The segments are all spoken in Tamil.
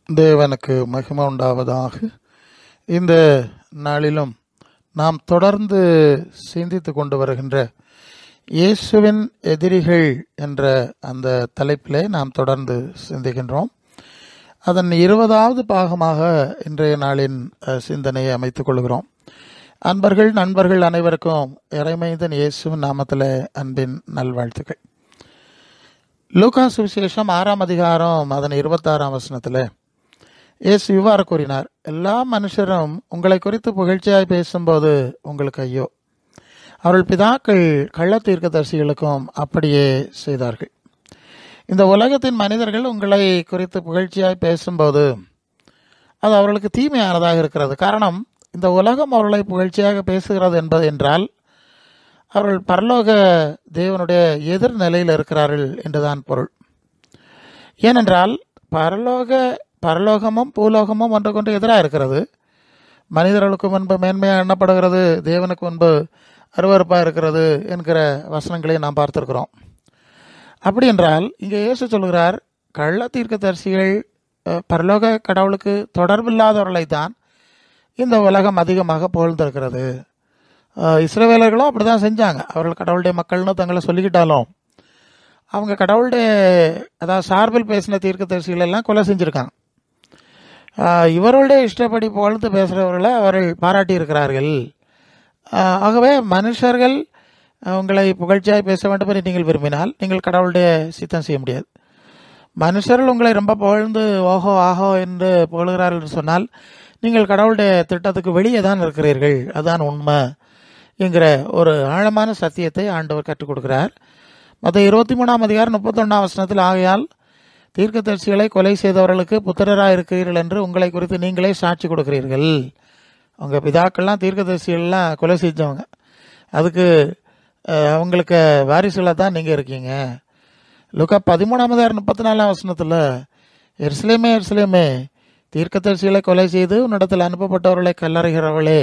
தேவனுக்கு மகிமை உண்டாவதாக. இந்த நாளிலும் நாம் தொடர்ந்து சிந்தித்து கொண்டு வருகின்ற இயேசுவின் எதிரிகள் என்ற அந்த தலைப்பிலே நாம் தொடர்ந்து சிந்திக்கின்றோம். அதன் 20வது பாகமாக இன்றைய நாளின் சிந்தனையை அமைத்துக் கொள்கிறோம். அன்பர்கள் நண்பர்கள் அனைவருக்கும் இறைமைந்தன் இயேசுவின் நாமத்தில் அன்பின் நல்வாழ்த்துக்கள். லூக்கா சுவிசேஷம் 6ஆம் அதிகாரம் அதன் 26ஆம் வசனத்தில் இயேசு இவ்வாறு கூறினார்: எல்லா மனுஷரும் உங்களை குறித்து புகழ்ச்சியாய் பேசும்போது உங்களுக்கு ஐயோ, அவர்கள் பிதாக்கள் கள்ள தீர்க்கதரிசிகளுக்கும் அப்படியே செய்தார்கள். இந்த உலகத்தின் மனிதர்கள் உங்களை குறித்து புகழ்ச்சியாய் பேசும்போது அது அவர்களுக்கு தீமையானதாக இருக்கிறது. காரணம், இந்த உலகம் அவர்களை புகழ்ச்சியாக பேசுகிறது என்பதென்றால் அவர்கள் பரலோக தேவனுடைய எதிர்நிலையில் இருக்கிறார்கள் என்றுதான் பொருள். ஏனென்றால் பரலோகமும் பூலோகமும் ஒன்றுக்கொன்று எதிராக இருக்கிறது. மனிதர்களுக்கு முன்பு மேன்மையாக எண்ணப்படுகிறது, தேவனுக்கு முன்பு அருவருப்பாக இருக்கிறது என்கிற வசனங்களை நாம் பார்த்திருக்கிறோம். அப்படி என்றால் இங்கே இயேசு சொல்கிறார், கள்ள தீர்க்கதரிசிகள் பரலோக கடவுளுக்கு தொடர்பில்லாதவர்களை தான் இந்த உலகம் அதிகமாக புகழ்ந்திருக்கிறது. இஸ்ரவேலர்களும் அப்படி தான் செஞ்சாங்க. அவர்கள் கடவுளுடைய மக்கள்னு தங்களை சொல்லிக்கிட்டாலும் அவங்க கடவுளுடைய சார்பில் பேசின தீர்க்கதரிசிகள் எல்லாம் கொலை செஞ்சுருக்காங்க. இவர்களுடைய இஷ்டப்படி புகழ்ந்து பேசுகிறவர்களை அவர்கள் பாராட்டி இருக்கிறார்கள். ஆகவே மனுஷர்கள் உங்களை புகழ்ச்சியாய் பேச வேண்டும் என்று நீங்கள் விரும்பினால் நீங்கள் கடவுளுடைய சித்தம் செய்ய முடியாது. மனுஷர்கள் உங்களை ரொம்ப புகழ்ந்து ஓஹோ ஆஹோ என்று புகழ்கிறார்கள் என்று சொன்னால் நீங்கள் கடவுளுடைய திட்டத்துக்கு வெளியே தான் இருக்கிறீர்கள். அதுதான் உண்மை என்கிற ஒரு ஆழமான சத்தியத்தை ஆண்டவர் கற்றுக் கொடுக்கிறார். மத்திய 23ஆம் அதிகாரம் 31ஆம் வசனத்தில், ஆகையால் தீர்க்கதரிசிகளை கொலை செய்தவர்களுக்கு புத்திரராக இருக்கிறீர்கள் என்று உங்களை குறித்து நீங்களே சாட்சி கொடுக்கிறீர்கள். அவங்க பிதாக்கள்லாம் தீர்க்கதரிசிகள்லாம் கொலை செஞ்சவங்க, அதுக்கு அவங்களுக்கு வாரிசுகளாக தான் நீங்கள் இருக்கீங்க. லூக்கா 13ஆம் அதிகாரம் 34ஆம் வசனத்தில், எருசலேமே எருசலேமே, தீர்க்கதரிசிகளை கொலை செய்து உன்னிடத்தில் அனுப்பப்பட்டவர்களை கல்லறைகிறவளே,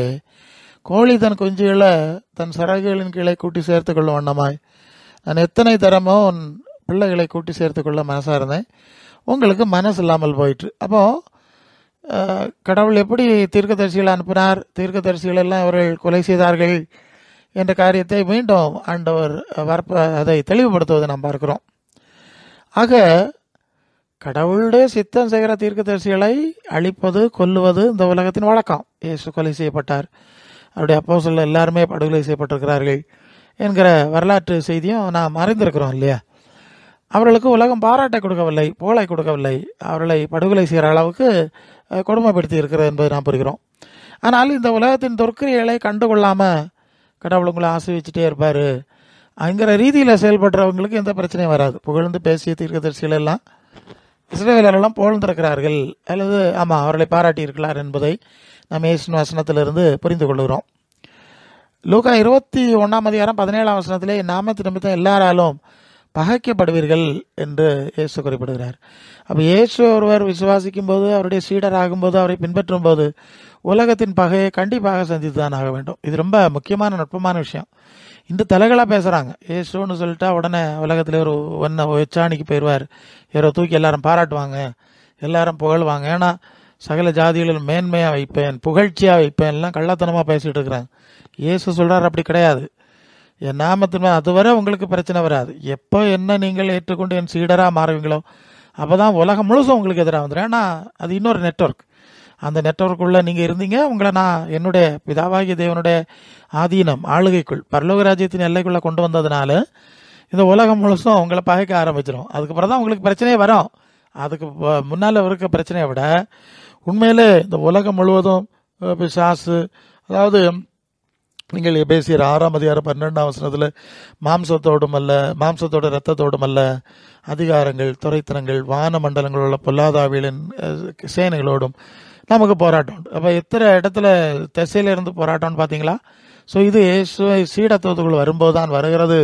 கோழி தன் குஞ்சுகளை தன் சரகுகளின் கீழே கூட்டி சேர்த்து கொள்ளும் வண்ணமாய் நான் எத்தனை தரமோ உன் பிள்ளைகளை கூட்டி சேர்த்து கொள்ள மனசாக இருந்தேன், உங்களுக்கு மனசு இல்லாமல் போயிட்டு. அப்போது கடவுள் எப்படி தீர்க்கதரிசிகளை அனுப்பினார், தீர்க்கதரிசிகள் எல்லாம் அவர்கள் கொலை செய்தார்கள் என்ற காரியத்தை மீண்டும் ஆண்டவர் அதை தெளிவுபடுத்துவதை நாம் பார்க்கிறோம். ஆக கடவுளுடைய சித்தம் செய்கிற தீர்க்கதரிசிகளை அழிப்பது கொல்லுவது இந்த உலகத்தின் வழக்கம். இயேசு கொலை செய்யப்பட்டார், அவருடைய அப்போஸ்தலர்கள் எல்லாருமே படுகொலை செய்யப்பட்டிருக்கிறார்கள் என்கிற வரலாற்று செய்தியும் நாம் அறிந்திருக்கிறோம் இல்லையா? அவர்களுக்கு உலகம் பாராட்டை கொடுக்கவில்லை, புகழை கொடுக்கவில்லை, அவர்களை படுகொலை செய்கிற அளவுக்கு கொடுமைப்படுத்தி இருக்கிறது என்பதை நாம் புரிகிறோம். ஆனால் இந்த உலகத்தின் தொற்கிரியலை கண்டுகொள்ளாமல் கடவுள் உங்களை ஆசிர்வச்சிட்டே இருப்பார் அங்கிற ரீதியில் செயல்படுறவங்களுக்கு எந்த பிரச்சனையும் வராது. புகழ்ந்து பேசிய தீர்க்கதரிசிகள் எல்லாம் இஸ்ரவேலரெல்லாம் புகழ்ந்திருக்கிறார்கள் அல்லது அவர்களை பாராட்டி இருக்கிறார் என்பதை நாம் இயேசுவின் வசனத்திலிருந்து புரிந்து கொள்கிறோம். லூக்கா 21ஆம் அதிகாரம் 17ஆம் வசனத்திலே, நாமத்து நிமித்தம் எல்லாராலும் பகைக்கப்படுவீர்கள் என்று இயேசு குறிப்பிடுகிறார். அப்போ இயேசு ஒருவர் விசுவாசிக்கும் போது, அவருடைய சீடர் ஆகும்போது, அவரை பின்பற்றும் போது உலகத்தின் பகையை கண்டிப்பாக சந்தித்து தான் ஆக வேண்டும். இது ரொம்ப முக்கியமான நுட்பமான விஷயம். இந்த தலைகளாக பேசுகிறாங்க. இயேசுன்னு சொல்லிட்டா உடனே உலகத்தில் ஒரு உச்சாணிக்கு போயிடுவார், யாரோ தூக்கி எல்லாரும் பாராட்டுவாங்க, எல்லாரும் புகழ்வாங்க. ஏன்னா சகல ஜாதிகளில் மேன்மையாக வைப்பேன், புகழ்ச்சியாக வைப்பேன், எல்லாம் கள்ளத்தனமாக பேசிகிட்டு இருக்கிறாங்க. இயேசு சொல்கிறார், அப்படி கிடையாது. என் நாமத்தின் அதுவரை உங்களுக்கு பிரச்சனை வராது. எப்போ என்ன நீங்கள் ஏற்றுக்கொண்டு என் சீடராக மாறுவீங்களோ அப்போ தான் உலகம் முழுசும் உங்களுக்கு எதிராக வந்துடும். ஏன்னா அது இன்னொரு நெட்வொர்க். அந்த நெட்வொர்க்குள்ளே நீங்கள் இருந்தீங்க, உங்களை நான் என்னுடைய பிதாவாகிய தேவனுடைய ஆதீனம் ஆளுகைக்குள் பரலோக ராஜ்யத்தின் எல்லைக்குள்ளே கொண்டு வந்ததுனால இந்த உலகம் முழுசும் உங்களை பகைக்க ஆரம்பிச்சிடும். அதுக்கப்புறம் தான் உங்களுக்கு பிரச்சனையே வரும். அதுக்கு முன்னால் இருக்க பிரச்சனையை விட உண்மையிலே இந்த உலகம் முழுவதும் பிசாசு, அதாவது நீங்கள் பேசுகிற 6ஆம் அதிகாரம் 12ஆம் வசனத்தில், மாம்சத்தோடும் அல்ல, மாம்சத்தோட இரத்தத்தோடும் அல்ல, அதிகாரங்கள், துரைத்தனங்கள், வான மண்டலங்கள் உள்ள பொல்லாதாவிகளின் சேனைகளோடும் நமக்கு போராட்டம் உண்டு. அப்போ எத்தனை இடத்துல திசையிலிருந்து போராட்டம்னு பார்த்தீங்களா? ஸோ இது சீடத்துவத்துக்குள் வரும்போது தான் வருகிறது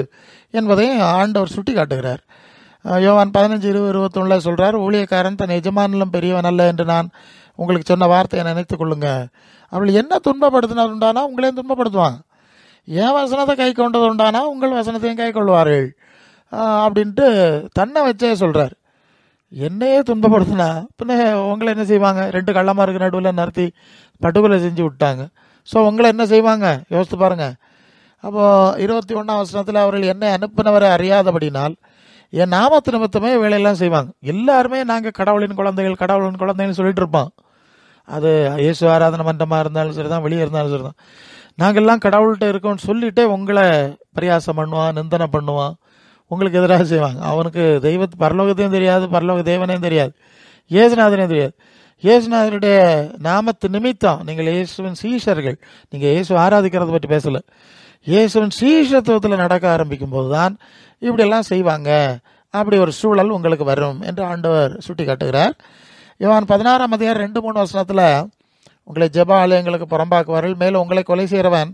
என்பதையும் ஆண்டவர் சுட்டி காட்டுகிறார். யோவான் 15:20-21 சொல்கிறார், ஊழியக்காரன் தன் எஜமானிலும் பெரியவன் அல்ல என்று நான் உங்களுக்கு சொன்ன வார்த்தையை நினைத்து கொள்ளுங்க. அவள் என்ன துன்பப்படுத்தினது உண்டானா உங்களையும் துன்பப்படுத்துவாங்க, என் வசனத்தை கை கொண்டது உண்டானா உங்கள் வசனத்தையும் கை கொள்வார்கள் அப்படின்ட்டு தன்னை வச்சே சொல்கிறார். என்னையே துன்பப்படுத்தினா பின்ன உங்களை என்ன செய்வாங்க? 2 கள்ளமாருக்கு நடுவில் நிறுத்தி படுகொலை செஞ்சு விட்டாங்க. ஸோ உங்களை என்ன செய்வாங்க? யோசித்து பாருங்கள். அப்போது 21ஆம் வசனத்தில் அவர்கள் என்னை அனுப்பினவரை அறியாதபடினால் என் நாமத்து நிமித்தமே வேலையெல்லாம் செய்வாங்க. எல்லாருமே நாங்கள் கடவுளின் குழந்தைகள் கடவுளின் குழந்தைகள்னு சொல்லிட்டு இருப்போம். அது இயேசு ஆராதனை மன்றமாக இருந்தாலும் சரி தான், வெளியே இருந்தாலும் சரி தான், நாங்கள்லாம் கடவுள்கிட்ட இருக்கோம்னு சொல்லிட்டே உங்களை பரியாசம் பண்ணுவான், நிந்தனை பண்ணுவான், உங்களுக்கு எதிராக செய்வாங்க. அவனுக்கு பரலோகத்தையும் தெரியாது, பரலோக தேவனையும் தெரியாது, இயேசுநாதனையும் தெரியாது. இயேசுநாதனுடைய நாமத்து நிமித்தம் நீங்கள் இயேசுவின் சீஷர்கள், நீங்கள் இயேசு ஆராதிக்கிறத பற்றி பேசலை, இயேசுவின் சீஷத்துவத்தில் நடக்க ஆரம்பிக்கும் போது தான் இப்படியெல்லாம் செய்வாங்க. அப்படி ஒரு சூழல் உங்களுக்கு வரும் என்று ஆண்டவர் சுட்டி காட்டுகிறார். யோவான் 16ஆம் அதிகாரம் 2-3 வசனத்தில் உங்களை ஜெப ஆலயங்களுக்கு புறம்பாக்குவார்கள், மேலும் உங்களை கொலை செய்கிறவன்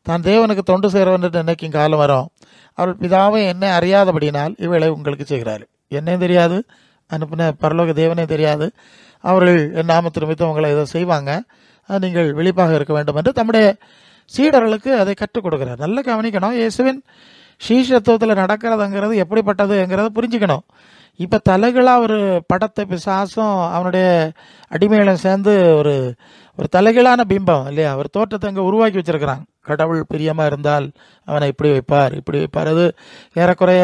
தான் தேவனுக்கு தொண்டு செய்கிறவன் என்று நினைக்கும் காலம் வரும். அவர்கள் பிதாவை என்னை அறியாதபடினால் இவளை உங்களுக்கு செய்கிறார்கள். என்னையும் தெரியாது, அனுப்பின பரலோக தேவனே தெரியாது, அவர்கள் என் நாமத்து நிமித்தம் உங்களை இதை செய்வாங்க, நீங்கள் விழிப்பாக இருக்க வேண்டும் என்று தம்முடைய சீடர்களுக்கு அதை கற்றுக் கொடுக்கிறார். நல்ல கவனிக்கணும். இயேசுவின் சீஷத்துவத்தில் நடக்கிறதுங்கிறது எப்படிப்பட்டதுங்கிறத புரிஞ்சுக்கணும். இப்போ தலைகளாக ஒரு படத்தை பிசாசும் அவனுடைய அடிமைகளும் சேர்ந்து ஒரு ஒரு தலைகளான பிம்பம் இல்லையா, ஒரு தோற்றத்தை அங்கே உருவாக்கி வச்சிருக்கிறான். கடவுள் பிரியமாக இருந்தால் அவனை இப்படி வைப்பார், இப்படி வைப்பார். அது ஏறக்குறைய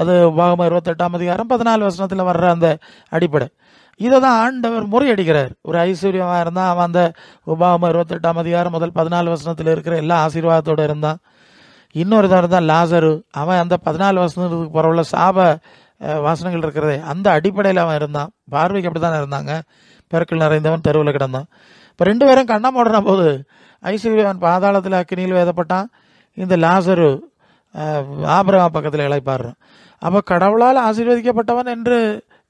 அது உபாகமம் 28ஆம் அதிகாரம் 14 வசனத்தில் வர்ற அந்த அடிப்படை. இதை தான் ஆண்டவர் முறியடிக்கிறார். ஒரு ஐஸ்வர்யமாக இருந்தால் அவன் அந்த உபாகமம் 28ஆம் அதிகாரம் முதல் 14 வசனத்தில் இருக்கிற எல்லா ஆசீர்வாதத்தோடு இருந்தான். இன்னொரு தான் இருந்தால் லாசரு, அவன் அந்த 14 வசனத்துக்கு பரவாயில்ல சாப வாசனங்கள் இருக்கிறதே அந்த அடிப்படையில் அவன் இருந்தான். பார்வைக்கு அப்படி தானே இருந்தாங்க. பெருக்கள் நிறைந்தவன் தெருவில் கிடந்தான். இப்போ 2 பேரும் கண்ணா மூடின போது ஐஸ்வர்யவன் பாதாளத்தில் அக்கினியில் வேதப்பட்டான், இந்த லாசரு ஆபிரகாம் பக்கத்தில் இளைப்பாடுறான். அப்போ கடவுளால் ஆசீர்வதிக்கப்பட்டவன் என்று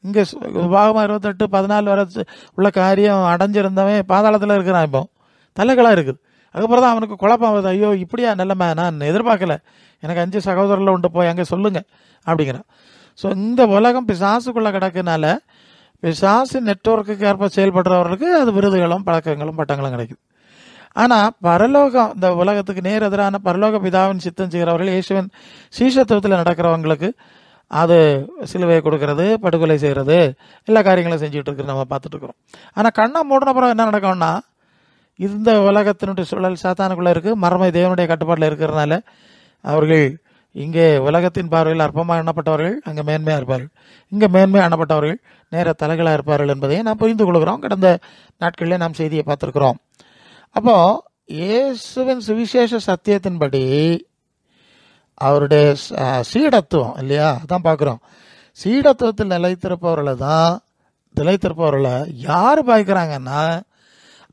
இங்கே உபாகமம் 28-14 வரை உள்ள காரியம் அடைஞ்சிருந்தவன் பாதாளத்தில் இருக்கிறான். இப்போ தலைகளாக இருக்குது. அதுக்கப்புறம் தான் அவனுக்கு குழப்பம் வருது. ஐயோ இப்படியா நிலைமை, நான் எதிர்பார்க்கல, எனக்கு 5 சகோதரர்கள் உண்டு, போய் அங்கே சொல்லுங்க அப்படிங்கிறான். ஸோ இந்த உலகம் பிசாசுக்குள்ளே கிடக்குனால பிசாசு நெட்வொர்க்குக்கு ஏற்ப செயல்படுறவர்களுக்கு அது விருதுகளும் பழக்கங்களும் பட்டங்களும் கிடைக்குது. ஆனால் பரலோகம், இந்த உலகத்துக்கு நேர் எதிரான பரலோக பிதாவின் சித்தம் செய்கிறவர்கள், இயேசுவின் சீஷத்துவத்தில் நடக்கிறவங்களுக்கு அது சிலுவையை கொடுக்கறது, படுகொலை செய்கிறது, எல்லா காரியங்களும் செஞ்சுட்டு இருக்கிறது நம்ம பார்த்துட்டு இருக்கிறோம். ஆனால் கண்ணை மூடின அப்புறம் என்ன நடக்கும்னா, இந்த உலகத்தினுடைய சூழல் சாத்தானுக்குள்ளே இருக்குது, மர்மை தேவனுடைய கட்டுப்பாட்டில் இருக்கிறதுனால அவர்கள் இங்கே உலகத்தின் பார்வையில் அற்பமாக எண்ணப்பட்டவர்கள் அங்கே மேன்மையாக இருப்பார்கள், இங்கே மேன்மையாக எண்ணப்பட்டவர்கள் நேர தலைகளாக இருப்பார்கள் என்பதையே நாம் புரிந்து கொள்கிறோம். கடந்த நாட்களிலே நாம் செய்தியை பார்த்துருக்கிறோம். அப்போது இயேசுவின் சுவிசேஷ சத்தியத்தின்படி அவருடைய சீடத்துவம் இல்லையா, அதான் பார்க்குறோம். சீடத்துவத்தில் நிலைத்திருப்பவர்களை யார் பாய்க்கிறாங்கன்னா,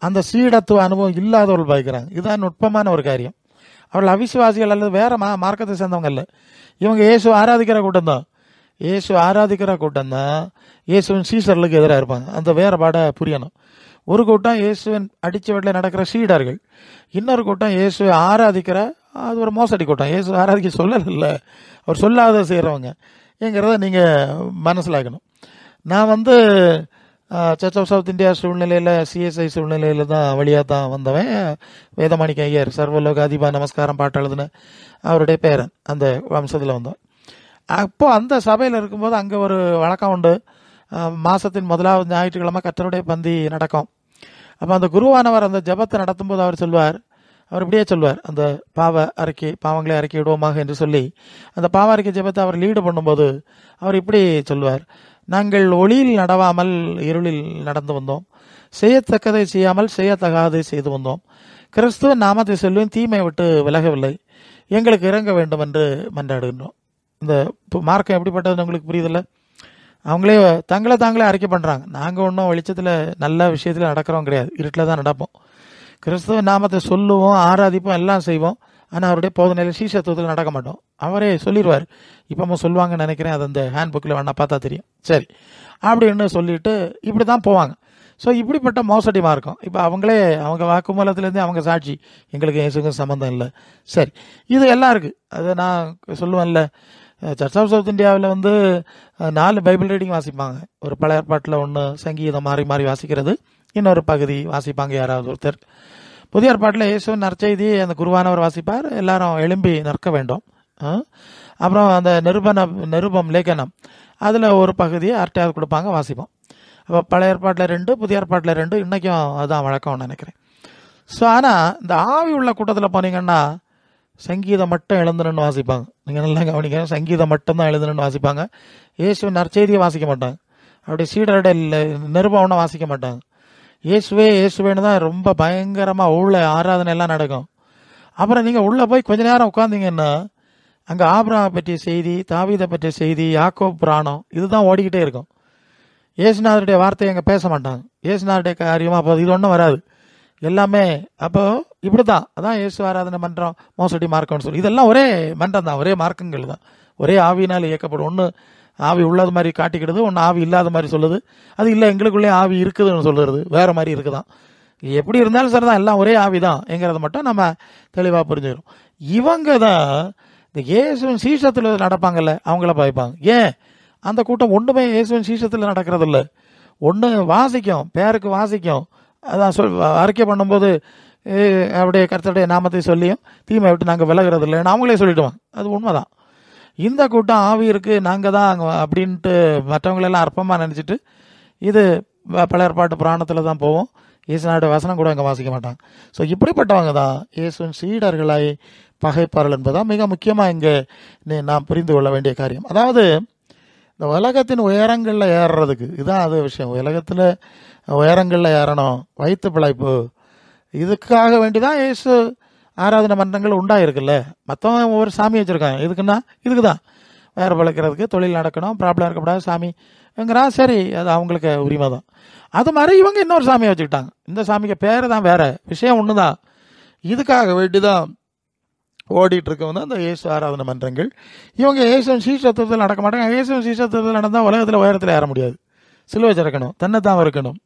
அந்த சீடத்துவ அனுபவம் இல்லாதவர்கள் பாய்க்கிறாங்க. இதுதான் நுட்பமான ஒரு காரியம். அவர்கள் அவிசுவாசிகள் அல்லது வேற மார்க்கத்தை சேர்ந்தவங்க இல்லை. இவங்க இயேசு ஆராதிக்கிற கூட்டம் தான். இயேசுவின் சீசர்களுக்கு எதிராக இருப்பாங்க. அந்த வேறுபாடை புரியணும். ஒரு கூட்டம் இயேசுவின் அடித்த வீட்டில் நடக்கிற சீடர்கள், இன்னொரு கூட்டம் இயேசுவை ஆராதிக்கிற, அது ஒரு மோசடி கூட்டம். இயேசு ஆராதிக்க சொல்லல, அவர் சொல்லாத செய்கிறவங்க என்கிறத நீங்கள் மனசிலாக்கணும். நான் சர்ச் ஆஃப் சவுத் இந்தியா சூழ்நிலையில், சிஎஸ்ஐ சூழ்நிலையில் தான் வழியாக தான் வந்தவன். வேதமாணிக்க ஐயர் சர்வலோக அதிபா நமஸ்காரம் பாட்டு எழுதுன அவருடைய பேரன், அந்த வம்சத்தில் வந்தோம். அப்போ அந்த சபையில் இருக்கும்போது அங்கே ஒரு வழக்கம் உண்டு. மாதத்தின் முதலாவது ஞாயிற்றுக்கிழமை கர்த்தருடைய பந்தி நடக்கும். அப்போ அந்த குருவானவர் அந்த ஜபத்தை நடத்தும் போது அவர் இப்படியே சொல்வார், அந்த பாவங்களை அறிக்கை விடுவோமாக என்று சொல்லி அந்த பாவ அறிக்கை ஜபத்தை அவர் லீடு பண்ணும்போது அவர் இப்படி சொல்வார், நாங்கள் ஒளியில் நடவாமல் இருளில் நடந்து வந்தோம், செய்யத்தக்கதை செய்யாமல் செய்யத்தகாதை செய்து வந்தோம், கிறிஸ்துவ நாமத்தை சொல்லும் தீமை விட்டு விலகவில்லை, எங்களுக்கு இறங்க வேண்டும் என்று மன்றாடுகின்றோம். இந்த மார்க்கம் எப்படிப்பட்டதுன்னு உங்களுக்கு புரியுதில்ல? அவங்களே தாங்களே அறிக்கை பண்ணுறாங்க, நாங்கள் ஒன்றும் வெளிச்சத்தில் நல்ல விஷயத்தில் நடக்கிறோம் கிடையாது, இருட்டில் தான் நடப்போம், கிறிஸ்துவ நாமத்தை சொல்லுவோம், ஆராதிப்போம், எல்லாம் செய்வோம், ஆனால் அவருடைய போதனையில் சீஷத்துவத்தில் நடக்க மாட்டோம். அவரே சொல்லிடுவார். இப்போ சொல்லுவாங்கன்னு நினைக்கிறேன், அது அந்த ஹேண்ட் புக்கில் வேணா பார்த்தா தெரியும். சரி, அப்படின்னு சொல்லிட்டு இப்படி தான் போவாங்க. ஸோ இப்படிப்பட்ட மோசடி மார்க்கம். இப்போ அவங்க வாக்குமூலத்துலேருந்து அவங்க சாட்சி, எங்களுக்கு இயேசுக்கும் சம்மந்தம் இல்லை. சரி, இது எல்லாம் இருக்குது. அது நான் சொல்லுவேன்ல, சர்ச் ஆஃப் சவுத் இந்தியாவில் 4 பைபிள் ரீடிங் வாசிப்பாங்க. ஒரு பழைய ஏற்பாட்டில் ஒன்று, சங்கீதம் மாறி மாறி வாசிக்கிறது, இன்னொரு பகுதி வாசிப்பாங்க யாராவது ஒருத்தர். புதிய ஏற்பாட்டில் இயேசுவின் நற்செய்தி அந்த குருவானவர் வாசிப்பார், எல்லாரும் எழும்பி நிற்க வேண்டும். அப்புறம் அந்த நிருபம் லேக்கனம் அதில் ஒரு பகுதியை யார்கிட்டயாவது கொடுப்பாங்க, வாசிப்போம். அப்போ பழைய ஏற்பாட்டில் 2, புதிய ஏற்பாட்டில் 2, இன்றைக்கும் அதுதான் வழக்கம்னு நினைக்கிறேன். ஸோ ஆனால் இந்த ஆவி உள்ள கூட்டத்தில் போனீங்கன்னா சங்கீதம் மட்டும் எழுந்துன்னு வாசிப்பாங்க. நீங்கள் நல்லா கவனிக்க, சங்கீதம் மட்டும்தான் எழுதுன்னு வாசிப்பாங்க. இயேசுவின் நற்செய்தியை வாசிக்க மாட்டாங்க. அப்படி சீடருடைய நிருபம்னு வாசிக்க மாட்டாங்க. இயேசுவேன்னு தான் ரொம்ப பயங்கரமாக உள்ள ஆராதனை எல்லாம் நடக்கும். அப்புறம் நீங்கள் உள்ளே போய் கொஞ்ச நேரம் உட்காந்திங்கன்னா அங்கே ஆபிரகாமை பற்றிய செய்தி, தாவீதை பற்றிய செய்தி, யாக்கோபு புராணம் இதுதான் ஓடிக்கிட்டே இருக்கும். இயேசுநாதருடைய வார்த்தையை அங்கே பேச மாட்டாங்க. இயேசுநாதருடைய காரியமாக அப்போ இது ஒன்றும் வராது. எல்லாமே அப்போ இப்படி தான். அதான் இயேசு ஆராதனை மன்றம், மோசடி மார்க்கம்னு சொல்லி இதெல்லாம் ஒரே மன்றம் தான், ஒரே மார்க்கங்கள் தான், ஒரே ஆவியினால் இயக்கப்படும். ஒன்று ஆவி உள்ளது மாதிரி காட்டிக்கிடுது, ஒன்று ஆவி இல்லாத மாதிரி சொல்லுது. அது இல்லை எங்களுக்குள்ளே ஆவி இருக்குதுன்னு சொல்லுறது வேறு மாதிரி இருக்குதான். எப்படி இருந்தாலும் சரி தான், எல்லாம் ஒரே ஆவி தான் என்கிறத மட்டும் நம்ம தெளிவாக புரிஞ்சுக்கிறோம். இவங்க தான் இந்த இயேசுவின் சீஷத்தில் நடப்பாங்கல்ல அவங்கள பாய்ப்பாங்க. ஏன் அந்த கூட்டம் ஒன்றுமே இயேசுவின் சீஷத்தில் நடக்கிறது இல்லை. ஒன்று வாசிக்கும், பேருக்கு வாசிக்கும், அதான் அறிக்கை பண்ணும்போது அப்படியே கர்த்தருடைய நாமத்தை சொல்லியும் தீமை விட்டு நாங்கள் விலகிறது இல்லைன்னு அவங்களே சொல்லிடுவாங்க. அது உண்மைதான். இந்த கூட்டம் ஆவி இருக்குது நாங்கள் தான் அங்கே அப்படின்ட்டு மற்றவங்களெல்லாம் அற்பமாக நினச்சிட்டு இது பழைய ஏற்பாட்டு புராணத்தில் தான் போவோம். இயேசுநாடு வசனம் கூட அங்கே வாசிக்க மாட்டாங்க. ஸோ இப்படிப்பட்டவங்க தான் இயேசுவின் சீடர்களை பகைப்பார்கள் என்பதான் மிக முக்கியமாக இங்கே நாம் புரிந்து கொள்ள வேண்டிய காரியம். அதாவது இந்த உலகத்தின் உயரங்களில் ஏறுறதுக்கு இதுதான் அது விஷயம். உலகத்தில் உயரங்களில் ஏறணும், வயிற்று பிழைப்பு, இதுக்காக வேண்டி தான் இயேசு ஆராதனை மன்றங்கள் உண்டாயிருக்குல்ல. மற்றவங்க ஒவ்வொரு சாமி வச்சுருக்காங்க. எதுக்குன்னா இதுக்கு தான், வேறு பிழைக்கிறதுக்கு, தொழில் நடக்கணும், ப்ராப்ளம் இருக்கக்கூடாது சாமிங்கிறா. சரி, அது அவங்களுக்கு உரிமை தான். அது மாதிரி இவங்க இன்னொரு சாமியை வச்சுக்கிட்டாங்க. இந்த சாமிக்கு பேர் தான் வேறு, விஷயம் ஒன்று தான். இதுக்காக வேண்டி தான் ஓடிட்டுருக்கவங்க தான் இந்த இயேசு ஆராதனை மன்றங்கள். இவங்க இயேசுவின் சீஷத்துவத்தில் நடக்க மாட்டாங்க. இயேசுவின் சீஷத்துவத்தில் நடந்தால் உலகத்தில் உயரத்தில் ஏற முடியாது. சிலுவை திறக்கணும், தன்னைத்தான் இருக்கணும்,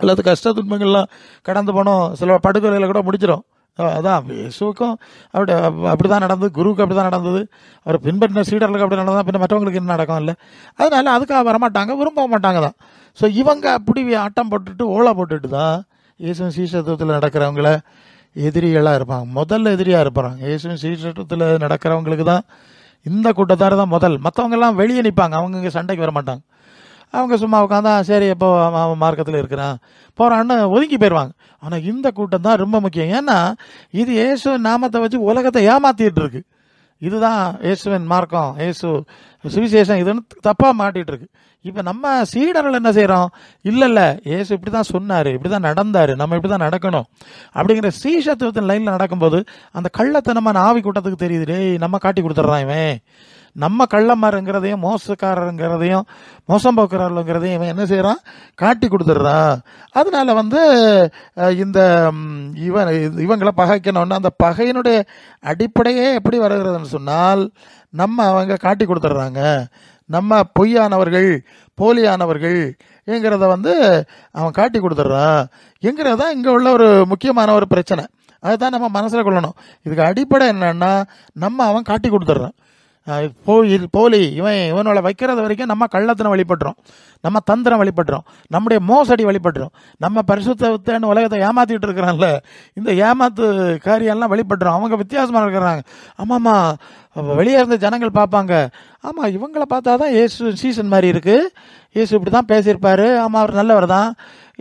அல்லது கஷ்ட துன்பங்கள்லாம் கடந்து போனோம், சில படுகொலையில் கூட முடிச்சிடும். அதான் இயேசுக்கும் அப்படி தான் நடந்தது, குருவுக்கு அப்படி தான் நடந்தது, அவர் பின்பற்றின சீடர்களுக்கு அப்படி நடந்தது. பின்ன மற்றவங்களுக்கு என்ன நடக்கும் இல்லை. அதனால அதுக்காக வரமாட்டாங்க, விரும்ப மாட்டாங்க தான். ஸோ இவங்க அப்படி ஆட்டம் போட்டுட்டு ஓலை போட்டுட்டு தான் இயேசுவின் சீஷத்துவத்தில் நடக்கிறவங்கள எதிரிகளாக இருப்பாங்க. முதல்ல எதிரியாக இருப்பாங்க. இயேசுவின் சீஷத்துவத்தில் நடக்கிறவங்களுக்கு தான் இந்த கூட்டத்தார் தான் முதல். மற்றவங்கெல்லாம் வெளியே நிற்பாங்க, அவங்க இங்கே சண்டைக்கு வர மாட்டாங்க. அவங்க சும்மா உட்காந்தா சரி எப்போ அவன் மார்க்கத்தில் இருக்கிறான் போகிறான்னு ஒதுங்கி போயிடுவாங்க. ஆனால் இந்த கூட்டம் தான் ரொம்ப முக்கியம். ஏன்னா இது இயேசுவின் நாமத்தை வச்சு உலகத்தை ஏமாற்றிட்டு இருக்கு. இதுதான் இயேசுவின் மார்க்கம், இயேசு சுவிசேஷம், இதுன்னு தப்பாக மாட்டிகிட்டு இருக்கு. இப்போ நம்ம சீடர்கள் என்ன செய்கிறோம், இல்லை இயேசு இப்படி தான் சொன்னார், இப்படி தான் நடந்தார், நம்ம இப்படி தான் நடக்கணும் அப்படிங்கிற சீஷத்துவத்தின் லைனில் நடக்கும்போது அந்த கள்ளத்தனமான ஆவி கூட்டத்துக்கு தெரியுது, டேய் நம்ம காட்டி கொடுத்துட்றான், இவன் நம்ம கள்ளமாருங்கிறதையும் மோசக்காரருங்கிறதையும் மோசம் போக்குறாருங்கிறதையும் இவன் என்ன செய்கிறான், காட்டி கொடுத்துட்றான். அதனால இந்த இவங்களை பகைக்கணும்னா அந்த பகையினுடைய அடிப்படையே எப்படி வருகிறதுன்னு சொன்னால் நம்ம அவங்க காட்டி கொடுத்துட்றாங்க, நம்ம பொய்யானவர்கள் போலியானவர்கள் என்கிறத அவன் காட்டி கொடுத்துட்றான் என்கிறதான் இங்கே உள்ள ஒரு முக்கியமான ஒரு பிரச்சனை. அதுதான் நம்ம மனசில் கொள்ளணும். இதுக்கு அடிப்படை என்னன்னா நம்ம அவன் காட்டி கொடுத்துட்றான், போலி இவனோட வைக்கிறது வரைக்கும் நம்ம கள்ளத்தினை வழிபடுறோம், நம்ம தந்திரம் வழிபடுறோம், நம்முடைய மோசடி வழிபடுறோம், நம்ம பரிசுத்தன்னு உலகத்தை ஏமாத்திட்டு இருக்கிறான்ல, இந்த ஏமாத்து காரியெல்லாம் வழிபடுறோம். அவங்க வித்தியாசமாக இருக்கிறாங்க. ஆமாம்மா, வெளியே இருந்த ஜனங்கள் பார்ப்பாங்க, ஆமாம் இவங்களை பார்த்தா தான் இயேசு சீசன் மாதிரி இருக்குது, இயேசு இப்படி தான் பேசியிருப்பார், ஆமாம் அவர் நல்லவர் தான்,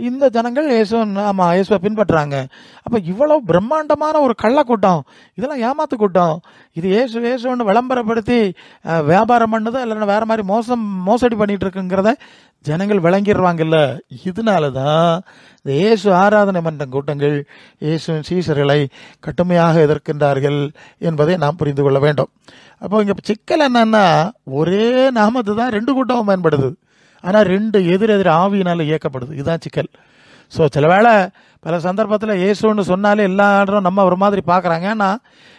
இந்த ஜனங்கள் இயேசுவை பின்பற்றுறாங்க. அப்போ இவ்வளோ பிரம்மாண்டமான ஒரு கள்ளக்கூட்டம், இதெல்லாம் ஏமாத்து கூட்டம், இது இயேசுன்னு விளம்பரப்படுத்தி வியாபாரம் பண்ணுது இல்லைன்னா வேறு மாதிரி மோசடி பண்ணிகிட்டு இருக்குங்கிறத ஜனங்கள் விளங்கிடுவாங்கல்ல. இதனால தான் இந்த இயேசு ஆராதனை மன்ற கூட்டங்கள் இயேசுவின் சீசர்களை கடுமையாக எதிர்க்கின்றார்கள் என்பதை நாம் புரிந்து கொள்ள வேண்டும். அப்போ இங்கே சிக்கல் என்னன்னா, ஒரே நாமத்து தான் ரெண்டு கூட்டமும் பயன்படுது, ஆனால் ரெண்டு எதிரெதிர் ஆவியினால் இயக்கப்படுது. இதுதான் சிக்கல். ஸோ சில வேளை பல சந்தர்ப்பத்தில் இயேசுன்னு சொன்னாலே எல்லாரும் நம்ம ஒரு மாதிரி பார்க்குறாங்க. ஏன்னா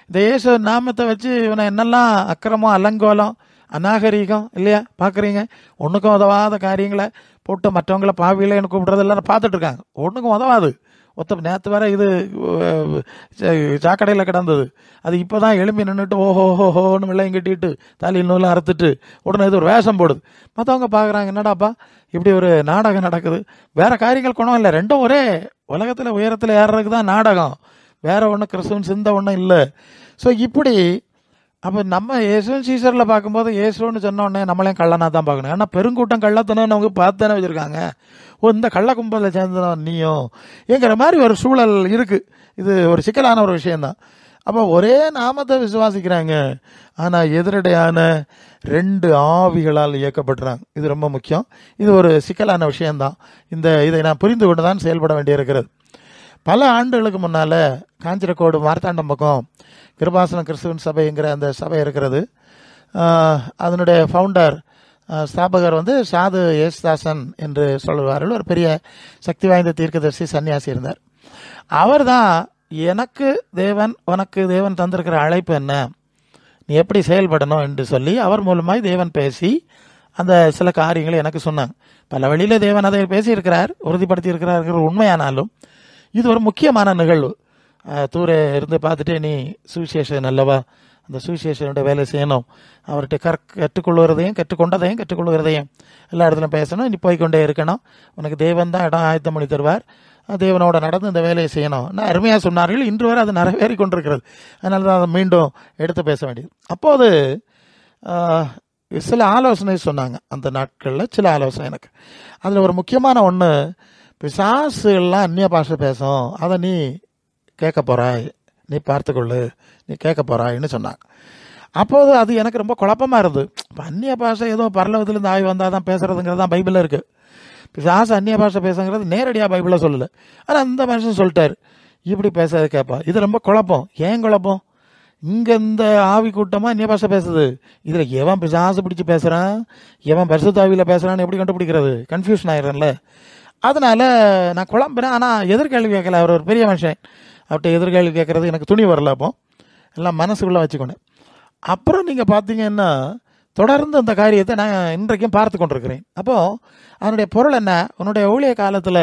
இந்த இயேசு நாமத்தை வச்சு இவனை என்னெல்லாம் அக்கிரமம் அலங்கோலம் அநாகரீகம் இல்லையா பார்க்குறீங்க, ஒன்றுக்கும் உதவாத காரியங்களை போட்டு மற்றவங்கள பாவியிலேன்னு கூப்பிட்றது எல்லாரும் பார்த்துட்டு இருக்காங்க. ஒன்றுக்கும் உதவாது. நேற்று வேற இது சாக்கடையில் கிடந்தது, அது இப்போ தான் எழும்பி நின்றுட்டு ஓஹோஹோன்னு வெள்ளையும் கட்டிட்டு தலையில் நூலாம் அறுத்துட்டு உடனே இது ஒரு வேஷம் போடுது. மற்றவங்க பார்க்குறாங்க, என்னடாப்பா இப்படி ஒரு நாடகம் நடக்குது, வேற காரியங்கள் குணம் இல்லை, ரெண்டும் ஒரே உலகத்தில் உயரத்தில் ஏறுறதுக்கு தான் நாடகம், வேற ஒன்றும் கிறிஸ்துவன் சிந்த ஒன்றும் இல்லை. ஸோ இப்படி அப்போ நம்ம இயேசுவும் சீசரில் பார்க்கும்போது இயேசுன்னு சொன்ன உடனே நம்மளையும் கள்ளனாக தான் பார்க்கணும். ஏன்னா பெருங்கூட்டம் கள்ளத்தனம் நமக்கு பார்த்து தானே வச்சுருக்காங்க. இந்த கள்ள கும்பலில் சேர்ந்தவன் நீயும் என்கிற மாதிரி ஒரு சூழல் இருக்குது. இது ஒரு சிக்கலான ஒரு விஷயந்தான். அப்போ ஒரே நாமத்தை விசுவாசிக்கிறாங்க, ஆனால் எதிரடையான 2 ஆவிகளால் இயக்கப்படுறாங்க. இது ரொம்ப முக்கியம். இது ஒரு சிக்கலான விஷயந்தான். இதை நான் புரிந்து கொண்டு தான் செயல்பட வேண்டியிருக்கிறது. பல ஆண்டுகளுக்கு முன்னால் காஞ்சிரக்கோடு மார்த்தாண்டம் பக்கம் கிருபாசன கிறிஸ்துவின் சபைங்கிற அந்த சபை இருக்கிறது. அதனுடைய ஃபவுண்டர் ஸ்தாபகர் சாது யேசுதாசன் என்று சொல்லுவார்கள். ஒரு பெரிய சக்தி வாய்ந்த தீர்க்கதரிசி சன்னியாசி இருந்தார். அவர் தான் எனக்கு தேவன் உனக்கு தேவன் தந்திருக்கிற அழைப்பு என்ன, நீ எப்படி செயல்படணும் என்று சொல்லி அவர் மூலமாய் தேவன் பேசி அந்த சில காரியங்களை எனக்கு சொன்னாங்க. பல வழியில் தேவன் அதை பேசியிருக்கிறார், உறுதிப்படுத்தி இருக்கிறார்கள். உண்மையானாலும் இது ஒரு முக்கியமான நிகழ்வு. தூர இருந்து பார்த்துட்டு நீ சுவிசேஷன் அல்லவா, அந்த சுவிசேஷனுடைய வேலை செய்யணும், அவர்கிட்ட கற்றுக்கொள்கிறதையும் கற்றுக்கொள்கிறதையும் எல்லா இடத்துலையும் பேசணும், நீ போய்கொண்டே இருக்கணும், உனக்கு தேவன் தான் இடம் ஆயத்தம் பண்ணி தருவார், தேவனோட நடந்து இந்த வேலையை செய்யணும். நான் அருமையாக சொன்னார்கள். இன்று வரை அது நிறைவேறி கொண்டிருக்கிறது. அதனால தான் அதை மீண்டும் எடுத்து பேச வேண்டியது. அப்போது சில ஆலோசனை சொன்னாங்க. அந்த நாட்களில் சில ஆலோசனை எனக்கு. அதில் ஒரு முக்கியமான ஒன்று, பிசாசுகள்லாம் அந்நிய பாஷை பேசும், அதை நீ கேட்க போகிறாய், நீ பார்த்துக்கொள்ளு, நீ கேட்க போகிறாய்ன்னு சொன்னாங்க. அப்போது அது எனக்கு ரொம்ப குழப்பமாக இருந்தது. இப்போ அந்நிய பாஷை ஏதோ பரலோகத்திலேருந்து ஆய்வு வந்தால் தான் பேசுகிறதுங்கிறது தான் பைபிளில் இருக்குது. பிசாசு அந்நிய பாஷை பேசுங்கிறது நேரடியாக பைபிளில் சொல்லலை. ஆனால் அந்த மனுஷன் சொல்லிட்டார், இப்படி பேசுறது கேட்பா. இது ரொம்ப குழப்பம். ஏன் குழப்பம்? இங்கே இந்த ஆவி கூட்டமாக அந்நிய பாஷை பேசுது, இதில் எவன் பிசாசு பிடிச்சி பேசுகிறான், எவன் பரிசுத்த ஆவியில் பேசுகிறான்னு எப்படி கண்டுபிடிக்கிறது? கன்ஃபியூஷன் ஆயிடுறேன்ல. அதனால் நான் குழம்புறேன். ஆனால் எதிர்கேள்வி கேட்கல. அவர் ஒரு பெரிய மனுஷன், அவர்கிட்ட எதிர்கேள்வி கேட்குறது எனக்கு துணி வரல. அப்போ எல்லாம் மனசுக்குள்ளே வச்சுக்கொண்டேன். அப்புறம் நீங்கள் பார்த்தீங்கன்னா தொடர்ந்து அந்த காரியத்தை நான் இன்றைக்கும் பார்த்து கொண்டிருக்கிறேன். அப்போது அதனுடைய பொருள் என்ன? உன்னுடைய ஊழிய காலத்தில்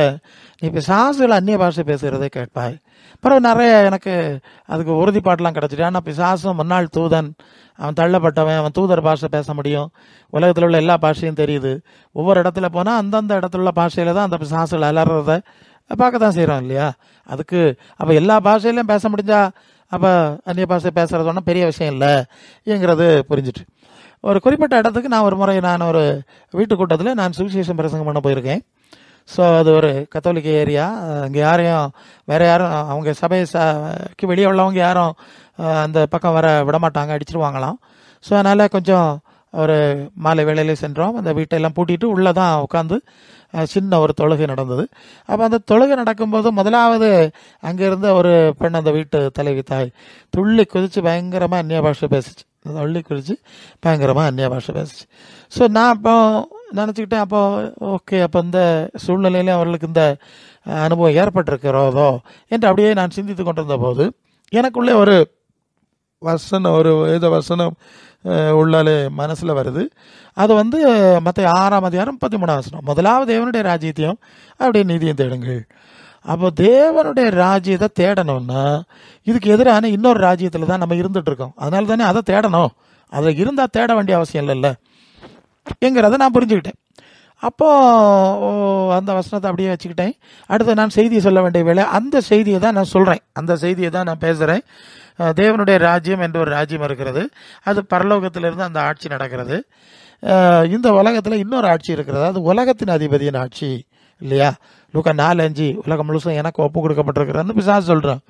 நீ பிசாசுகள் அந்நிய பாஷை பேசுகிறதை கேட்பாய். பிறகு நிறைய எனக்கு அதுக்கு உறுதிப்பாட்டெலாம் கிடச்சிட்டு. ஆனால் பிசாசும் முன்னாள் தூதன், அவன் தள்ளப்பட்டவன், அவன் தூதர் பாஷை பேச முடியும், உலகத்தில் உள்ள எல்லா பாஷையும் தெரியுது. ஒவ்வொரு இடத்துல போனால் அந்தந்த இடத்துல உள்ள பாஷையில் தான் அந்த பிசாசுகள் அலறதை பார்க்க தான் செய்கிறோம் இல்லையா? அதுக்கு அப்போ எல்லா பாஷையிலையும் பேச முடிஞ்சா அப்போ அந்நிய பாஷை பேசுகிறது ஒன்றும் பெரிய விஷயம் இல்லைங்கிறது புரிஞ்சிட்டு, ஒரு குறிப்பிட்ட இடத்துக்கு நான் ஒரு முறை நான் ஒரு வீட்டு கூட்டத்தில் நான் சுவிசேஷம் பிரசங்கம் பண்ண போயிருக்கேன். ஸோ அது ஒரு கத்தோலிக்க ஏரியா. அங்கே யாரையும் வேறு யாரும் அவங்க சபைக்கு வெளியே உள்ளவங்க யாரும் அந்த பக்கம் வர விடமாட்டாங்க, அடிச்சிருவாங்களாம். ஸோ அதனால் கொஞ்சம் ஒரு மாலை வேளையிலே சென்றோம். அந்த வீட்டையெல்லாம் பூட்டிட்டு உள்ளே தான் உட்காந்து சின்ன ஒரு தொழுகை நடந்தது. அப்போ அந்த தொழுகை நடக்கும்போது முதலாவது அங்கே இருந்த ஒரு பெண், அந்த வீட்டு தலைவி தாய், துள்ளி குதித்து பயங்கரமாக அந்நிய பாஷை பேசிச்சு. துள்ளி குதித்து பயங்கரமாக அந்நிய பாஷை பேசிச்சு. ஸோ நான் அப்போ நினச்சிக்கிட்டேன், அப்போ ஓகே, அப்போ இந்த சூழ்நிலையிலே அவர்களுக்கு இந்த அனுபவம் ஏற்பட்டிருக்கிறதோ என்று அப்படியே நான் சிந்தித்து கொண்டிருந்த போது எனக்குள்ளே ஒரு வசனம், ஒரு வேத வசனம் உள்ளாலே மனசில் வருது. அது மற்ற 6ஆம் அதிகாரம் 13ஆம் வசனம், முதலாவது தேவனுடைய ராஜ்யத்தையும் அப்படியே நீதியும் தேடுங்கள். அப்போ தேவனுடைய ராஜ்யத்தை தேடணும்னா இதுக்கு எதிரான இன்னொரு ராஜ்யத்தில் தான் நம்ம இருந்துட்டு இருக்கோம். அதனால தானே அதை தேடணும். அதில் இருந்தால் தேட வேண்டிய அவசியம் இல்லைல்ல என்கிறத நான் புரிஞ்சுக்கிட்டேன். அப்போது அந்த வசனத்தை அப்படியே வச்சுக்கிட்டேன். அடுத்து நான் செய்தியை சொல்ல வேண்டிய வேலை, அந்த செய்தியை தான் நான் சொல்கிறேன், அந்த செய்தியை தான் நான் பேசுகிறேன். தேவனுடைய ராஜ்யம் என்ற ஒரு ராஜ்யம் இருக்கிறது, அது பரலோகத்திலிருந்து அந்த ஆட்சி நடக்கிறது. இந்த உலகத்தில் இன்னொரு ஆட்சி இருக்கிறது, அது உலகத்தின் அதிபதியின் ஆட்சி இல்லையா? லூக்கா 4:5 உலகம் முழுசும் எனக்கு ஒப்பு கொடுக்கப்பட்டிருக்கிறான்னு பிசாசு சொல்கிறான்.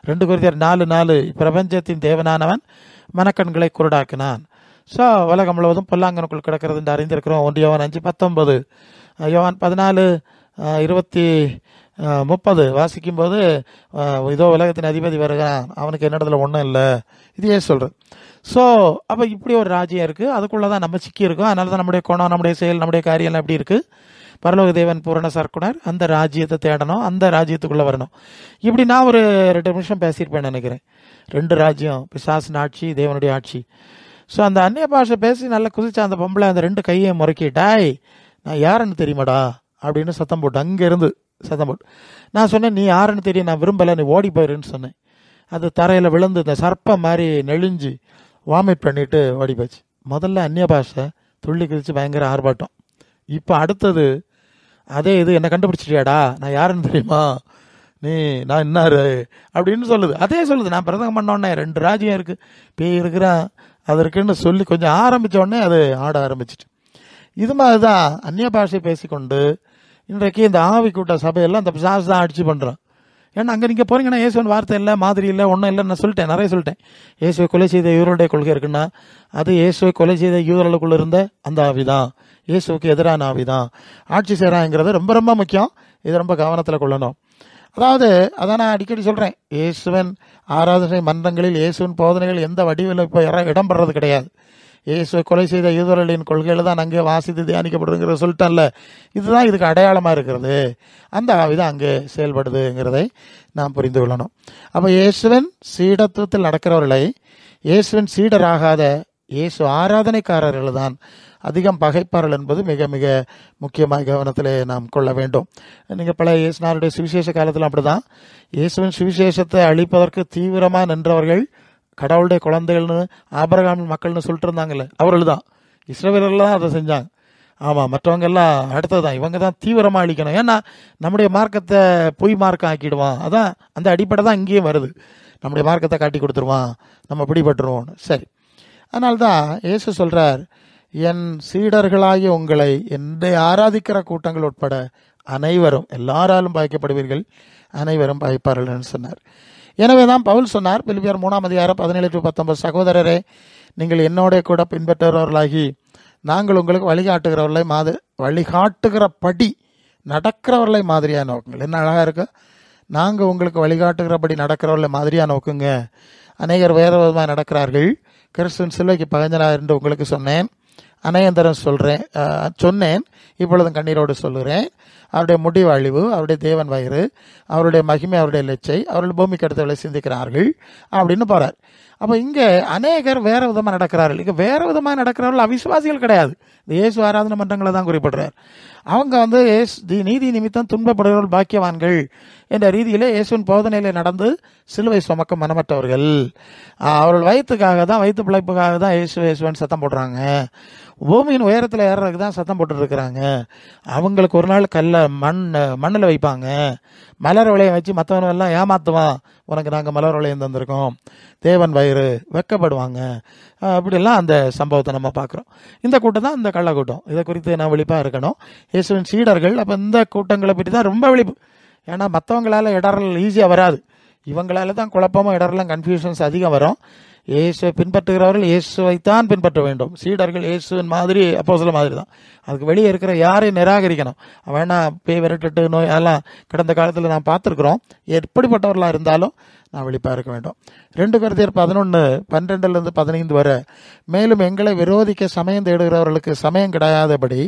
2 கொரிந்தியர் 4:4 பிரபஞ்சத்தின் தேவனானவன் மனக்கண்களை குருடாக்கினான். ஸோ உலகம் முழுவதும் பொல்லாங்கனுக்குள் கிடக்கிறது என்று அறிந்திருக்கிறோம். 1 யோவான் 5:19, யோவான் 14:20-30 வாசிக்கும்போது இதோ உலகத்தின் அதிபதி வருகிறான், அவனுக்கு என்னிடத்துல ஒன்றும் இல்லை, இதையே சொல்கிறது. ஸோ அப்போ இப்படி ஒரு ராஜ்யம் இருக்குது, அதுக்குள்ளே தான் நம்ம சிக்கி இருக்கோம். அதனால தான் நம்முடைய குணம், நம்முடைய செயல், நம்முடைய காரியம்லாம் எப்படி இருக்குது? பரலோக தேவன் பூரண சர்க்குனர், அந்த ராஜ்யத்தை தேடணும், அந்த ராஜ்யத்துக்குள்ளே வரணும். இப்படி நான் ஒரு 2 நிமிஷம் பேசியிருப்பேன் நினைக்கிறேன். 2 ராஜ்யம், பிசாசின் ஆட்சி, தேவனுடைய ஆட்சி. ஸோ அந்த அந்நிய பாஷை பேசி நல்லா குதிச்சா அந்த பொம்பளை அந்த 2 கையை முறுக்கிட்டாய், நான் யாருன்னு தெரியுமாடா அப்படின்னு சத்தம் போட்டு, அங்கேருந்து சத்தம் போட்டு. நான் சொன்னேன், நீ யாருன்னு தெரியும், நான் விரும்பலை, நீ ஓடி போயிருன்னு சொன்னேன். அது தரையில் விழுந்து இந்த சர்ப்பம் மாதிரி நெளிஞ்சு வாமிட் பண்ணிட்டு ஓடி போச்சு. முதல்ல அந்நிய பாஷை, துள்ளி குதிச்சு பயங்கர ஆர்ப்பாட்டம். இப்போ அடுத்தது அதே இது, என்னை கண்டுபிடிச்சிட்டியாடா, நான் யாருன்னு தெரியுமா, நான் என்னாரு அப்படின்னு சொல்லுது. அதே சொல்லுது, நான் பிரசங்கம் பண்ணோன்னே 2 ராஜ்யம் இருக்குது, பேய் இருக்கிறான், அதற்குன்னு சொல்லி கொஞ்சம் ஆரம்பித்த உடனே அது ஆட ஆரம்பிச்சிட்டு. இது மாதிரி தான் அந்நிய பாஷை பேசிக்கொண்டு இன்றைக்கு இந்த ஆவி கூட்ட சபையெல்லாம் இந்த பிசாசு தான் அடிச்சு பண்ணுறோம். ஏன்னா அங்கே நீங்கள் போகிறீங்கன்னா இயேசுவின் வார்த்தை இல்லை, மாதிரி இல்லை, ஒன்றும் இல்லைன்னு நான் சொல்லிட்டேன், நிறைய சொல்லிட்டேன். இயேசுவை கொலை செய்த யூதருடைய கொள்கை இருக்குன்னா அது இயேசுவை கொலை செய்த யூதர்களுக்குள்ள இருந்த அந்த ஆவி தான், இயேசுவுக்கு எதிரான ஆவி தான் ஆட்சி செய்கிறாங்கிறது ரொம்ப ரொம்ப முக்கியம். இதை ரொம்ப கவனத்தில் கொள்ளணும். அதாவது அதான் நான் அடிக்கடி சொல்கிறேன், இயேசுவன் ஆராதனை மன்றங்களில் இயேசுவின் போதனைகள் எந்த வடிவில் இப்போ இடம்பெறது கிடையாது. இயேசுவை கொலை செய்த யூதர்களின் கொள்கைகள் தான் அங்கே வாசித்து தியானிக்கப்படுதுங்கிற சொல்லிட்டேன்ல, இதுதான் இதுக்கு அடையாளமாக இருக்கிறது. அந்த ஆவி தான் அங்கே செயல்படுதுங்கிறதை நாம் புரிந்து கொள்ளணும். அப்போ இயேசுவின் சீடத்துவத்தில் நடக்கிறவர்களை இயேசுவின் சீடராகாத இயேசு ஆராதனைக்காரர்கள் தான் அதிகம் பகைப்பார்கள் என்பது மிக மிக முக்கியமாக கவனத்தில் நாம் கொள்ள வேண்டும். நீங்கள் பல இயேசுனாருடைய சுவிசேஷ காலத்தில் அப்படி தான் இயேசுவின் சுவிசேஷத்தை அழிப்பதற்கு தீவிரமாக நின்றவர்கள் கடவுளுடைய குழந்தைகள்னு ஆபிரகாமின் மக்கள்னு சொல்லிட்டு இருந்தாங்கல்ல, அவர்கள் தான், இஸ்ரவேலர்கள் தான் அதை செஞ்சாங்க. ஆமாம், மற்றவங்க எல்லாம் அடுத்தது தான், இவங்க தான் தீவிரமாக அழிக்கணும். ஏன்னா நம்முடைய மார்க்கத்தை பொய் மார்க்கம் ஆக்கிடுவான். அதான் அந்த அடிப்படை தான் இங்கேயும் வருது. நம்முடைய மார்க்கத்தை காட்டி கொடுத்துருவான், நம்ம பிடிபட்டுருவோம்னு. சரி, அதனால்தான் இயேசு சொல்கிறார், என் சீடர்களாகி உங்களை என்னை ஆராதிக்கிற கூட்டங்கள் உட்பட அனைவரும் எல்லாராலும் பாய்க்கப்படுவீர்கள், அனைவரும் பாய்ப்பார்கள் சொன்னார். எனவே தான் பவுல் சொன்னார் பிலிப்பியர் 3:17-19, சகோதரரே, நீங்கள் என்னோட கூட பின்பற்றுகிறவர்களாகி நாங்கள் உங்களுக்கு வழிகாட்டுகிறபடி நடக்கிறவர்களை மாதிரியாக நோக்குங்கள். என்ன அழகாக இருக்கு, நாங்கள் உங்களுக்கு வழிகாட்டுகிறபடி நடக்கிறவர்களை மாதிரியாக நோக்குங்க. அநேகர் வேறு விதமாக நடக்கிறார்கள். கிறிஸ்துவின் சிலுவைக்கு பகஞ்சனார் என்று உங்களுக்கு அநேகந்தரம் சொன்னேன், இப்பொழுதும் கண்ணீரோடு சொல்லுகிறேன். அவருடைய முடிவு அழிவு, அவருடைய தேவன் வயிறு, அவருடைய மகிமை, அவருடைய லெச்சை, அவர்கள் பூமிக்கு அடுத்தவர்களை சிந்திக்கிறார்கள் அப்படின்னு போகிறார். அப்போ இங்கே அநேகர் வேறு விதமாக நடக்கிறார்கள். இங்கே வேறு விதமாக நடக்கிறவர்கள் அவிசுவாசிகள் கிடையாது, இந்த இயேசு ஆராதனை மன்றங்களை தான் குறிப்பிடுறார். அவங்க நீதி நிமித்தம் துன்பப்படுகிறவர்கள் பாக்கியவான்கள் என்ற ரீதியிலே இயேசுவின் போதனையில் நடந்து சிலுவை சுமக்க மனமற்றவர்கள். அவர்கள் வயிற்றுக்காக தான், வயிற்று பிழைப்புக்காக தான் இயேசுவன் சத்தம் போடுறாங்க. பூமியின் உயரத்தில் ஏறுறதுக்கு தான் சத்தம் போட்டுருக்குறாங்க. அவங்களுக்கு ஒரு நாள் மண்ணில் வைப்பாங்க, மலர் விளையம் வச்சு மற்றவனெல்லாம் ஏமாத்துவான், உனக்கு நாங்கள் மலர் விளையம் தந்திருக்கோம், தேவன் வயிறு, வெக்கப்படுவாங்க. அப்படிலாம் அந்த சம்பவத்தை நம்ம பார்க்குறோம். இந்த கூட்டம் தான் இந்த கள்ள கூட்டம். இதை குறித்து நான் விழிப்பாக இருக்கணும். இயேசுவின் சீடர்கள் அப்போ இந்த கூட்டங்களை பற்றி தான் ரொம்ப விழிப்பு. ஏன்னா மற்றவங்களால இடரல் ஈஸியாக வராது, இவங்களால தான் குழப்பமும் இடரெல்லாம் கன்ஃபியூஷன்ஸ் அதிகம் வரும். இயேசுவை பின்பற்றுகிறவர்கள் இயேசுவைத்தான் பின்பற்ற வேண்டும். சீடர்கள் இயேசுவின் மாதிரி அப்போஸ்தலர் மாதிரி தான். அதுக்கு வெளியே இருக்கிற யாரையும் நிராகரிக்கணும். வேணா பேய் விரட்டுட்டு நோய் அதெல்லாம் கடந்த காலத்தில் நான் பார்த்துருக்குறோம். எப்படிப்பட்டவர்களாக இருந்தாலும் நான் விழிப்பாக இருக்க வேண்டும். 2 கொரிந்தியர் 11:12-15 வரை, மேலும் எங்களை விரோதிக்க சமயம் தேடுகிறவர்களுக்கு சமயம் கிடையாதபடி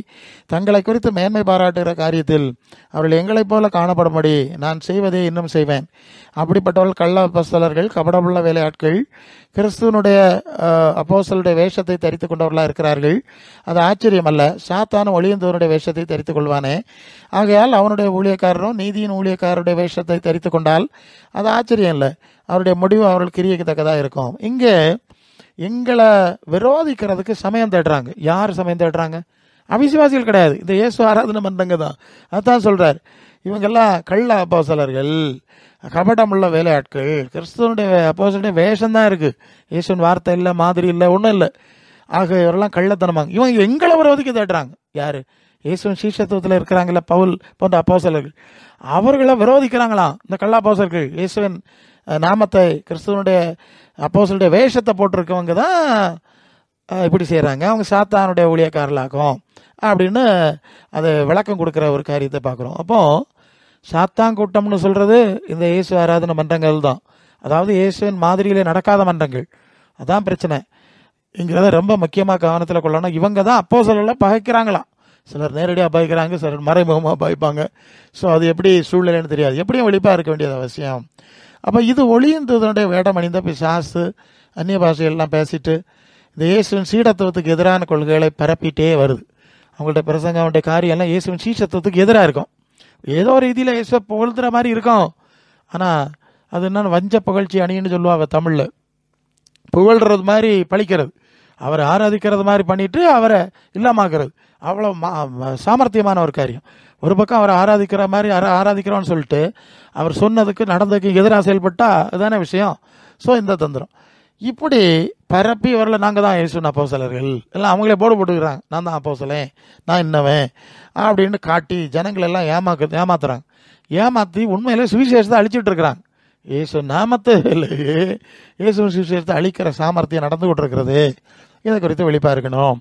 தங்களை குறித்து மேன்மை பாராட்டுகிற காரியத்தில் அவர்கள் எங்களைப் போல காணப்படும்படி நான் செய்வதே இன்னும் செய்வேன். அப்படிப்பட்டவர்கள் கள்ள அப்போஸ்தலர்கள், கபடமுள்ள வேலையாட்கள், கிறிஸ்துவனுடைய அப்போஸ்தலருடைய வேஷத்தை தரித்து கொண்டவர்களாக இருக்கிறார்கள். அது ஆச்சரியம் அல்ல, சாத்தானும் ஒளியந்தவனுடைய வேஷத்தை தரித்து கொள்வானே. ஆகையால் அவனுடைய ஊழியக்காரரும் நீதியின் ஊழியக்காரருடைய வேஷத்தை தரித்து கொண்டால் அது ஆச்சரியம் இல்லை, அவருடைய முடிவு அவர்கள் கிரியைக்கு தக்கதாக இருக்கும். இங்கே எங்களை விரோதிக்கிறதுக்கு சமயம் தேடுறாங்க. யார் சமயம் தேடுறாங்க? அவிசுவாசிகள் கிடையாது, இந்த இயேசு ஆராதனை மன்றங்க தான். அதுதான் சொல்கிறார், இவங்கெல்லாம் கள்ள அப்போஸ்தலர்கள், கபடமுள்ள வேலையாட்கள், கிறிஸ்துவனுடைய அப்போஸ்தலருடைய வேஷம்தான் இருக்குது, இயேசுவின் வார்த்தை இல்லை, மாதிரி இல்லை, ஒன்றும் இல்லை. ஆக இவரெல்லாம் கள்ளத்தனமாங்க. இவங்க எங்களை விரோதிக்க தேடுறாங்க. யார்? இயேசுவின் சீஷத்துவத்தில் இருக்கிறாங்கள பவுல் போன்ற அப்போஸ்தலர்கள், அவர்களை விரோதிக்கிறாங்களாம் இந்த கள்ள அப்போஸ்தலர்கள். இயேசுவின் நாமத்தை, கிறிஸ்துவனுடைய அப்போஸ்தலருடைய வேஷத்தை போட்டிருக்கவங்க தான் இப்படி செய்கிறாங்க, அவங்க சாத்தானுடைய ஊழியக்காரர்களாகும் அப்படின்னு அதை விளக்கம் கொடுக்குற ஒரு காரியத்தை பார்க்குறோம். அப்போது சாத்தான் கூட்டம்னு சொல்கிறது இந்த இயேசு ஆராதனை மன்றங்கள் தான். அதாவது இயேசுவின் மாதிரியிலே நடக்காத மன்றங்கள். அதான் பிரச்சனை. இங்கிறத ரொம்ப முக்கியமாக கவனத்தில் கொள்ளணும். இவங்க தான் அப்போஸ்தலர்களை பகைக்கிறாங்களாம். சிலர் நேரடியாக பகைக்கிறாங்க, சிலர் மறைமுகமாக பகைப்பாங்க. ஸோ அது எப்படி சூழ்நிலைன்னு தெரியாது, எப்படியும் வெளிப்பாக இருக்க வேண்டியது அவசியம். அப்போ இது ஒளியந்ததனுடைய வேடம் அணிந்த பிசாசு அந்நிய பாஷைகள்லாம் பேசிட்டு இந்த இயேசுவின் சீடத்துவத்துக்கு எதிரான கொள்கைகளை பரப்பிட்டே வருது. அவங்கள்ட்ட பிரசங்கம், அவங்களுடைய காரியம் எல்லாம் இயேசுவின் சீடத்துவத்துக்கு எதிராக இருக்கும். ஏதோ ரீதியில் இயேசுவை புகழ்த்துற மாதிரி இருக்கும். ஆனால் அது என்னன்னு வஞ்ச புகழ்ச்சி அணின்னு சொல்லுவாங்க தமிழில். புகழ்கிறது மாதிரி பழிக்கிறது, அவரை ஆராதிக்கிறது மாதிரி பண்ணிட்டு அவரை இல்லாமாக்குறது. அவ்வளோ சாமர்த்தியமான ஒரு காரியம். ஒரு பக்கம் அவரை ஆராதிக்கிற மாதிரி ஆராதிக்கிறோன்னு சொல்லிட்டு அவர் சொன்னதுக்கு நடந்ததுக்கு எதிராக செயல்பட்டால் அதுதானே விஷயம். ஸோ இந்த தந்திரம் இப்படி பரப்பி இவர்களை நாங்கள் தான் இயேசுவின் அப்போஸ்தலர்கள் எல்லாம் அவங்களே போர்டு போட்டுக்கிறாங்க, நான் தான் அப்போஸ்தலன், நான் இன்னவன் அப்படின்னு காட்டி ஜனங்களெல்லாம் ஏமாத்துறாங்க. ஏமாற்றி உண்மையிலே சுவிசேஷத்தை அழிச்சிட்டு இருக்கிறாங்க. இயேசு நாமத்திலேயே இயேசுவின் சுவிசேஷத்தை அழிக்கிற சாமர்த்தியம் நடந்து கொண்டிருக்கிறது. இதை குறித்து வெளிப்பாக இருக்கணும்.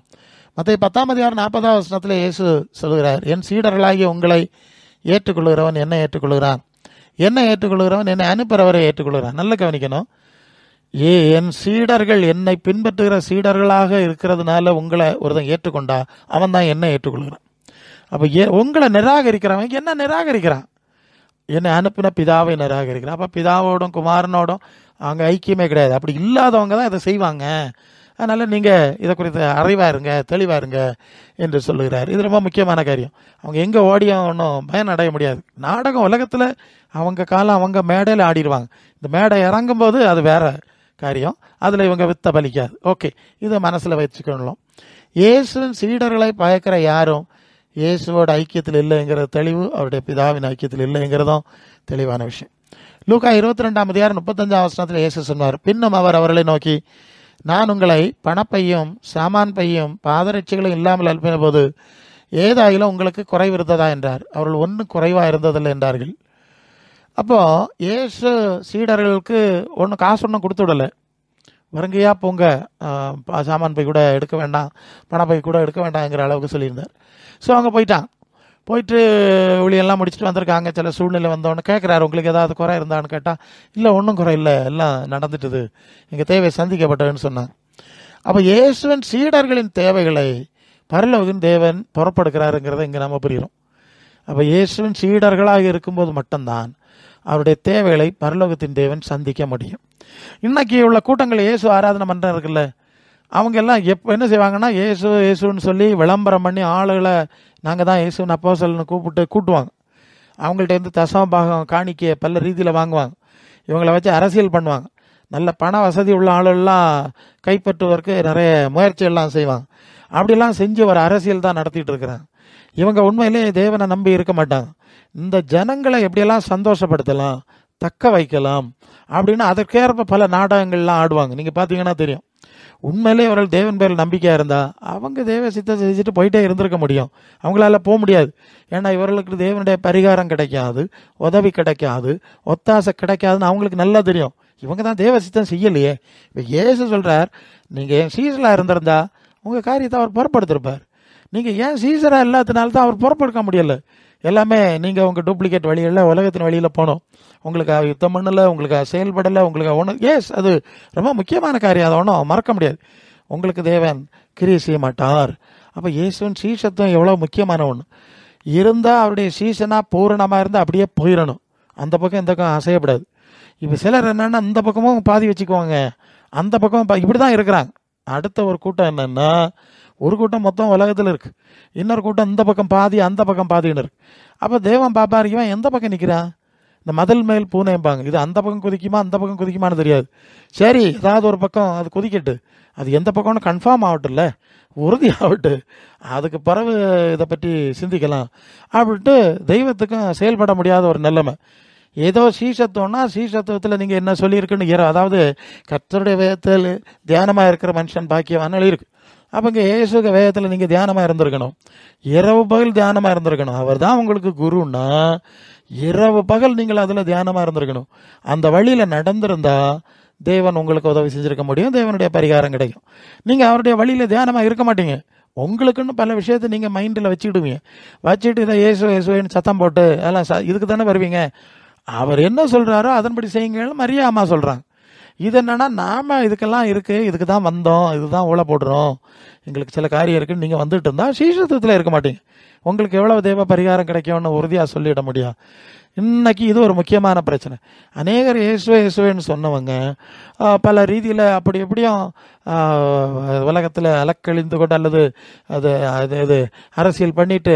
மத்திய 10:40 இயேசு சொல்கிறார், என் சீடர்களாகிய உங்களை ஏற்றுக்கொள்கிறவன் என்னை ஏற்றுக்கொள்கிறான், என்னை ஏற்றுக்கொள்கிறவன் என்னை அனுப்புகிறவரை ஏற்றுக்கொள்கிறான். நல்ல கவனிக்கணும். என் சீடர்கள் என்னை பின்பற்றுகிற சீடர்களாக இருக்கிறதுனால உங்களை ஒருத்தன் ஏற்றுக்கொண்டா அவன் தான் என்னை ஏற்றுக்கொள்கிறான். அப்போ உங்களை நிராகரிக்கிறவன் என்ன நிராகரிக்கிறான்? என்னை அனுப்பின பிதாவை நிராகரிக்கிறான். அப்போ பிதாவோடும் குமாரனோடும் அவங்க ஐக்கியமே கிடையாது. அப்படி இல்லாதவங்க தான் இதை செய்வாங்க. அதனால் நீங்கள் இதை குறித்து அறிவாக இருங்க, தெளிவாக இருங்க என்று சொல்லுகிறார். இது ரொம்ப முக்கியமான காரியம். அவங்க எங்கே ஓடியும் ஒன்றும் பயன் அடைய முடியாது. நாடகம் உலகத்தில் அவங்க காலம் அவங்க மேடையில் ஆடிடுவாங்க. இந்த மேடை இறங்கும்போது அது வேற காரியம், அதில் இவங்க வித்த பலிக்காது. ஓகே, இதை மனசில் வச்சுக்கணும். இயேசுவின் சீடர்களை பயக்கிற யாரும் இயேசுவோட ஐக்கியத்தில் இல்லைங்கிறது தெளிவு, அவருடைய பிதாவின் ஐக்கியத்தில் இல்லைங்கிறதும் தெளிவான விஷயம். லூக்கா 22:35 இயேசு சொன்னார், பின்னும் அவர் அவர்களை நோக்கி, நான் உங்களை பணப்பையும் சாமான் பையும் பாதரட்சிகளும் இல்லாமல் அனுப்பின போது ஏதாயிலும் உங்களுக்கு குறைவு இருந்ததா என்றார். அவர்கள் ஒன்றும் குறைவாக இருந்ததில்லை என்றார்கள். அப்போது இயேசு சீடர்களுக்கு காசு ஒன்றும் கொடுத்து விடலை. வருங்கையா போங்க, சாமான் பை கூட எடுக்க வேண்டாம், பணப்பை கூட எடுக்க வேண்டாம்ங்கிற அளவுக்கு சொல்லியிருந்தார். ஸோ அவங்க போயிட்டு ஊழியெல்லாம் முடிச்சுட்டு வந்திருக்காங்க. சில சூழ்நிலை வந்தவொன்னு கேட்குறாரு, உங்களுக்கு ஏதாவது குறை இருந்தான்னு கேட்டால், இல்லை ஒன்றும் குறை இல்லை, எல்லாம் நடந்துட்டுது, எங்கள் தேவை சந்திக்கப்பட்டதுன்னு சொன்னாங்க. அப்போ இயேசுவின் சீடர்களின் தேவைகளை பரலோகின் தேவன் புறப்படுகிறாருங்கிறத இங்கே நம்ம புரிகிறோம். அப்போ இயேசுவின் சீடர்களாக இருக்கும்போது மட்டும்தான் அவருடைய தேவைகளை பரலோகத்தின் தேவன் சந்திக்க முடியும். இன்னைக்கு உள்ள கூட்டங்கள் இயேசு ஆராதனை மன்றம் இருக்குல்ல, அவங்க எல்லாம் என்ன செய்வாங்கன்னா, இயேசுன்னு சொல்லி விளம்பரம் பண்ணி ஆளுகளை நாங்கள் தான் இயேசுவின் அப்போஸ்தலன்னு கூட்டுவாங்க. அவங்கள்ட்ட இருந்து தசம பாகம் காணிக்கையை பல ரீதியில் வாங்குவாங்க. இவங்களை வச்சு அரசியல் பண்ணுவாங்க. நல்ல பண வசதி உள்ள ஆளெல்லாம் கைப்பற்றுவதற்கு நிறைய முயற்சியெல்லாம் செய்வாங்க. அப்படிலாம் செஞ்சு ஒரு அரசியல் தான் நடத்திட்டு இருக்கிறாங்க. இவங்க உண்மையிலே தேவனை நம்பி இருக்க மாட்டாங்க. இந்த ஜனங்களை எப்படியெல்லாம் சந்தோஷப்படுத்தலாம், தக்க வைக்கலாம் அப்படின்னு அதற்கேற்ப பல நாடகங்கள்லாம் ஆடுவாங்க. நீங்கள் பார்த்தீங்கன்னா தெரியும். உண்மையிலே அவர்கள் தேவன் பேரில் நம்பிக்கையாக இருந்தால் அவங்க தேவ சித்தத்தை செஞ்சுட்டு போயிட்டே இருந்திருக்க முடியும். அவங்களால போக முடியாது. ஏன்னா இவர்களுக்கு தேவனுடைய பரிகாரம் கிடைக்காது, உதவி கிடைக்காது, ஒத்தாசை கிடைக்காதுன்னு அவங்களுக்கு நல்லா தெரியும். இவங்க தான் தேவ சித்தம் செய்யலையே. இப்போ இயேசு சொல்கிறார், நீங்கள் என் சீசராக இருந்திருந்தா உங்கள் காரியத்தை அவர் புறப்படுத்திருப்பார். நீங்கள் ஏன் சீசராக இல்லாததுனால தான் அவர் புறப்படுத்த முடியலை. எல்லாமே நீங்கள் உங்கள் டூப்ளிகேட் வழிகளில் உலகத்தின் வழியில் போனோம். உங்களுக்கு யுத்தம் பண்ணலை, உங்களுக்கு செயல்படலை, உங்களுக்கு ஒன்று அது ரொம்ப முக்கியமான காரியம், அதை ஒன்றும் மறக்க முடியாது. உங்களுக்கு தேவன் கிரியை செய்ய மாட்டார். அப்போ இயேசுவின் சீசத்துவம் எவ்வளோ முக்கியமான ஒன்று. இருந்தால் அவருடைய சீசனாக பூரணமாக இருந்தால் அப்படியே போயிடணும். அந்த பக்கம் இந்த பக்கம் அசையப்படாது. இப்போ சிலர் என்னென்னா இந்த பக்கமும் பாதி வச்சுக்குவாங்க, அந்த பக்கம் இப்படி தான் இருக்கிறாங்க. அடுத்த ஒரு கூட்டம் என்னென்னா, ஒரு கூட்டம் மொத்தம் உலகத்தில் இருக்குது, இன்னொரு கூட்டம் இந்த பக்கம் பாதி அந்த பக்கம் பாதின்னு இருக்கு. அப்போ தேவன் பாப்பார், இவன் எந்த பக்கம் நிற்கிறான், இந்த மதில் மேல் பூனைம்பாங்க, இது அந்த பக்கம் குதிக்குமா அந்த பக்கம் குதிக்குமான்னு தெரியாது. சரி, ஏதாவது ஒரு பக்கம் அது குதிக்கட்டு, அது எந்த பக்கம்னு கன்ஃபார்ம் ஆகட்டும்ல, உறுதியாகட்டு, அதுக்கு பிறகு இதை பற்றி சிந்திக்கலாம் அப்படின்ட்டு தெய்வத்துக்கும் செயல்பட முடியாத ஒரு நிலைமை. ஏதோ சீசத்துவம்னா சீசத்துவத்தில் நீங்கள் என்ன சொல்லியிருக்குன்னு அதாவது கர்த்தருடைய வேதத்தில் தியானமாக இருக்கிற மனுஷன் பாக்கியவான் எழுதியிருக்கு. அப்போ இங்கே இயேசுக வேதத்தில் நீங்கள் தியானமாக இருந்திருக்கணும், இரவு பகல் தியானமாக இருந்திருக்கணும். அவர் தான் உங்களுக்கு குருன்னா இரவு பகல் நீங்கள் அதில் தியானமாக இருந்திருக்கணும். அந்த வழியில் நடந்திருந்தா தேவன் உங்களுக்கு உதவி செஞ்சுருக்க முடியும், தேவனுடைய பரிகாரம் கிடைக்கும். நீங்கள் அவருடைய வழியில் தியானமாக இருக்க மாட்டீங்க. உங்களுக்குன்னு பல விஷயத்தை நீங்கள் மைண்டில் வச்சுக்கிடுவீங்க. வச்சுட்டு இதை இயேசுன்னு சத்தம் போட்டு அதெல்லாம் இதுக்கு தானே வருவீங்க. அவர் என்ன சொல்கிறாரோ அதன்படி செய்யுங்கன்னு மரியா அம்மா சொல்கிறாங்க. இது என்னன்னா, நாம் இதுக்கெல்லாம் இருக்குது, இதுக்கு தான் வந்தோம், இதுதான் ஊழ போடுறோம், எங்களுக்கு சில காரியம் இருக்குன்னு நீங்கள் வந்துட்டு இருந்தால் சீசத்துவத்தில் இருக்க மாட்டீங்க. உங்களுக்கு எவ்வளவு தேவ பரிகாரம் கிடைக்கும்னு உறுதியாக சொல்லிட முடியும். இன்னைக்கு இது ஒரு முக்கியமான பிரச்சனை. அநேகர் இயேசுவேன்னு சொன்னவங்க பல ரீதியில் அப்படி எப்படியும் உலகத்தில் அலக்கழிந்து கொண்டு அல்லது அது அரசியல் பண்ணிட்டு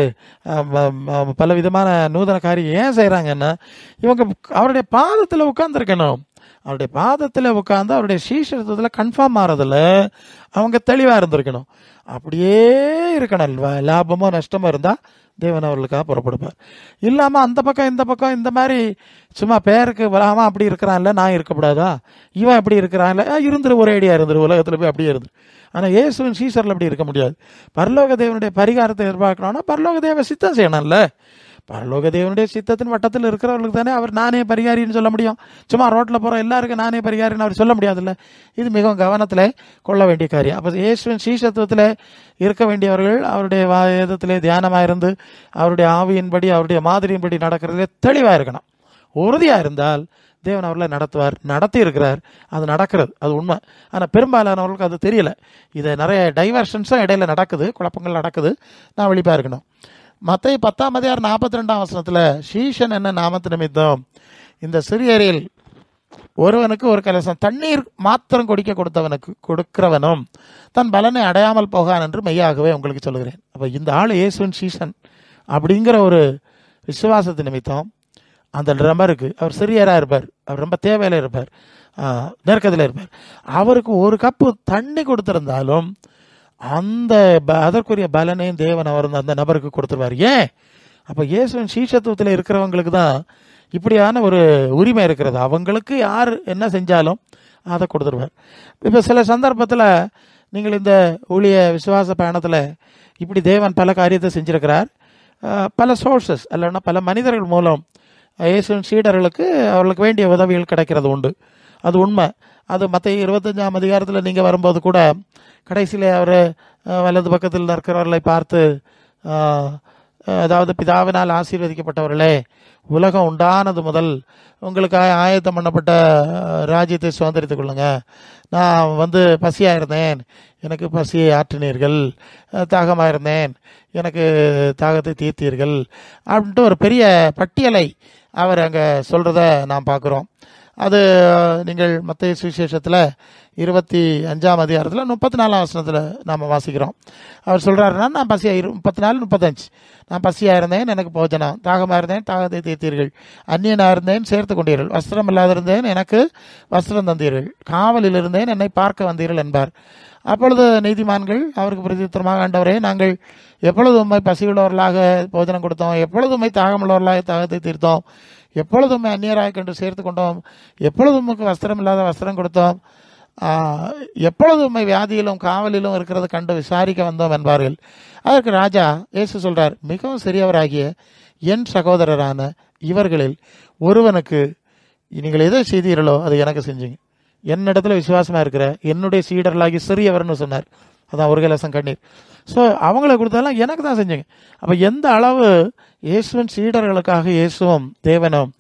பல விதமான நூதன காரியம் ஏன் செய்கிறாங்கன்னா, இவங்க அவருடைய பாதத்தில் உட்கார்ந்துருக்கணும். அவருடைய பாதத்தில் உட்காந்து அவருடைய சீஷத்துவத்தில் கன்ஃபார்ம் ஆகிறதுல அவங்க தெளிவாக இருந்திருக்கணும். அப்படியே இருக்கணும். லாபமோ நஷ்டமோ இருந்தால் தேவன் அவர்களுக்காக புறப்படுப்பார். இல்லாமல் அந்த பக்கம் இந்த பக்கம் இந்த மாதிரி சும்மா பேருக்கு வராமல் அப்படி இருக்கிறான்ல, நான் இருக்கக்கூடாதா, இவன் எப்படி இருக்கிறான்ல, இருந்துரு, ஒரே ஐடியா இருந்துரு, உலகத்தில் போய் அப்படியே இருந்துரு. ஆனால் இயேசுவின் சீசரில் அப்படி இருக்க முடியாது. பரலோக தேவனுடைய பரிகாரத்தை எதிர்பார்க்கணும்னா பரலோக தேவ சித்தம் செய்யணும்ல. பரலோக தேவனுடைய சித்தத்தின் வட்டத்தில் இருக்கிறவர்களுக்கு தானே அவர் நானே பரிகாரின்னு சொல்ல முடியும். சும்மா ரோட்டில் போகிற எல்லாருக்கும் நானே பரிகாரின்னு அவர் சொல்ல முடியாதுல்ல. இது மிகவும் கவனத்தில் கொள்ள வேண்டிய காரியம். அப்போ இயேசுவின் சீசத்துவத்தில் இருக்க வேண்டியவர்கள் அவருடைய வேதத்திலே தியானமாக இருந்து அவருடைய ஆவியின்படி அவருடைய மாதிரியின்படி நடக்கிறதுலே தெளிவாக இருக்கணும். உறுதியாக இருந்தால் தேவன் அவர்களை நடத்துவார், நடத்தி இருக்கிறார், அது நடக்கிறது, அது உண்மை. ஆனால் பெரும்பாலானவர்களுக்கு அது தெரியல. இதை நிறைய டைவர்ஷன்ஸும் இடையில நடக்குது, குழப்பங்கள் நடக்குது. நான் வெளிப்பாக இருக்கணும். மத்தேயு 10:42 சீஷன் என்ன நாமத்து நிமித்தம் இந்த சிறியரில் ஒருவனுக்கு ஒரு கலசம் தண்ணீர் மாத்திரம் கொடுக்கிறவனும் தன் பலனை அடையாமல் போகான் என்று மெய்யாகவே உங்களுக்கு சொல்லுகிறேன். அப்போ இந்த ஆள் இயேசுவின் சீஷன் அப்படிங்கிற ஒரு விசுவாசத்து நிமித்தம் அந்த நபருக்கு, அவர் சிறியராக இருப்பார், அவர் ரொம்ப தேவையில் இருப்பார், நெருக்கத்தில் இருப்பார், அவருக்கு ஒரு கப்பு தண்ணி கொடுத்திருந்தாலும் அதற்குரிய பலனையும் தேவன் அவர் அந்த நபருக்கு கொடுத்துருவார். ஏன்? அப்போ இயேசுவின் சீஷத்துவத்தில் இருக்கிறவங்களுக்கு தான் இப்படியான ஒரு உரிமை இருக்கிறது. அவங்களுக்கு யார் என்ன செஞ்சாலும் அதை கொடுத்துருவார். இப்போ சில சந்தர்ப்பத்தில் நீங்கள் இந்த ஊழிய விசுவாச பயணத்தில் இப்படி தேவன் பல காரியத்தை செஞ்சிருக்கிறார். பல சோர்சஸ் இல்லைன்னா பல மனிதர்கள் மூலம் இயேசுவின் சீடர்களுக்கு அவர்களுக்கு வேண்டிய உதவிகள் கிடைக்கிறது உண்டு. அது உண்மை. அது மத்தேயு 25 நீங்கள் வரும்போது கூட கடைசியில் அவர் வலது பக்கத்தில் இருக்கிறவர்களை பார்த்து, அதாவது பிதாவினால் ஆசீர்வதிக்கப்பட்டவர்களே, உலகம் உண்டானது முதல் உங்களுக்காக ஆயத்தம் பண்ணப்பட்ட ராஜ்யத்தை சுதந்திரித்துக் கொள்ளுங்க. நான் பசியாக இருந்தேன், எனக்கு பசியை ஆற்றினீர்கள், தாகமாக இருந்தேன், எனக்கு தாகத்தை தீர்த்தீர்கள் அப்படின்ட்டு ஒரு பெரிய பட்டியலை அவர் அங்கே சொல்கிறத நாம் பார்க்குறோம். அது நீங்கள் மத்தேயு சுவிசேஷத்தில் 25 34 நாம் வாசிக்கிறோம். அவர் சொல்கிறாருன்னா, நான் பசியாக 34, 35 நான் பசியாக இருந்தேன், எனக்கு போஜனம், தாகமாக இருந்தேன், தாகத்தை தீர்த்தீர்கள், அந்நியனாக இருந்தேன், சேர்த்து கொண்டீர்கள், வஸ்திரம் இல்லாதிருந்தேன், எனக்கு வஸ்திரம் தந்தீர்கள், காவலில் இருந்தேன், என்னை பார்க்க வந்தீர்கள் என்பார். அப்பொழுது நீதிமான்கள் அவருக்கு பிரதித்திரமாக, ஆண்டவரே, நாங்கள் எப்பொழுது உண்மை பசியுள்ளவர்களாக போஜனம் கொடுத்தோம், எப்பொழுது உண்மை தாகமுள்ளவர்களாக தாகத்தை தீர்த்தோம், எப்பொழுதுமே அந்நியராக கண்டு சேர்த்து கொண்டோம், எப்பொழுது உமக்கு வஸ்திரம் இல்லாத வஸ்திரம் கொடுத்தோம், எப்பொழுது உண்மை வியாதியிலும் காவலிலும் இருக்கிறது கண்டு விசாரிக்க வந்தோம் என்பார்கள். அதற்கு ராஜா இயேசு சொல்றார், மிகவும் சிறியவராகிய என் சகோதரரான இவர்களில் ஒருவனுக்கு நீங்கள் எதை செய்தீர்களோ அதை எனக்கு செஞ்சீங்க. என்னிடத்துல விசுவாசமா இருக்கிற என்னுடைய சீடர்களாகி சிறியவர்னு சொன்னார். அதான் ஒரு கலசம் கண்ணீர். ஸோ அவங்கள கொடுத்தாலும் எனக்கு தான் செஞ்சுங்க. அப்போ எந்த அளவு இயேசுவின் சீடர்களுக்காக இயேசுவும் தேவனும்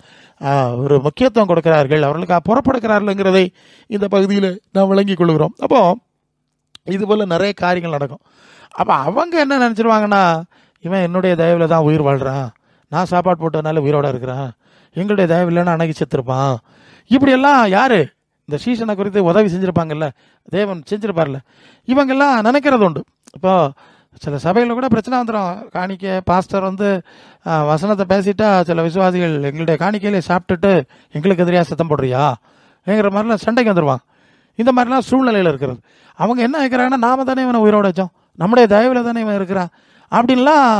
ஒரு முக்கியத்துவம் கொடுக்கிறார்கள், அவர்களுக்காக புறப்படுகிறார்கள்ங்கிறதை இந்த பகுதியில் நாம் விளங்கி கொள்கிறோம். அப்போ இது போல் நிறைய காரியங்கள் நடக்கும். அப்போ அவங்க என்ன நினச்சிருவாங்கன்னா, இவன் என்னுடைய தயவில் தான் உயிர் வாழ்கிறான், நான் சாப்பாடு போட்டதுனால உயிரோடு இருக்கிறான், எங்களுடைய தயவு இல்லைன்னா அன்னைக்கு செத்துருப்பான். இப்படியெல்லாம் யார் இந்த சீசனை குறித்து உதவி செஞ்சுருப்பாங்கல்ல, தேவன் செஞ்சுருப்பார்ல, இவங்கெல்லாம் நினைக்கிறது உண்டு. இப்போ சில சபைகளில் கூட பிரச்சனை வந்துடும். காணிக்கை பாஸ்டர் வசனத்தை பேசிட்டா சில விசுவாசிகள் எங்களுடைய காணிக்கையிலே சாப்பிட்டுட்டு எங்களுக்கு எதிரியாக சத்தம் போடுறியா என்கிற மாதிரிலாம் சண்டைக்கு வந்துடுவாங்க. இந்த மாதிரிலாம் சூழ்நிலையில் இருக்கிறது. அவங்க என்ன நினைக்கிறாங்கன்னா, நாம தானே இவனை உயிரோட வச்சோம், நம்முடைய தயவில் தானே இவன் இருக்கிறான் அப்படின்லாம்.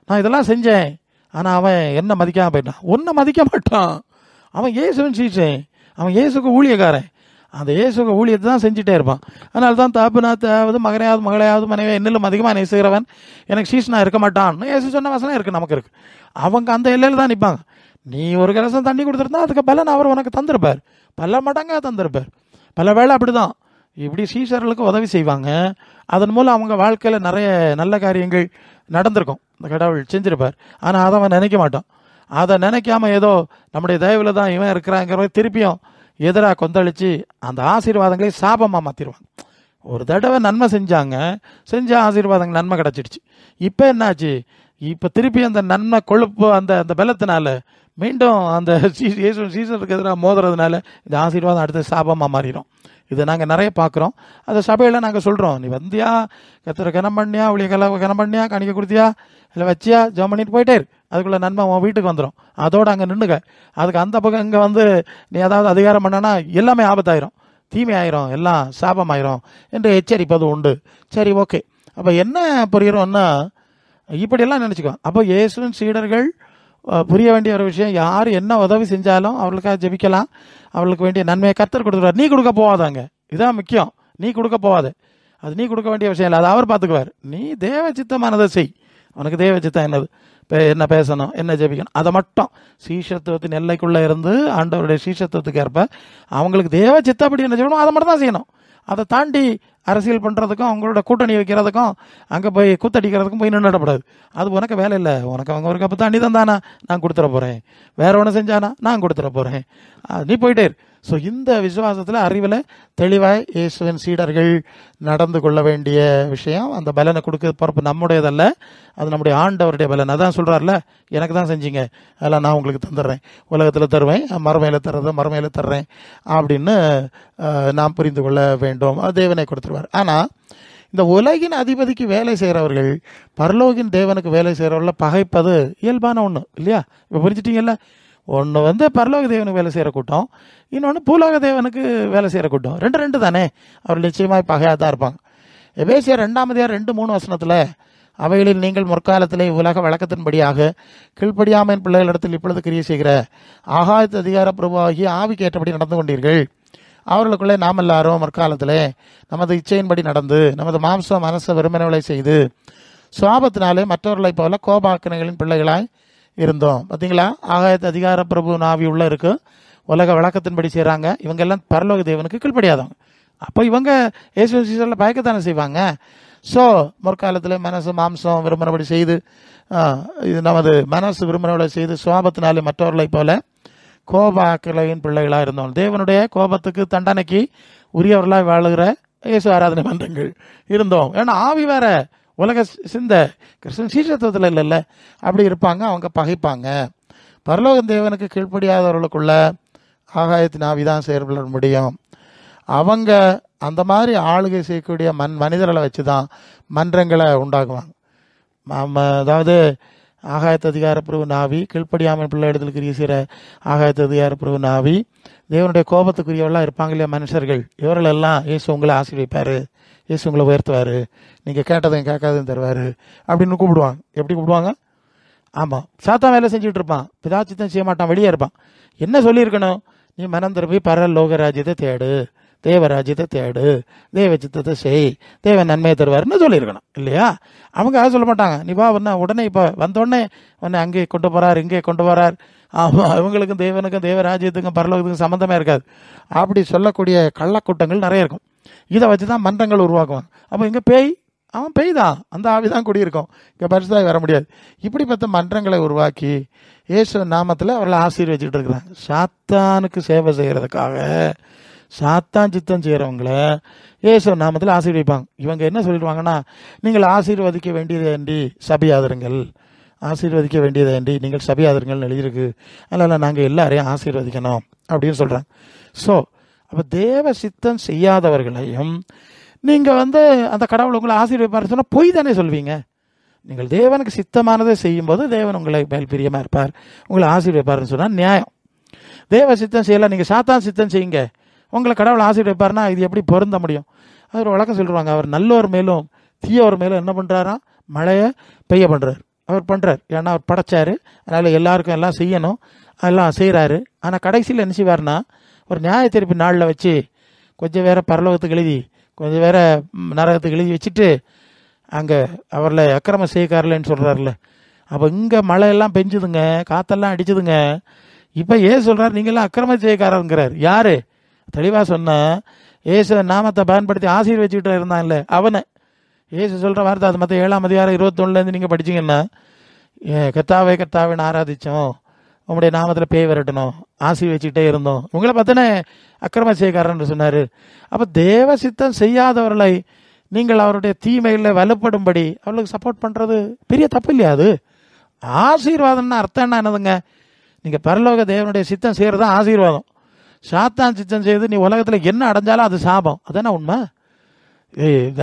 நான் இதெல்லாம் செஞ்சேன், ஆனால் அவன் என்ன மதிக்காமல் போயிட்டான். ஒன்றை மதிக்க மாட்டான். அவன் இயேசுவின் சீசன், அவன் இயேசுக்கு ஊழியக்காரன், அந்த இயேசுக்கு ஊழியத்தை தான் செஞ்சுட்டே இருப்பான். அதனால தான் தாப்புனாத்தாவது மகனையாவது மகளையாவது மனைவி என்னிலும் அதிகமாக நேசிக்கிறவன் எனக்கு சீசனாக இருக்க மாட்டான் இயேசு சொன்ன வசனம் இருக்குது, நமக்கு இருக்குது. அவங்க அந்த எல்லையில் தான் நிற்பாங்க. நீ ஒரு கலசம் தண்ணி கொடுத்துருந்தா அதுக்கு பலன் அவர் உனக்கு தந்திருப்பார், பல மடங்காக தந்திருப்பார். பல வேளை அப்படி தான் இப்படி சீசர்களுக்கு உதவி செய்வாங்க. அதன் மூலம் அவங்க வாழ்க்கையில் நிறைய நல்ல காரியங்கள் நடந்திருக்கும், இந்த கடவுள் செஞ்சிருப்பார். ஆனால் அதை அவன் நினைக்க மாட்டான். அதை நினைக்காம ஏதோ நம்முடைய தயவில் தான் இவன் இருக்கிறாங்கிற திருப்பியும் எதிராக கொந்தளித்து அந்த ஆசீர்வாதங்களே சாபமாக மாற்றிடுவாங்க. ஒரு தடவை நன்மை செஞ்ச ஆசீர்வாதங்கள் நன்மை கிடச்சிடுச்சு. இப்போ என்னாச்சு, இப்போ திருப்பி அந்த நன்மை கொழுப்பு அந்த பலத்தினால மீண்டும் அந்த சீசனுக்கு எதிராக மோதுறதுனால இந்த ஆசீர்வாதம் அடுத்த சாபமாக மாறிடும். இதை நாங்கள் நிறைய பார்க்குறோம். அந்த சபையில் நாங்கள் சொல்கிறோம், நீ வந்தியா, கத்திர கனம் பண்ணியா, அவளிய கனம் பண்ணியா, காணிக்க கொடுத்தியா, இல்லை வச்சியா, ஜோம் பண்ணிட்டு போயிட்டே இருக்கு, அதுக்குள்ளே நன்மை உன் வீட்டுக்கு வந்துடும், அதோடு அங்கே நின்றுக்க. அதுக்கு அந்த பக்கம் இங்கே நீ ஏதாவது அதிகாரம் பண்ணனா எல்லாமே ஆபத்தாயிரும், தீமை ஆயிரும், எல்லாம் சாபமாயிரும் என்று எச்சரிப்பது உண்டு. சரி, ஓகே. அப்போ என்ன புரிகிறோன்னா, இப்படியெல்லாம் நினச்சிக்கோ. அப்போ இயேசுவின் சீடர்கள் புரிய வேண்டிய ஒரு விஷயம், யார் என்ன உதவி செஞ்சாலும் அவர்களுக்காக ஜெபிக்கலாம், அவர்களுக்கு வேண்டிய நன்மையை கர்த்தர் கொடுத்துருவார். நீ கொடுக்க போவாதாங்க, இதுதான் முக்கியம். நீ கொடுக்க போவாது, அது நீ கொடுக்க வேண்டிய விஷயம் இல்லை, அது அவர் பார்த்துக்குவார். நீ தேவ சித்தமானதை செய். அவனுக்கு தேவ சித்தம் என்னது, என்ன பேசணும், என்ன ஜெபிக்கணும், அதை மட்டும் சீஷத்துவத்தின் எல்லைக்குள்ளே இருந்து ஆண்டவருடைய சீஷத்துவத்துக்கு ஏற்ப அவங்களுக்கு தேவ சித்தப்படி என்ன செய்யணும் அதை மட்டும் தான் செய்யணும். அதை தாண்டி அரசியல் பண்ணுறதுக்கும் அவங்களோட கூட்டணி வைக்கிறதுக்கும் அங்கே போய் கூத்தடிக்கிறதுக்கும் போய் நின்றுடப்படாது. அது உனக்கு வேலை இல்லை. உனக்கு அவங்க ஒரு கப்பு தண்ணி தந்தானா நான் கொடுத்துட போகிறேன், வேற ஒன்று செஞ்சானா நான் கொடுத்துட போகிறேன், நீ போயிட்டே இரு. ஸோ இந்த விசுவாசத்தில் அறிவில் தெளிவாய் இயேசுவின் சீடர்கள் நடந்து கொள்ள வேண்டிய விஷயம். அந்த பலனை கொடுக்க பொறுப்பு நம்முடையதல்ல, அது நம்முடைய ஆண்டவருடைய பலன். அதான் சொல்கிறார்ல, எனக்கு தான் செஞ்சீங்க, அதெல்லாம் நான் உங்களுக்கு தந்துடுறேன், உலகத்தில் தருவேன், மறுமையில் தர்றது மறுமையில் தர்றேன் அப்படின்னு நாம் புரிந்து கொள்ள வேண்டும். தேவனை கொடுத்துருவார். ஆனால் இந்த உலகின் அதிபதிக்கு வேலை செய்கிறவர்கள் பரலோகின் தேவனுக்கு வேலை செய்கிறவர்கள பகைப்பது இயல்பான ஒன்று இல்லையா? இப்போ புரிஞ்சுட்டீங்கல்ல, ஒன்று பரலோக தேவனுக்கு வேலை செய்கிற கூட்டம், இன்னொன்று பூலோக தேவனுக்கு வேலை செய்கிற கூட்டம். ரெண்டு தானே, அவர் நிச்சயமாக பகையாக தான் இருப்பாங்க. எபேசியர் 2:2-3 அவைகளில் நீங்கள் முற்காலத்திலே உலக வழக்கத்தின்படியாக கீழ்ப்படியாமையின் பிள்ளைகளிடத்தில் இப்பொழுது கிரியை செய்கிற ஆகாயத்து அதிகார பிரபுவாகி ஆவிக்கு ஏற்றபடி நடந்து கொண்டீர்கள். அவர்களுக்குள்ளே நாம் எல்லாரும் முற்காலத்திலே நமது இச்சையின்படி நடந்து நமது மாம்ச மனச விரும்பினவளை செய்து சுவாபத்தினாலே மற்றவர்களை போல கோபாக்கனைகளின் பிள்ளைகளாய் இருந்தோம். பார்த்தீங்களா, ஆகாயத்து அதிகார பிரபு நாவி உள்ள இருக்கு, உலக வழக்கத்தின்படி செய்கிறாங்க. இவங்க எல்லாம் பரலோக தேவனுக்கு கீழ்ப்படியாதவங்க. அப்போ இவங்க இயேசு சீசரில் பயக்கத்தானே செய்வாங்க. ஸோ முற்காலத்தில் மனசு மாம்சம் விரும்பினபடி செய்து இது நமது மனசு விரும்பினபடி செய்து சுவாபத்தினாலே மற்றவர்களை போல கோபாக்கலையின் பிள்ளைகளாக இருந்தோம். தேவனுடைய கோபத்துக்கு தண்டனைக்கு உரியவர்களாக வாழுகிற இயேசு ஆராதனை மன்றங்கள் இருந்தோம். ஏன்னா ஆவி வேற, உலக சிந்த கிறிஸ்தவ சீசத்துவத்தில் இல்லைல்ல, அப்படி இருப்பாங்க. அவங்க பகைப்பாங்க. பரலோக தேவனுக்கு கீழ்ப்படியாதவர்களுக்குள்ள ஆகாயத்தின் ஆவி தான் செயல்பட முடியும். அவங்க அந்த மாதிரி ஆளுகை செய்யக்கூடிய மனிதர்களை வச்சு தான் மன்றங்களை உண்டாக்குவாங்க. அதாவது ஆகாயத்து அதிகார பிரிவு நாவி, கீழ்ப்படியாமல் பிள்ளை இடத்துல கிரியை செய்கிற ஆகாயத்து அதிகார பிரிவு நாவி, தேவனுடைய கோபத்துக்குரியவர்களாக இருப்பாங்க இல்லையா மனுஷர்கள். இவர்களெல்லாம் இயேசு உங்களை ஆசீர்வதிப்பார், இயேசு உங்களை உயர்த்துவார், நீங்கள் கேட்டதையும் கேட்காதையும் தருவார் அப்படின்னு கூப்பிடுவாங்க. எப்படி கூப்பிடுவாங்க? ஆமாம், சாத்தான் வேலை செஞ்சுட்டு இருப்பான், பிதாச்சித்தம் செய்ய மாட்டான், வெளியே இருப்பான். என்ன சொல்லியிருக்கணும்? நீ மனம் திரும்பி பரலோக ராஜ்யத்தை தேடு, தேவராஜ்யத்தை தேடு, தேவ சித்தத்தை செய், தேவ நன்மையை தருவார்னு சொல்லியிருக்கணும் இல்லையா? அவங்க அதை சொல்ல மாட்டாங்க. நீ வா உடனே இப்போ வந்தோடனே உடனே அங்கே கொண்டு போகிறார், இங்கே கொண்டு போகிறார். ஆமாம், இவங்களுக்கும் தேவனுக்கும் தேவராஜ்யத்துக்கும் பரலோகத்துக்கும் சம்மந்தமே இருக்காது. அப்படி சொல்லக்கூடிய கள்ளக்கூட்டங்கள் நிறைய இருக்கும். இதை வச்சு தான் மன்றங்கள் உருவாக்குவாங்க. அப்போ இங்கே பேய், அவன் பேய் தான், அந்த ஆவி தான் குடியிருக்கும், இங்கே பரிசுத்தாய் வர முடியாது. இப்படிப்பட்ட மன்றங்களை உருவாக்கி இயேசு நாமத்தில் அவர்களை ஆசீர்வதிச்சுட்டு இருக்கிறாங்க. சாத்தானுக்கு சேவை செய்கிறதுக்காக சாத்தான் சித்தம் செய்கிறவங்கள இயேசு நாமத்தில் ஆசீர்வதிப்பாங்க. இவங்க என்ன சொல்லிடுவாங்கன்னா, நீங்கள் ஆசீர்வதிக்க வேண்டியதேண்டி சபையாதருங்கள், ஆசீர்வதிக்க வேண்டியதேண்டி நீங்கள் சபையாதருங்கள்னு எழுதியிருக்கு, அதனால் நாங்கள் எல்லாரையும் ஆசீர்வதிக்கணும் அப்படின்னு சொல்கிறாங்க. ஸோ அப்போ தேவ சித்தம் செய்யாதவர்களையும் நீங்கள் அந்த கடவுள் உங்களை ஆசீர்வதிப்பார் சொன்னால் பொய் தானே சொல்வீங்க. நீங்கள் தேவனுக்கு சித்தமானதை செய்யும்போது தேவன் உங்களை மேல் பிரியமாக இருப்பார், உங்களை ஆசீர்வதிப்பார்னு சொன்னால் நியாயம். தேவ சித்தம் செய்யலாம், நீங்கள் சாத்தான் சித்தம் செய்யுங்க, உங்களை கடவுள் ஆசீர்வதிப்பார்னா இது எப்படி பொருந்த முடியும்? அது ஒரு வழக்கம் சொல்லுவாங்க. அவர் நல்லோர் மேலும் தீயோர் மேலும் என்ன பண்ணுறாரா, மழையை பெய்ய பண்ணுறார். அவர் பண்ணுறார், ஏன்னா அவர் படைச்சாரு, அதனால் எல்லாருக்கும் எல்லாம் செய்யணும், எல்லாம் செய்கிறாரு. ஆனால் கடைசியில் என்ன செய்வார்னா, ஒரு நியாய தீர்ப்பு நாளில் வச்சு கொஞ்சம் வேற பரலோகத்துக்கு எழுதி கொஞ்சம் வேற நரகத்துக்கு எழுதி வச்சுட்டு அங்கே அவரில் அக்கிரமம் செய்யக்காரலன்னு சொல்கிறாருல. அப்போ இங்கே மழையெல்லாம் பெஞ்சுதுங்க, காற்றெல்லாம் அடிச்சுதுங்க. இப்போ ஏன் சொல்கிறார், நீங்களாம் அக்கிரமம் செய்யக்காரங்கிறார். யார்? தெளிவாக சொன்னால் ஏசு நாமத்தை பயன்படுத்தி ஆசீர்வதிச்சுக்கிட்டு இருந்தான்ல அவனை. ஏசு சொல்கிற வார்த்தை அது மற்ற 7:21 நீங்கள் படிச்சிங்கன்னா, கர்த்தாவே கர்த்தாவேன்னு ஆராதித்தோம், உங்களுடைய நாமத்தில் பேய் விரட்டணும், ஆசீர்வதிச்சுக்கிட்டே இருந்தோம், உங்களை பார்த்தனே அக்கிரம செய்யக்காரன்னு சொன்னார். அப்போ தேவ சித்தம் செய்யாதவர்களை நீங்கள் அவருடைய தீமையில் வலுப்படும்படி அவர்களுக்கு சப்போர்ட் பண்ணுறது பெரிய தப்பு இல்லையா? அது ஆசீர்வாதம்னா அர்த்தம் என்ன என்னதுங்க? நீங்கள் பரலோக தேவனுடைய சித்தம் செய்கிறது தான் ஆசீர்வாதம். சாத்தான் சித்தம் செய்து நீ உலகத்தில் என்ன அடைஞ்சாலும் அது சாபம். அதானே உண்மை?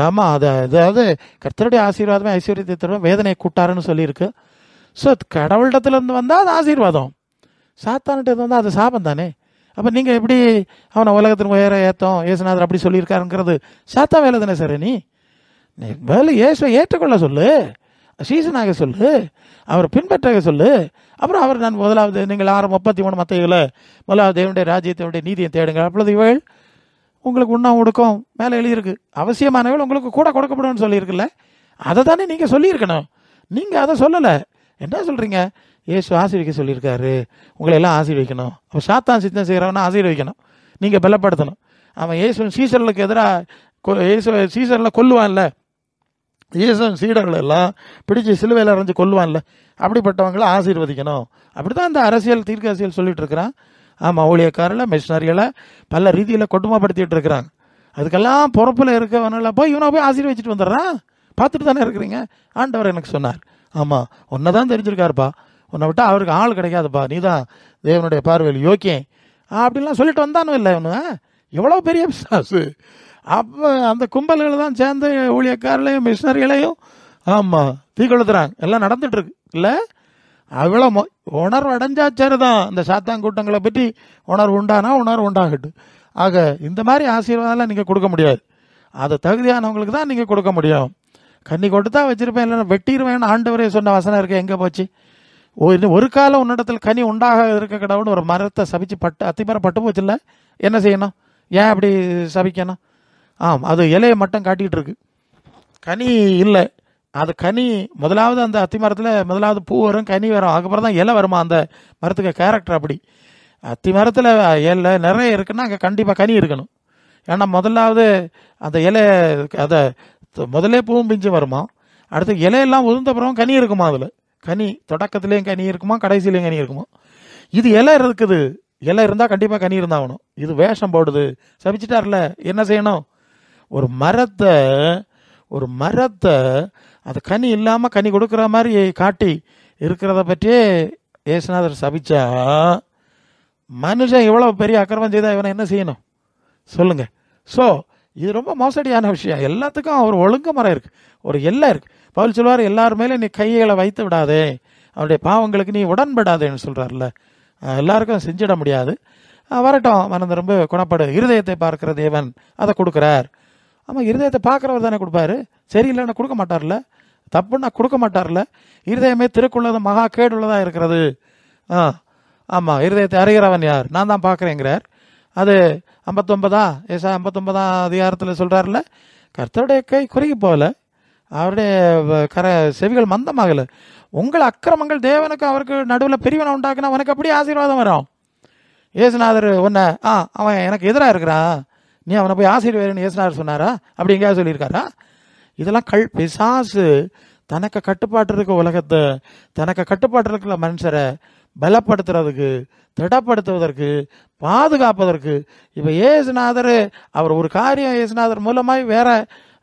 ஆமாம், அதாவது கர்த்தருடைய ஆசீர்வாதமே ஐஸ்வர்யத்தை தருவோம், வேதனையை கூட்டாருன்னு சொல்லியிருக்கு. ஸோ கடவுளிடத்துலேருந்து வந்தால் அது ஆசீர்வாதம், சாத்தான்கிட்ட வந்தால் அது சாபம் தானே. அப்போ நீங்கள் எப்படி அவனை உலகத்தின் உயர ஏற்றோம் இயேசுநாதர் அப்படி சொல்லியிருக்காருங்கிறது சாத்தா வேலை தானே சார்? நீ வேலை இயேசுவை ஏற்றுக்கொள்ள சொல்லு, சீசனாக சொல்லு, அவர் பின்பற்ற சொல்லு. அப்புறம் அவர் நான் முதலாவது நீங்கள் 6:33 மத்தேயுல முதலாவது தேவனுடைய ராஜ்யத்தினுடைய நீதியை தேடுங்க, அப்பொழுது இவள் உங்களுக்கு உண்ணாவும் உடுக்கும் மேலே எழுதியிருக்கு, அவசியமானவள் உங்களுக்கு கூட கொடுக்கப்படும்னு சொல்லியிருக்குல்ல. அதை தானே நீங்கள் சொல்லியிருக்கணும். நீங்கள் அதை சொல்லலை. என்ன சொல்கிறீங்க? இயேசு ஆசீர்வதிக்க சொல்லியிருக்காரு, உங்களை எல்லாம் ஆசீர்வதிக்கணும். அப்போ சாத்தான் சித்தம் செய்கிறவனா ஆசீர்வதிக்கணும், நீங்கள் பலப்படுத்தணும். அவன் இயேசு சீசர்களுக்கு எதிராக இயேசு சீசரில் கொல்லுவான்ல, இயேசு சீடர்கள் எல்லாம் பிடிச்சி சிலுவையில் அரைஞ்சு கொல்லுவான்ல, அப்படிப்பட்டவங்களை ஆசீர்வதிக்கணும். அப்படி தான் இந்த அரசியல் தீர்க்க அரசியல் சொல்லிட்டு இருக்கிறான். ஆமாம், ஊழியக்காரில் மிஷினரிகளை பல ரீதியில் கொடுமைப்படுத்திட்டு இருக்கிறாங்க. அதுக்கெல்லாம் பொறுப்பில் இருக்கவனால போய் இவனை போய் ஆசீர்வதிச்சுட்டு வந்துடுறான். பார்த்துட்டு தானே இருக்கிறீங்க. ஆண்டவர் எனக்கு சொன்னார், ஆமாம் உன்னை தான் தெரிஞ்சிருக்காருப்பா, உன்னை விட்டால் அவருக்கு ஆள் கிடைக்காதுப்பா, நீ தான் தேவனுடைய பார்வையில் யோக்கியம் அப்படின்லாம் சொல்லிட்டு வந்தானோ இல்லை இவனு. எவ்வளோ பெரிய பிசாசு. அப்போ அந்த கும்பல்கள் தான் சேர்ந்து ஊழியக்காரர்களையும் மிஷினரிகளையும் ஆமாம் தீ கொளுத்துறாங்க. எல்லாம் நடந்துட்டு இருக்கு இல்லை. அவ்வளோ உணர்வு அடைஞ்சாச்சாரு தான். இந்த சாத்தான் கூட்டங்களை பற்றி உணர்வு உண்டாகட்டும். ஆக இந்த மாதிரி ஆசீர்வாதம்லாம் நீங்கள் கொடுக்க முடியாது. அது தகுதியானவங்களுக்கு தான் நீங்கள் கொடுக்க முடியும். கண்ணி கொடுத்தா வச்சிருப்பேன், இல்லைன்னா வெட்டிடுவேன் ஆண்டவரே சொன்ன வசனம் இருக்கு. எங்கே போச்சு? ஒரு காலம் உன்னிடத்தில் கனி உண்டாக இருக்க கடவுள்னு ஒரு மரத்தை சபிச்சு அத்திமரம் பட்டு போச்சு இல்லை. என்ன செய்யணும்? ஏன் அப்படி சபிக்கணும்? அது இலையை மட்டும் காட்டிகிட்டு இருக்கு, கனி இல்லை. அது கனி முதலாவது அந்த அத்திமரத்தில் முதலாவது பூ வரும், கனி வரும், அதுக்கப்புறம் தான் இலை வருமா. அந்த மரத்துக்கு கேரக்டர் அப்படி. அத்தி மரத்தில் இலை நிறைய இருக்குன்னா அங்கே கண்டிப்பாக கனி இருக்கணும். ஏன்னா முதலாவது அந்த இலை அதை முதலே பூவும் பிஞ்சும் வருமா, அடுத்து இலையெல்லாம் உதிர்ந்த பிறகு கனி இருக்குமா. அதில் கனி தொடக்கத்துலேயும் கனி இருக்குமா, கடைசியிலையும் கனி இருக்குமா. இது இலை இருக்குது, இலை இருந்தால் கண்டிப்பாக கனி இருந்தாகணும். இது வேஷம் போடுது, சபிச்சிட்டார்ல. என்ன செய்யணும்? ஒரு மரத்தை அது கனி இல்லாமல் கனி கொடுக்குற மாதிரி காட்டி இருக்கிறத பற்றியே இயேசுநாதர் சபிச்சா, மனுஷன் எவ்வளோ பெரிய அக்கிரமம் செய்தால் இவனை என்ன செய்யணும் சொல்லுங்க. ஸோ இது ரொம்ப மோசடியான விஷயம். எல்லாத்துக்கும் ஒரு ஒழுங்குமுறை இருக்குது, ஒரு எல்லை இருக்குது. பவுல் சொல்வார், எல்லார் மேலே நீ கைகளை வைத்து விடாதே, அவருடைய பாவங்களுக்கு நீ உடன்படாதேன்னு சொல்கிறார்ல. எல்லாருக்கும் செஞ்சிட முடியாது. வரட்டும், மனம் ரொம்ப குணப்படு. இருதயத்தை பார்க்கிற தேவன் அதை கொடுக்குறார். ஆமாம், இருதயத்தை பார்க்குறவர் தானே கொடுப்பாரு. சரியில்லைன்னா கொடுக்க மாட்டார்ல, தப்புன்னா கொடுக்க மாட்டார்ல. இருதயமே திருக்குள்ளது மகா கேடுள்ளதாக இருக்கிறது. ஆமாம், இருதயத்தை அறிகிறவன் யார்? நான் தான் பார்க்குறேங்கிறார். அது 59 அதிகாரத்தில் சொல்கிறார்ல, கர்த்தருடைய கை குறுகி போகல, அவருடைய செவிகள் மந்தமாகலை. உங்கள் அக்கிரமங்கள் தேவனுக்கு அவருக்கு நடுவில் பிரிவினை உண்டாக்குனா உனக்கு அப்படி ஆசீர்வாதம் வரும். இயேசுநாதர் உன்னை அவன் எனக்கு எதிராக இருக்கிறான், நீ அவனை போய் ஆசீர்வாதம் இயேசுநாதர் சொன்னாரா? அப்படி எங்கேயாவது சொல்லியிருக்காரா? இதெல்லாம் பிசாசு தனக்கு கட்டுப்பாட்டு இருக்க உலகத்தை, தனக்கு கட்டுப்பாட்டு இருக்கிற மனுஷரை பலப்படுத்துறதுக்கு, திடப்படுத்துவதற்கு, பாதுகாப்பதற்கு. இப்போ இயேசுநாதர் அவர் ஒரு காரியம் இயேசுநாதர் மூலமாய் வேற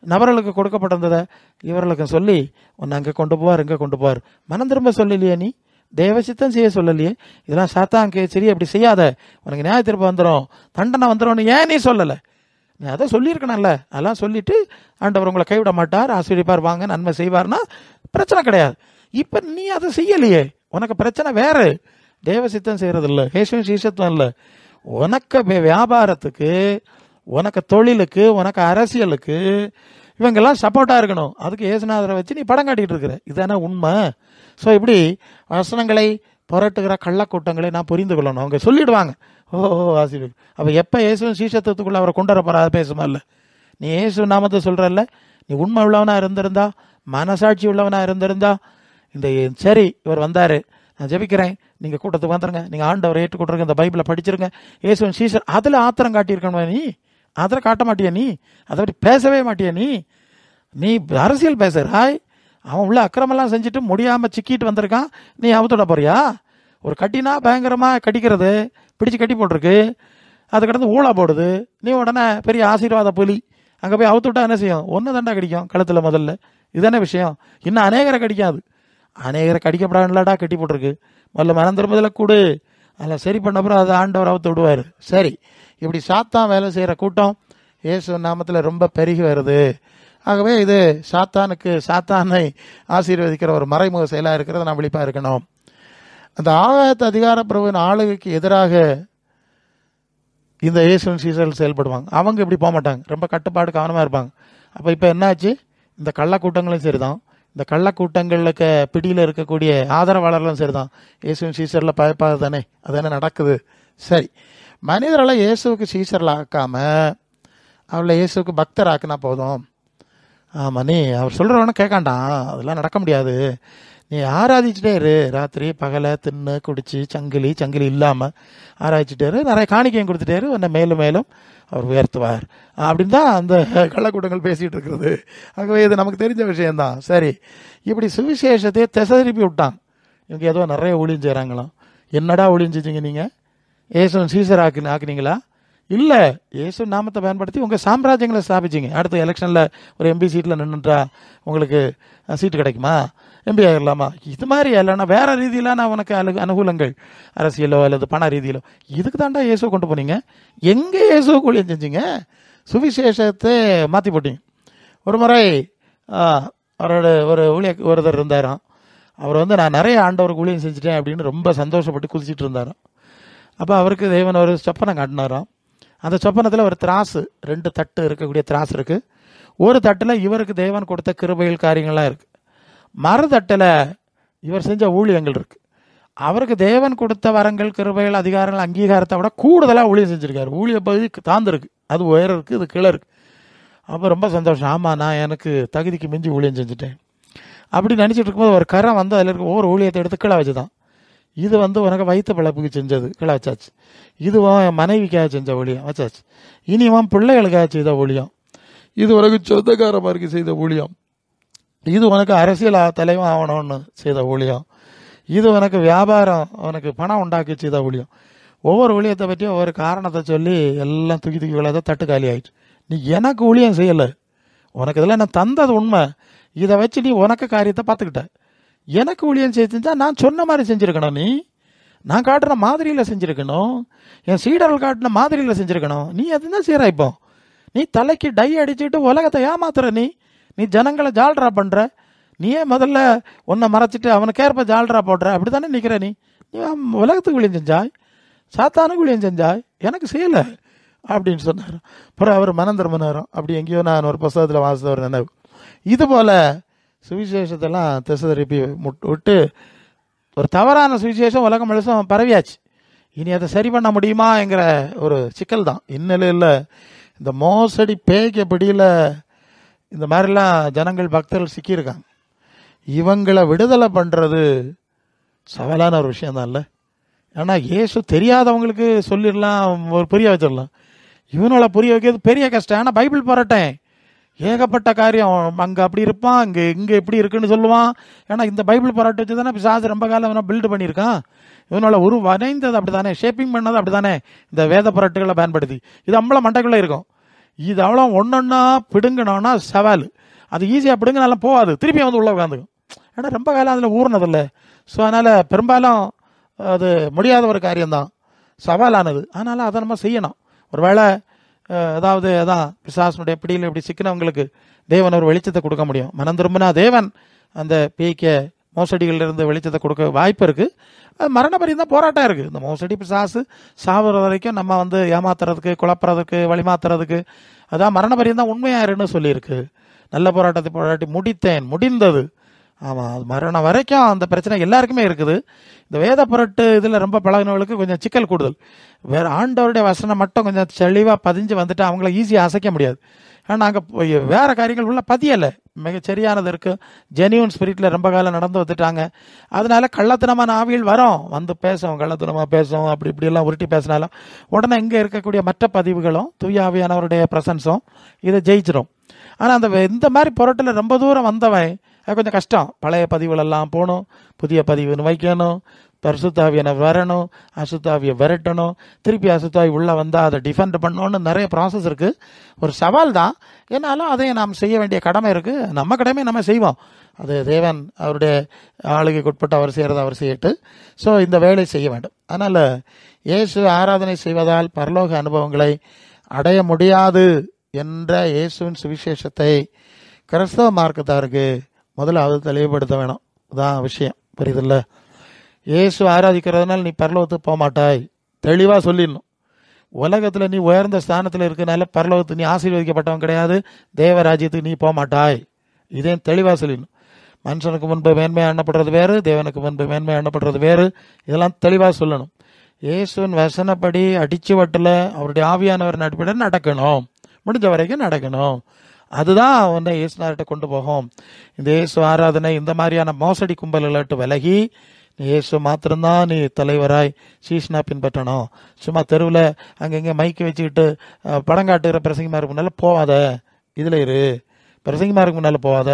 நபர்களுக்கு கொடுக்கப்பட்டிருந்ததை இவர்களுக்கு சொல்லி உன்னை அங்கே கொண்டு போவார், இங்கே கொண்டு போவார். மனம் திரும்ப சொல்லலையே, நீ தேவசித்தம் செய்ய சொல்லலையே. இதெல்லாம் சாத்தான் சரி அப்படி செய்யாத, உனக்கு நியாய திரும்ப வந்துடும், தண்டனை வந்துடும், ஏன் நீ சொல்லலை? நீ அதை சொல்லியிருக்கணும்ல. அதெல்லாம் சொல்லிட்டு ஆண்டவர் உங்களை கைவிட மாட்டார், ஆசீர்வதிப்பார், வாங்க நன்மை செய்வார்னா பிரச்சனை கிடையாது. இப்போ நீ அதை செய்யலையே, உனக்கு பிரச்சனை வேறு. தேவசித்தம் செய்கிறது இல்லை, இயேசுவின் சீசத்துவம் இல்லை. உனக்கு வியாபாரத்துக்கு, உனக்கு தொழிலுக்கு, உனக்கு அரசியலுக்கு இவங்கெல்லாம் சப்போர்ட்டாக இருக்கணும். அதுக்கு இயேசுநாதரை வச்சு நீ படம் காட்டிகிட்டு இருக்கிற. இதுதானே உண்மை. ஸோ இப்படி வசனங்களை புரட்டுகிற கள்ளக்கூட்டங்களை நான் புரிந்து கொள்ளணும். அவங்க சொல்லிடுவாங்க, ஆசீர்வாதம். அப்போ எப்போ இயேசுவின் சீசத்துவத்துக்குள்ளே அவரை கொண்டு வர போகிறா பேசுமா இல்லை? நீ இயேசு நாமத்தை சொல்கிறல்ல, நீ உண்மை உள்ளவனாக இருந்திருந்தா, மனசாட்சி உள்ளவனாக இருந்திருந்தா, இந்த சரி இவர் வந்தார், நான் ஜெபிக்கிறேன், நீங்கள் கூட்டத்துக்கு வந்துடுங்க, நீங்கள் ஆண்டவரை ஏற்றுக்கொண்டிருங்க, இந்த பைபிளை படிச்சிருங்க, இயேசுவின் சீசர், அதில் ஆத்திரம் காட்டியிருக்கணும். நீ அதில் காட்ட மாட்டியா? நீ அதை பற்றி பேசவே மாட்டியா? நீ அரசியல் பேசுகிறாய். அவன் உள்ள அக்கிரமெல்லாம் செஞ்சுட்டு முடியாமல் சிக்கிட்டு வந்திருக்கான், நீ அவுத்துட போறியா? ஒரு கட்டினா பயங்கரமாக கட்டிக்கிறது, பிடிச்சி கட்டி போட்டிருக்கு, அது கடந்து ஊழா போடுது. நீ உடனே பெரிய ஆசீர்வாத புலி, அங்கே போய் அவுத்துட்டா என்ன செய்யும்? ஒன்று தண்டா கடிக்கும் கழுத்தில் முதல்ல. இதுதானே விஷயம். இன்னும் அநேகரை கடிக்காது, அநேகரை கடிக்கப்படாதுலடா கட்டி போட்டிருக்கு. முதல்ல மனம் திரும்பதில் கூடு, அதில் சரி பண்ண அப்புறம் அதை ஆண்டவர் அவுத்து விடுவார். சரி, இப்படி சாத்தான் வேலை செய்கிற கூட்டம் இயேசு நாமத்தில் ரொம்ப பெருகி வருது. ஆகவே இது சாத்தானை ஆசீர்வதிக்கிற ஒரு மறைமுக செயலாக இருக்கிறத நான் விழிப்பாக இருக்கணும். அந்த ஆகாயத்து அதிகார பிரபுவின் ஆளுகைக்கு எதிராக இந்த இயேசுவின் சீசர்கள் செயல்படுவாங்க. அவங்க இப்படி போக மாட்டாங்க, ரொம்ப கட்டுப்பாடு கவனமாக இருப்பாங்க. அப்போ இப்போ என்னாச்சு? இந்த கள்ளக்கூட்டங்களும் சரி தான், இந்த கள்ளக்கூட்டங்களுக்கு பிடியில் இருக்கக்கூடிய ஆதரவாளர்களும் சரிதான், இயேசுவின் சீசரில் பயப்பாது தானே, அது என்ன நடக்குது? சரி, மனிதர்களை இயேசுவுக்கு சீசரில் ஆக்காம அவளை இயேசுவுக்கு பக்தர் ஆக்குனா போதும். ஆமாம், நீ அவர் சொல்கிறவன கேட்காண்டான், அதெல்லாம் நடக்க முடியாது. நீ ஆராதிச்சுட்டே இரு, ராத்திரி பகலை தின்னு குடிச்சு சங்கிலி இல்லாமல் ஆராய்ச்சிட்டே இரு, நிறைய காணிக்கையும் கொடுத்துட்டே இரு, உன்னை மேலும் மேலும் அவர் உயர்த்துவார் அப்படின்னு தான் அந்த கள்ளக்கூட்டங்கள் பேசிகிட்டு இருக்கிறது. ஆகவே இது நமக்கு தெரிஞ்ச விஷயந்தான். சரி, இப்படி சுவிசேஷத்தையே திசை திருப்பி விட்டான். இவங்க ஏதோ நிறைய ஊழியம் செய்கிறாங்களாம். என்னடா ஊழியம் செஞ்சீங்க நீங்கள்? இயேசுவின் சீசர் ஆக்குனீங்களா? இல்லை, இயேசு நாமத்தை பயன்படுத்தி உங்கள் சாம்ராஜ்யங்களை ஸ்தாபிச்சிங்க. அடுத்த எலெக்ஷனில் ஒரு எம்பி சீட்டில் நின்றுட்டா உங்களுக்கு சீட்டு கிடைக்குமா? எம்பி ஆகிடலாமா? இது மாதிரி இல்லைன்னா வேறு ரீதியிலான உனக்கு அனுகூலங்கள், அரசியலோ அல்லது பண ரீதியிலோ, இதுக்கு தாண்டா இயேசுவை கொண்டு போனீங்க. எங்கே இயேசுவை ஊழியம் செஞ்சீங்க? சுவிசேஷத்தை மாற்றி போட்டீங்க. ஒரு முறை அவரோட ஒருத்தர் இருந்தாராம். அவர் நான் நிறைய ஆண்டவருக்கு ஊழியம் செஞ்சுட்டேன் அப்படின்னு ரொம்ப சந்தோஷப்பட்டு குதிச்சிட்டு இருந்தாராம். அப்போ அவருக்கு தேவன் ஒரு சொப்பனம் காட்டினாராம். அந்த சொப்பனத்தில் ஒரு திராசு, 2 தட்டு இருக்கக்கூடிய திராசு இருக்குது. ஒரு தட்டில் இவருக்கு தேவன் கொடுத்த கிருபைகள் காரியங்கள்லாம் இருக்குது, மறுதட்டில் இவர் செஞ்ச ஊழியங்கள் இருக்குது. அவருக்கு தேவன் கொடுத்த வரங்கள், கிருபைகள், அதிகாரங்கள், அங்கீகாரத்தை விட கூடுதலாக ஊழியம் செஞ்சுருக்காரு. ஊழிய பகுதி தாழ்ந்துருக்கு, அது உயரம் இருக்குது, இது கீழே இருக்குது. அப்போ ரொம்ப சந்தோஷம். ஆமாம், நான் எனக்கு தகுதிக்கு மிஞ்சி ஊழியம் செஞ்சுட்டேன் அப்படி நினச்சிட்டு இருக்கும்போது ஒரு கரம் அதில் இருக்க ஒவ்வொரு ஊழியத்தை எடுத்து கீழே வச்சு தான், இது உனக்கு வயிற்று பிழப்புக்கு செஞ்சது, கீழே வச்சாச்சு. இதுவும் என் மனைவிக்காக செஞ்ச ஊழியம் வச்சாச்சு. இனிவன் பிள்ளைகளுக்காக செய்த ஊழியம். இது உனக்கு சொந்தக்காரமாருக்கு செய்த ஊழியம். இது உனக்கு அரசியல் தலைவன் ஆகணும்னு செய்த ஊழியம். இது உனக்கு வியாபாரம், உனக்கு பணம் உண்டாக்கி செய்த ஊழியம். ஒவ்வொரு ஊழியத்தை பற்றியும் ஒவ்வொரு காரணத்தை சொல்லி எல்லாம் தூக்கி விழாத தட்டு காலி ஆயிடுச்சு. நீ எனக்கு ஊழியம் செய்யலை, உனக்கு இதெல்லாம் நான் தந்தது உண்மை, இதை வச்சு நீ உனக்கு காரியத்தை பார்த்துக்கிட்ட. எனக்கு ஊழியம் செஞ்சா நான் சொன்ன மாதிரி செஞ்சுருக்கணும், நான் காட்டுற மாதிரியில் செஞ்சுருக்கணும், என் சீடர்கள் காட்டின மாதிரியில் செஞ்சுருக்கணும். நீ அதுதான் செய்கிற. இப்போ நீ தலைக்கு டை அடிச்சுட்டு உலகத்தை ஏமாத்துற, நீ ஜனங்களை ஜால்ரா பண்ணுற. நீயே முதல்ல உன்னை மறைச்சிட்டு அவனுக்கேற்ப ஜால்ரா போடுற, அப்படி தானே நிற்கிற. நீ உலகத்துக்கு ஊழியம் செஞ்சாய், சாத்தானுக்கு ஊழியம் செஞ்சாய், எனக்கு செய்யலை அப்படின்னு சொன்னார். அப்புறம் அவர் மனம் திரும்பினாரும். அப்படி எங்கேயோ நான் ஒரு புத்தகத்தில் வாசித்த ஒரு நினைவு. இது போல் சுவிசேஷத்தெல்லாம் திசை திருப்பி விட்டு ஒரு தவறான சுவிசேஷம் உலகம் முழுசும் பரவியாச்சு. இனி அதை சரி பண்ண முடியுமாங்கிற ஒரு சிக்கல் தான் இந்நிலையில். இந்த மோசடி பேய்க்கு பிடியில் இந்த மாதிரிலாம் ஜனங்கள், பக்தர்கள் சிக்கியிருக்காங்க. இவங்களை விடுதலை பண்ணுறது சவாலான ஒரு விஷயந்தான் இல்லை. ஏன்னா இயேசு தெரியாதவங்களுக்கு சொல்லிடலாம், ஒரு புரிய வச்சிடலாம். இவனோட புரிய வைக்கிறது பெரிய கஷ்டம். ஆனால் பைபிள் போராட்டேன் ஏகப்பட்ட காரியம், அங்கே அப்படி இருப்பான், இங்கே இப்படி இருக்குன்னு சொல்லுவான். ஏன்னா இந்த பைபிள் போராட்டம் வச்சு தானே பிசாசு ரொம்ப காலம் அவனை பில்டு பண்ணியிருக்கான். இவனோட வரைந்தது அப்படி தானே, ஷேப்பிங் பண்ணது அப்படி தானே, இந்த வேத புரட்டுகளை பயன்படுத்தி. இது அவ்வளோ மண்டைக்குள்ளே இருக்கும். இது அவ்வளோ ஒன்றொன்னா பிடுங்கணும்னா சவால். அது ஈஸியாக பிடுங்கினாலும் போகாது, திருப்பி உள்ளே உட்காந்துக்கும். ஏன்னா ரொம்ப காலம் அதில் ஊறினதில்லை. ஸோ அதனால் பெரும்பாலும் அது முடியாத ஒரு காரியம்தான், சவாலானது. அதனால் அதை நம்ம செய்யணும். ஒரு வேளை அதாவது அதான் பிசாசனுடைய பிடியில் இப்படி சிக்கினவங்களுக்கு தேவன் ஒரு வெளிச்சத்தை கொடுக்க முடியும். மனம் திரும்பினா தேவன் அந்த பேய்க்க மோசடிகளிலிருந்து வெளிச்சத்தை கொடுக்க வாய்ப்பு இருக்குது. அது மரண பரியும் தான் போராட்டம் இருக்குது. இந்த மோசடி பிசாசு சாவுற வரைக்கும் நம்ம ஏமாத்துறதுக்கு, குழப்புறதுக்கு, வழிமாத்துறதுக்கு, அதான் மரண பரியும் தான் உண்மையாருன்னு சொல்லியிருக்கு. நல்ல போராட்டத்தை போராட்டி முடித்தேன், முடிந்தது. ஆமாம், அது மரணம் வரைக்கும் அந்த பிரச்சனை எல்லாருக்குமே இருக்குது. இந்த வேத புரட்டு இதில் ரொம்ப பழகினவங்களுக்கு கொஞ்சம் சிக்கல் கூடுதல். வேறு ஆண்டவருடைய வசனம் மட்டும் கொஞ்சம் தெளிவாக பதிஞ்சு வந்துட்டு அவங்கள ஈஸியாக அசைக்க முடியாது. ஆனால் அங்கே வேறு காரியங்கள் உள்ள பதியலை, மிகச்சரியானது இருக்குது. ஜெனியூன் ஸ்பிரிட்டில் ரொம்ப காலம் நடந்து வந்துட்டாங்க. அதனால கள்ளத்தனமான ஆவிகள் வந்து பேசும், கள்ளத்தனமாக பேசும், அப்படி இப்படியெல்லாம் உருட்டி பேசினாலும் உடனே இங்கே இருக்கக்கூடிய மற்ற பதிவுகளும் தூய ஆவியானவருடைய பிரசன்ஸும் இதை ஜெயிச்சிடும். ஆனால் அந்த இந்த மாதிரி புரட்டில் ரொம்ப தூரம் வந்தவன் அது கொஞ்சம் கஷ்டம். பழைய பதிவுகளெல்லாம் போகணும், புதிய பதிவுன்னு வைக்கணும், பரிசுத்தாவியனை வரணும், அசுத்தாவியை விரட்டணும், திருப்பி அசுத்தாவி உள்ளே வந்தால் அதை டிஃபெண்ட் பண்ணணும்னு நிறைய ப்ராசஸ் இருக்குது. ஒரு சவால் தான். ஏன்னாலும் அதையும் நாம் செய்ய வேண்டிய கடமை இருக்குது. நம்ம கடமையை நம்ம செய்வோம். அது தேவன் அவருடைய ஆளுகைக்கு உட்பட்டு அவர் செய்கிறத அவர் செய்யட்டு. ஸோ இந்த வேலை செய்ய வேண்டும். அதனால் இயேசு ஆராதனை செய்வதால் பரலோக அனுபவங்களை அடைய முடியாது என்ற இயேசுவின் சுவிசேஷத்தை கிறிஸ்தவ மார்க்கத்தாருக்கு முதல்ல தெளிவுபடுத்த வேணும். இதுதான் விஷயம், புரியுதில்ல? இயேசு ஆராதிக்கிறதுனால நீ பரலோகத்துக்கு போக மாட்டாய், தெளிவாக சொல்லிடணும். உலகத்தில் நீ உயர்ந்த ஸ்தானத்தில் இருக்கனால பரலோகத்துக்கு நீ ஆசீர்வதிக்கப்பட்டவன் கிடையாது, தேவராஜ்யத்துக்கு நீ போக மாட்டாய், இதே தெளிவாக சொல்லிடணும். மனுஷனுக்கு முன்பு மேன்மை எண்ணப்படுறது வேறு, தேவனுக்கு முன்பு மேன்மை எண்ணப்படுறது வேறு. இதெல்லாம் தெளிவாக சொல்லணும். இயேசுவின் வசனப்படி அடிச்சு வட்டில் அவருடைய ஆவியானவர் நடிப்பிட நடக்கணும், முடிஞ்ச வரைக்கும் நடக்கணும். அதுதான் வந்து இயேசுநாதர்கிட்ட கொண்டு போகும். இந்த இயேசு ஆராதனை இந்த மாதிரியான மோசடி கும்பல்களாட்டு விலகி இயேசு மாத்திரம்தான் நீ தலைவராய் சீஷ்னா பின்பற்றணும். சும்மா தெருவில் அங்கங்கே மைக்கு வச்சுக்கிட்டு படம் காட்டுகிற பிரசங்கிமாருக்கு முன்னால் போவாத, இதில் இரு. பிரசங்கிமாருக்கு முன்னால் போவாத,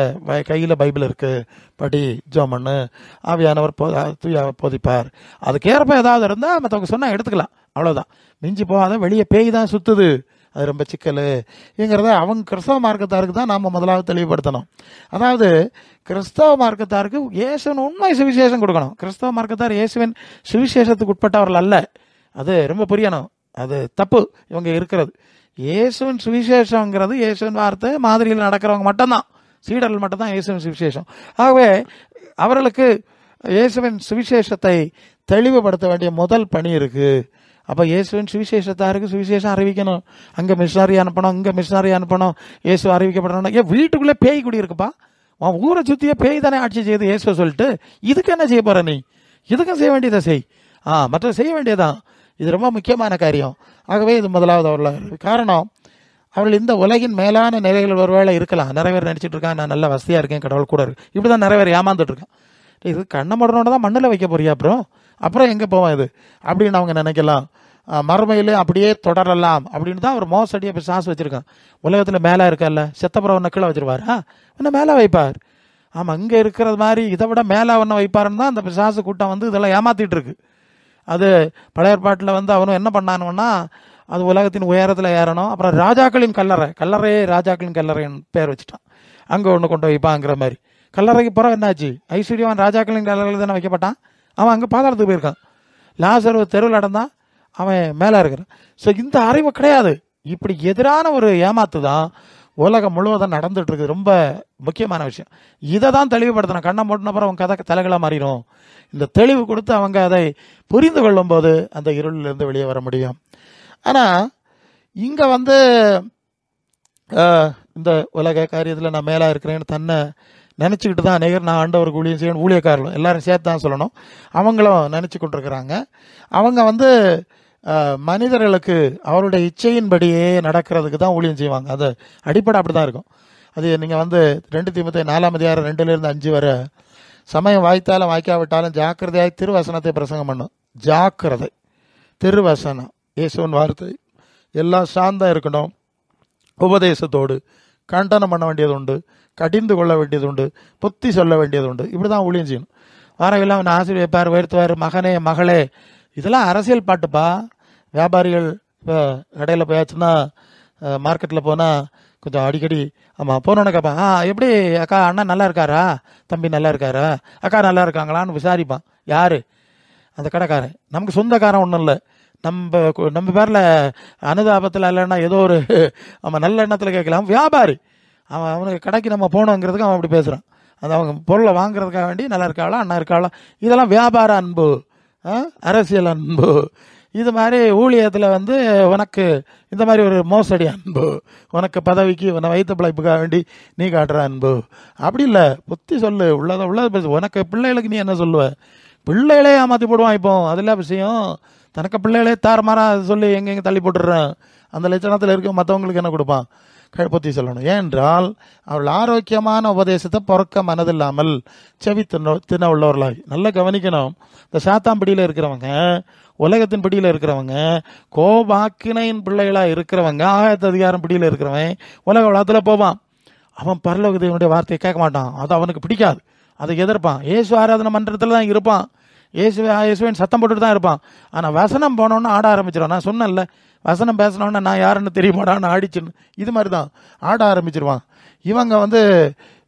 கையில் பைபிள் இருக்குது, படி, ஜெபம் பண்ணு, ஆவியானவர் போதிப்பார். அதுக்கேற்ப ஏதாவது இருந்தால் மற்றவங்க சொன்னால் எடுத்துக்கலாம், அவ்வளோதான். மிஞ்சி போகாத. வெளியே பேய் தான் சுற்றுது, அது ரொம்ப சிக்கலுங்கிறத அவங்க கிறிஸ்தவ மார்க்கத்தாருக்கு தான் நாம் முதலாவது தெளிவுபடுத்தணும். அதாவது கிறிஸ்தவ மார்க்கத்தாருக்கு இயேசுவின் உண்மை சுவிசேஷம் கொடுக்கணும். கிறிஸ்தவ மார்க்கத்தார் இயேசுவின் சுவிசேஷத்துக்கு உட்பட்டவர்கள் அல்ல, அது ரொம்ப புரியணும். அது தப்பு இவங்க இருக்கிறது. இயேசுவின் சுவிசேஷங்கிறது இயேசுவின் வார்த்தை மாதிரியில் நடக்கிறவங்க மட்டும்தான், சீடர்கள் மட்டும்தான் இயேசுவின் சுவிசேஷம். ஆகவே அவர்களுக்கு இயேசுவின் சுவிசேஷத்தை தெளிவுபடுத்த வேண்டிய முதல் பணி இருக்குது. அப்போ இயேசுவின் சுவிசேஷத்தாருக்கு சுவிசேஷம் அறிவிக்கணும். அங்கே மிஷினரி அனுப்பணும், இங்கே மிஷினரி அனுப்பணும், இயேசு அறிவிக்கப்படணும். ஏன் வீட்டுக்குள்ளே பேய் குடி இருக்குப்பா, உன் ஊரை சுற்றியே பேய் தானே ஆட்சி செய்யுது இயேசுவை சொல்லிட்டு, இதுக்கு என்ன செய்ய போகிற நீ? இதுக்கும் செய்ய வேண்டியதை செய், மற்ற செய்ய வேண்டியதான். இது ரொம்ப முக்கியமான காரியம். ஆகவே இது முதலாவது அவர்கள் காரணம். அவர்கள் இந்த உலகின் மேலான நிறைகள் ஒருவேளை இருக்கலாம், நிறைய பேர் நினச்சிட்டு இருக்காங்க நான் நல்ல வசதியாக இருக்கேன், கடவுள் கூட இருக்கு, இப்படி தான் நிறைய பேர் ஏமாந்துட்டு இருக்கான். இது கண்ணை மடனோட தான் மண்ணில் வைக்க போறியா, அப்புறம் எங்கே போவோம் இது அப்படின்னு அவங்க நினைக்கலாம். மறுமையிலே அப்படியே தொடரலாம் அப்படின்னு தான் ஒரு மோசடியை பிசாசு வச்சுருக்கான். உலகத்தில் மேலே இருக்கல்ல, செத்தப்புறம் ஒன்று கீழே வச்சுருவார், இன்னும் மேலே வைப்பார். ஆமாம், இங்கே இருக்கிறது மாதிரி இதை விட மேலே ஒன்று வைப்பாருன்னு தான் அந்த பிசாசு கூட்டம் வந்து இதெல்லாம் ஏமாற்றிட்டு இருக்கு. அது பழைய ஏற்பாட்டில் வந்து அவனும் என்ன பண்ணானுன்னா, அது உலகத்தின் உயரத்தில் ஏறணும், அப்புறம் ராஜாக்களின் கல்லறையே ராஜாக்களின் கல்லறைன்னு பேர் வச்சுட்டான், அங்கே ஒன்று கொண்டு வைப்பாங்கிற மாதிரி. கல்லறைக்கு பிறகு என்னாச்சு? ஐஸ்வர்யவான் ராஜாக்களின் கல்லறையில் தானே வைக்கப்பட்டான், அவன் அங்கே பாதாளத்துக்கு போயிருக்கான். லாசரு தெருவில் நடந்தான், அவன் மேலே இருக்கிறான். ஸோ இந்த அறிவு கிடையாது. இப்படி எதிரான ஒரு ஏமாத்து தான் உலகம் முழுவதும் நடந்துட்டு இருக்குது. ரொம்ப முக்கியமான விஷயம். இதை தான் தெளிவுபடுத்தணும். கண்ணை மூட்டின அப்புறம் அவங்க கதை தலைகளாக மாறிடும். இந்த தெளிவு கொடுத்து அவங்க அதை புரிந்து கொள்ளும் போது அந்த இருளிலிருந்து வெளியே வர முடியும். ஆனால் இங்கே வந்து இந்த உலக காரியத்தில் நான் மேலே இருக்கிறேன்னு தன்னை நினச்சிக்கிட்டு தான் அநேகர் நான் ஆண்டவருக்கு ஊழியம் செய்யணும், ஊழியக்காரர்களும் எல்லாரும் சேர்த்து தான் சொல்லணும், அவங்களும் நினச்சி கொண்டிருக்கிறாங்க. அவங்க வந்து மனிதர்களுக்கு அவருடைய இச்சையின்படியே நடக்கிறதுக்கு தான் ஊழியம் செய்வாங்க. அது அடிப்படை அப்படி தான் இருக்கும். அது நீங்கள் வந்து 2 தீமோத்தேயு 4:2-5 வரை, சமயம் வாய்த்தாலும் வாய்க்காவிட்டாலும் ஜாக்கிரதையாய் திருவசனத்தை பிரசங்கம் பண்ணும். ஜாக்கிரதை, திருவசனம், இயேசுவின் வார்த்தை எல்லாம் சாந்தம் இருக்கணும். உபதேசத்தோடு கண்டனம் பண்ண வேண்டியது உண்டு, கடிந்து கொள்ள வேண்டியது உண்டு, புத்தி சொல்ல வேண்டியது உண்டு. இப்படி தான் ஊழியம் செய்யணும். வாரவெல்லாம் அவன் ஆசீர்வதிப்பார், உயர்த்துவார், மகனே மகளே. இதெல்லாம் அரசியல் பாட்டுப்பா. வியாபாரிகள் இப்போ கடையில் போயாச்சுன்னா, மார்க்கெட்டில் போனால் கொஞ்சம் அடிக்கடி ஆமாம் போனோன்னு கேட்பான், எப்படி அக்கா அண்ணன் நல்லா இருக்காரா, தம்பி நல்லா இருக்காரா, அக்கா நல்லா இருக்காங்களான்னு விசாரிப்பான். யார்? அந்த கடைக்காரன். நமக்கு சொந்தக்காரன் ஒன்றும் இல்லை, நம்ம பேரில் அனுதாபத்தில் இல்லைன்னா ஏதோ ஒரு அவன் நல்ல எண்ணத்தில் கேட்கலாம். வியாபாரி அவனுக்கு கடைக்கு நம்ம போனோங்கிறதுக்கு அவன் அப்படி பேசுகிறான். அது அவங்க பொருளை வாங்குறதுக்காக வேண்டி நல்லா இருக்காளா அண்ணா இருக்காளா. இதெல்லாம் வியாபார அன்பு, அரசியல் அன்பு. இது மாதிரி ஊழியத்தில் வந்து உனக்கு இந்த மாதிரி ஒரு மோசடி அன்பு, உனக்கு பதவிக்கு உன்னை வைத்த பிழைப்புக்காக வேண்டி நீ காட்டுற அன்பு அப்படி இல்லை. புத்தி சொல்லு, உள்ளதை பேசு. உனக்கு பிள்ளைகளுக்கு நீ என்ன சொல்லுவ? பிள்ளைகளே ஏமாற்றி போடுவான். இப்போ அதெல்லாம் விஷயம். தனக்கு பிள்ளைகளே தாறுமாறாக சொல்லி எங்கெங்கே தள்ளி போட்டுடுறேன். அந்த லட்சணத்தில் இருக்க மற்றவங்களுக்கு என்ன கொடுப்பான்? புத்தி சொல்லணும். ஏனென்றால் அவள் ஆரோக்கியமான உபதேசத்தை பொறுக்க மனதில்லாமல் செவி தின்ன உள்ளவர்களாய். நல்லா கவனிக்கணும். இந்த சாத்தாம் பிடியில் இருக்கிறவங்க, உலகத்தின் பிடியில் இருக்கிறவங்க, கோபாக்கினையின் பிள்ளைகளாக இருக்கிறவங்க, ஆகாயத்து அதிகாரம் பிடியில் இருக்கிறவன் உலக உலகத்தில் போவான். அவன் பரலோக தேவனுடைய வார்த்தையை கேட்க மாட்டான். அது அவனுக்கு பிடிக்காது, அதை எதிர்ப்பான். இயேசு ஆராதனை மன்றத்தில் தான் இருப்பான், இயேசுவின் சத்தம் போட்டுட்டு தான் இருப்பான். ஆனால் வசனம் போனோன்னு ஆட ஆரம்பிச்சிடும். நான் சொன்னேன்ல, வசனம் பேசினோன்னா நான் யாருன்னு தெரியுமாடான்னு ஆடிச்சுன்னு, இது மாதிரி தான் ஆட ஆரம்பிச்சிருவான். இவங்க வந்து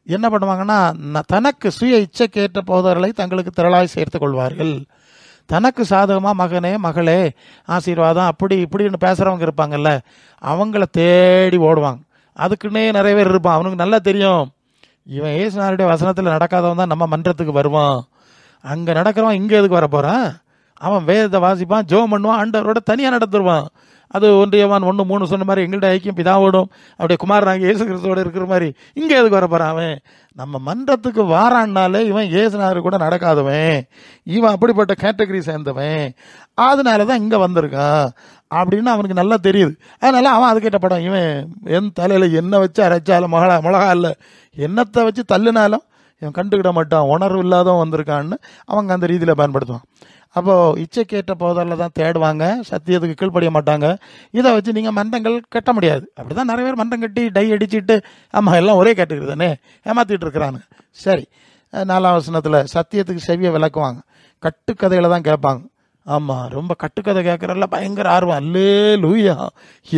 என்ன பண்ணுவாங்கன்னா, தனக்கு சுய இச்சைக்கேற்ற போதவர்களை தங்களுக்கு திரளாய் சேர்த்து கொள்வார்கள். தனக்கு சாதகமாக மகனே மகளே ஆசீர்வாதம் அப்படி இப்படின்னு பேசுகிறவங்க இருப்பாங்கல்ல, அவங்கள தேடி ஓடுவாங்க. அதுக்குன்னே நிறைய பேர் இருப்பான். அவனுக்கு நல்லா தெரியும், இவன் இயேசுநாதருடைய வசனத்தில் நடக்காதவன் தான் நம்ம மன்றத்துக்கு வருவான். அங்கே நடக்கிறவன் இங்கே எதுக்கு வர போகிறான்? அவன் வேதத்தை வாசிப்பான், ஜெபம் பண்ணுவான், ஆண்டவரோட தனியாக நடத்துருவான். அது 1 யோவான் 1:3 சொன்ன மாதிரி எங்கள்கிட்ட ஐக்கியம் பிதாவோடும் அப்படியே குமாரனாக இயேசு கிறிஸ்துவோட இருக்கிற மாதிரி இங்கே எதுக்கு வர போறான்? அவன் நம்ம மன்றத்துக்கு வாரான்னாலே இவன் இயேசுநாதர் கூட நடக்காதவன், இவன் அப்படிப்பட்ட கேட்டகரி சேர்ந்தவன், அதனால தான் இங்கே வந்திருக்கான் அப்படின்னு அவனுக்கு நல்லா தெரியுது. அதனால அவன் அது கேட்ட படம், இவன் என் தலையில் என்ன வச்சு அரைச்சாலும் மிளகா இல்லை, என்னத்தை வச்சு தள்ளுனாலும் இவன் கண்டுக்கிட மாட்டான், உணர்வு இல்லாதவன் வந்திருக்கான்னு அவங்க அந்த ரீதியில் பயன்படுத்துவான். அப்போது இச்சை கேட்ட போதில் தான் தேடுவாங்க, சத்தியத்துக்கு கீழ்ப்படிய மாட்டாங்க. இதை வச்சு நீங்கள் மன்றங்கள் கட்ட முடியாது. அப்படி தான் நிறைய பேர் மன்றம் கட்டி டை அடிச்சுட்டு ஆமாம் எல்லாம் ஒரே கேட்டுக்கிறது தானே ஏமாற்றிட்டு இருக்கிறாங்க. சரி, 4ஆம் வசனத்தில் சத்தியத்துக்கு செவியை விளக்குவாங்க, கட்டுக்கதையில் தான் கேட்பாங்க. ஆமாம், ரொம்ப கட்டுக்கதை கேட்குறதுல பயங்கர ஆர்வம். அல்லேலூயா,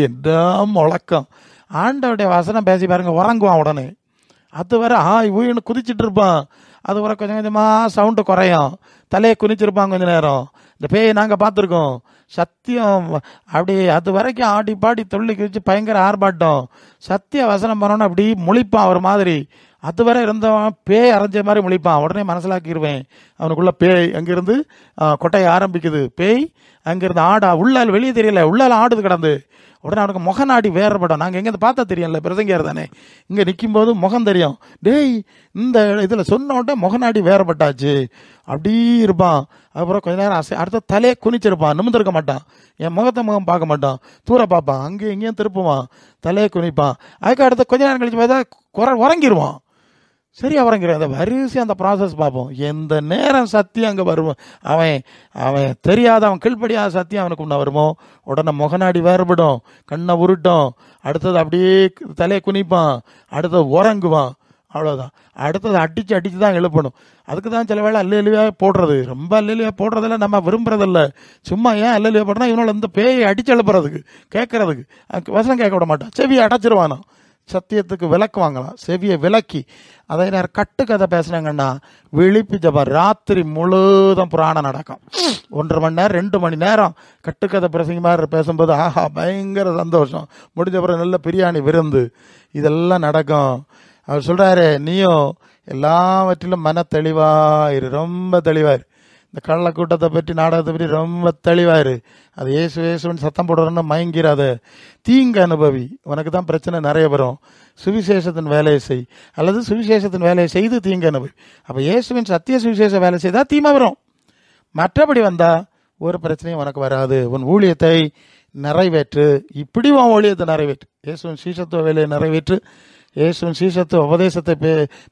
என்ன முழக்கம்! ஆண்டவருடைய வசனம் பேசி பாருங்க, உறங்குவான் உடனே. அது வர ஊயின்னு குதிச்சுட்டு இருப்பான். அது வர கொஞ்சம் கொஞ்சமாக சவுண்டு குறையும், தலையை குனிச்சிருப்பான் கொஞ்ச நேரம். இந்த பேயை நாங்கள் பார்த்துருக்கோம். சத்தியம் அப்படி அது வரைக்கும் ஆடி பாடி தொல்லை குதிச்சு பயங்கர ஆர்ப்பாட்டம். சத்திய வசனம் பண்ணோன்னு அப்படி முழிப்பான் ஒரு மாதிரி. அதுவரை இருந்தவன் பேய் அரைஞ்ச மாதிரி முழிப்பான். உடனே மனசிலாக்கிடுவேன், அவனுக்குள்ள பேய் அங்கிருந்து கொட்டையை ஆரம்பிக்குது. பேய் அங்கிருந்து ஆடா, உள்ளால் வெளியே தெரியல, உள்ளால் ஆடுது கிடந்து. உடனே அவனுக்கு முகநாடி வேறுபடும். நாங்கள் எங்கேருந்து பார்த்தா தெரியும்ல, பிரசங்கியார் தானே, இங்கே நிற்கும் போது முகம் தெரியும். டேய், இந்த இதில் சொன்ன உடனே முகநாடி வேறுபட்டாச்சு, அப்படி இருப்பான். அப்புறம் கொஞ்ச நேரம் அடுத்த தலையை குனிச்சிருப்பான், நிமிர்ந்திருக்க மாட்டான், என் முகம் பார்க்க மாட்டான், தூர பார்ப்பான், அங்கேயும் இங்கேயும் திருப்புவான், தலையை குனிப்பான். அதுக்கு அடுத்த கொஞ்ச நேரம் கழிச்சு பார்த்தா உறங்கிடுவான். சரியா உறங்கிடுவான். அந்த வரிசை அந்த ப்ராசஸ் பார்ப்போம். எந்த நேரம் சத்தியம் அங்கே வருவோம், அவன் தெரியாத, அவன் கீழ்ப்படியாத சத்தியம் அவனுக்கு ஒன்று வருமோ உடனே முகநாடி வேறுபடும், கண்ணை உருட்டும், அடுத்தது அப்படியே தலையை குனிப்பான், அடுத்தது உறங்குவான். அவ்வளோதான். அடுத்தது அடித்து தான் எழுப்பணும். அதுக்கு தான் சில வேளை அல்லேலுவையா போடுறது. ரொம்ப அல்லேலுவையா போடுறதில்ல, நம்ம விரும்புறதில்ல. சும்மா ஏன் அல்லேலுவையா போடுறா, இவனோட இந்த பேயை அடித்து எழுப்புறதுக்கு, கேட்கறதுக்கு. வசனம் கேட்க விட மாட்டான், செவியை அடைச்சிருவானோ. சத்தியத்துக்கு விளக்கு வாங்கலாம், செவியை விளக்கி. அதே நேரம் கட்டுக்கதை பேசுனாங்கன்னா விழிப்பு ஜபம், ராத்திரி முழுதும் புராணம் நடக்கும். 1.5 மணி நேரம் 2 மணி நேரம் கட்டுக்கதை பிரசங்க மாதிரி பேசும்போது பயங்கர சந்தோஷம். முடிஞ்ச பிறகு நல்ல பிரியாணி விருந்து இதெல்லாம் நடக்கும். அவர் சொல்றாரு, நீயும் எல்லாவற்றிலும் மன தெளிவாயிரு, ரொம்ப தெளிவாயிரு. இந்த கள்ள கூட்டத்தை பற்றி நாடகத்தை பற்றி ரொம்ப தெளிவாயிரு. அது இயேசுன்னு சத்தம் போடுறோன்னு மயங்கிறாத. தீங்கு அனுபவி, உனக்கு தான் பிரச்சனை நிறைய வரும். சுவிசேஷத்தின் வேலையை செய், அல்லது சுவிசேஷத்தின் வேலையை செய்து தீங்கு அனுபவி. அப்போ இயேசுவின் சத்திய சுவிசேஷ வேலை செய்தால் தீமை வரும். மற்றபடி வந்தால் ஒரு பிரச்சனையும் உனக்கு வராது. உன் ஊழியத்தை நிறைவேற்று, இப்படி உன் ஊழியத்தை நிறைவேற்று. இயேசுவின் சீசத்துவ வேலையை நிறைவேற்று. இயேசுவின் சீசத்துவ உபதேசத்தை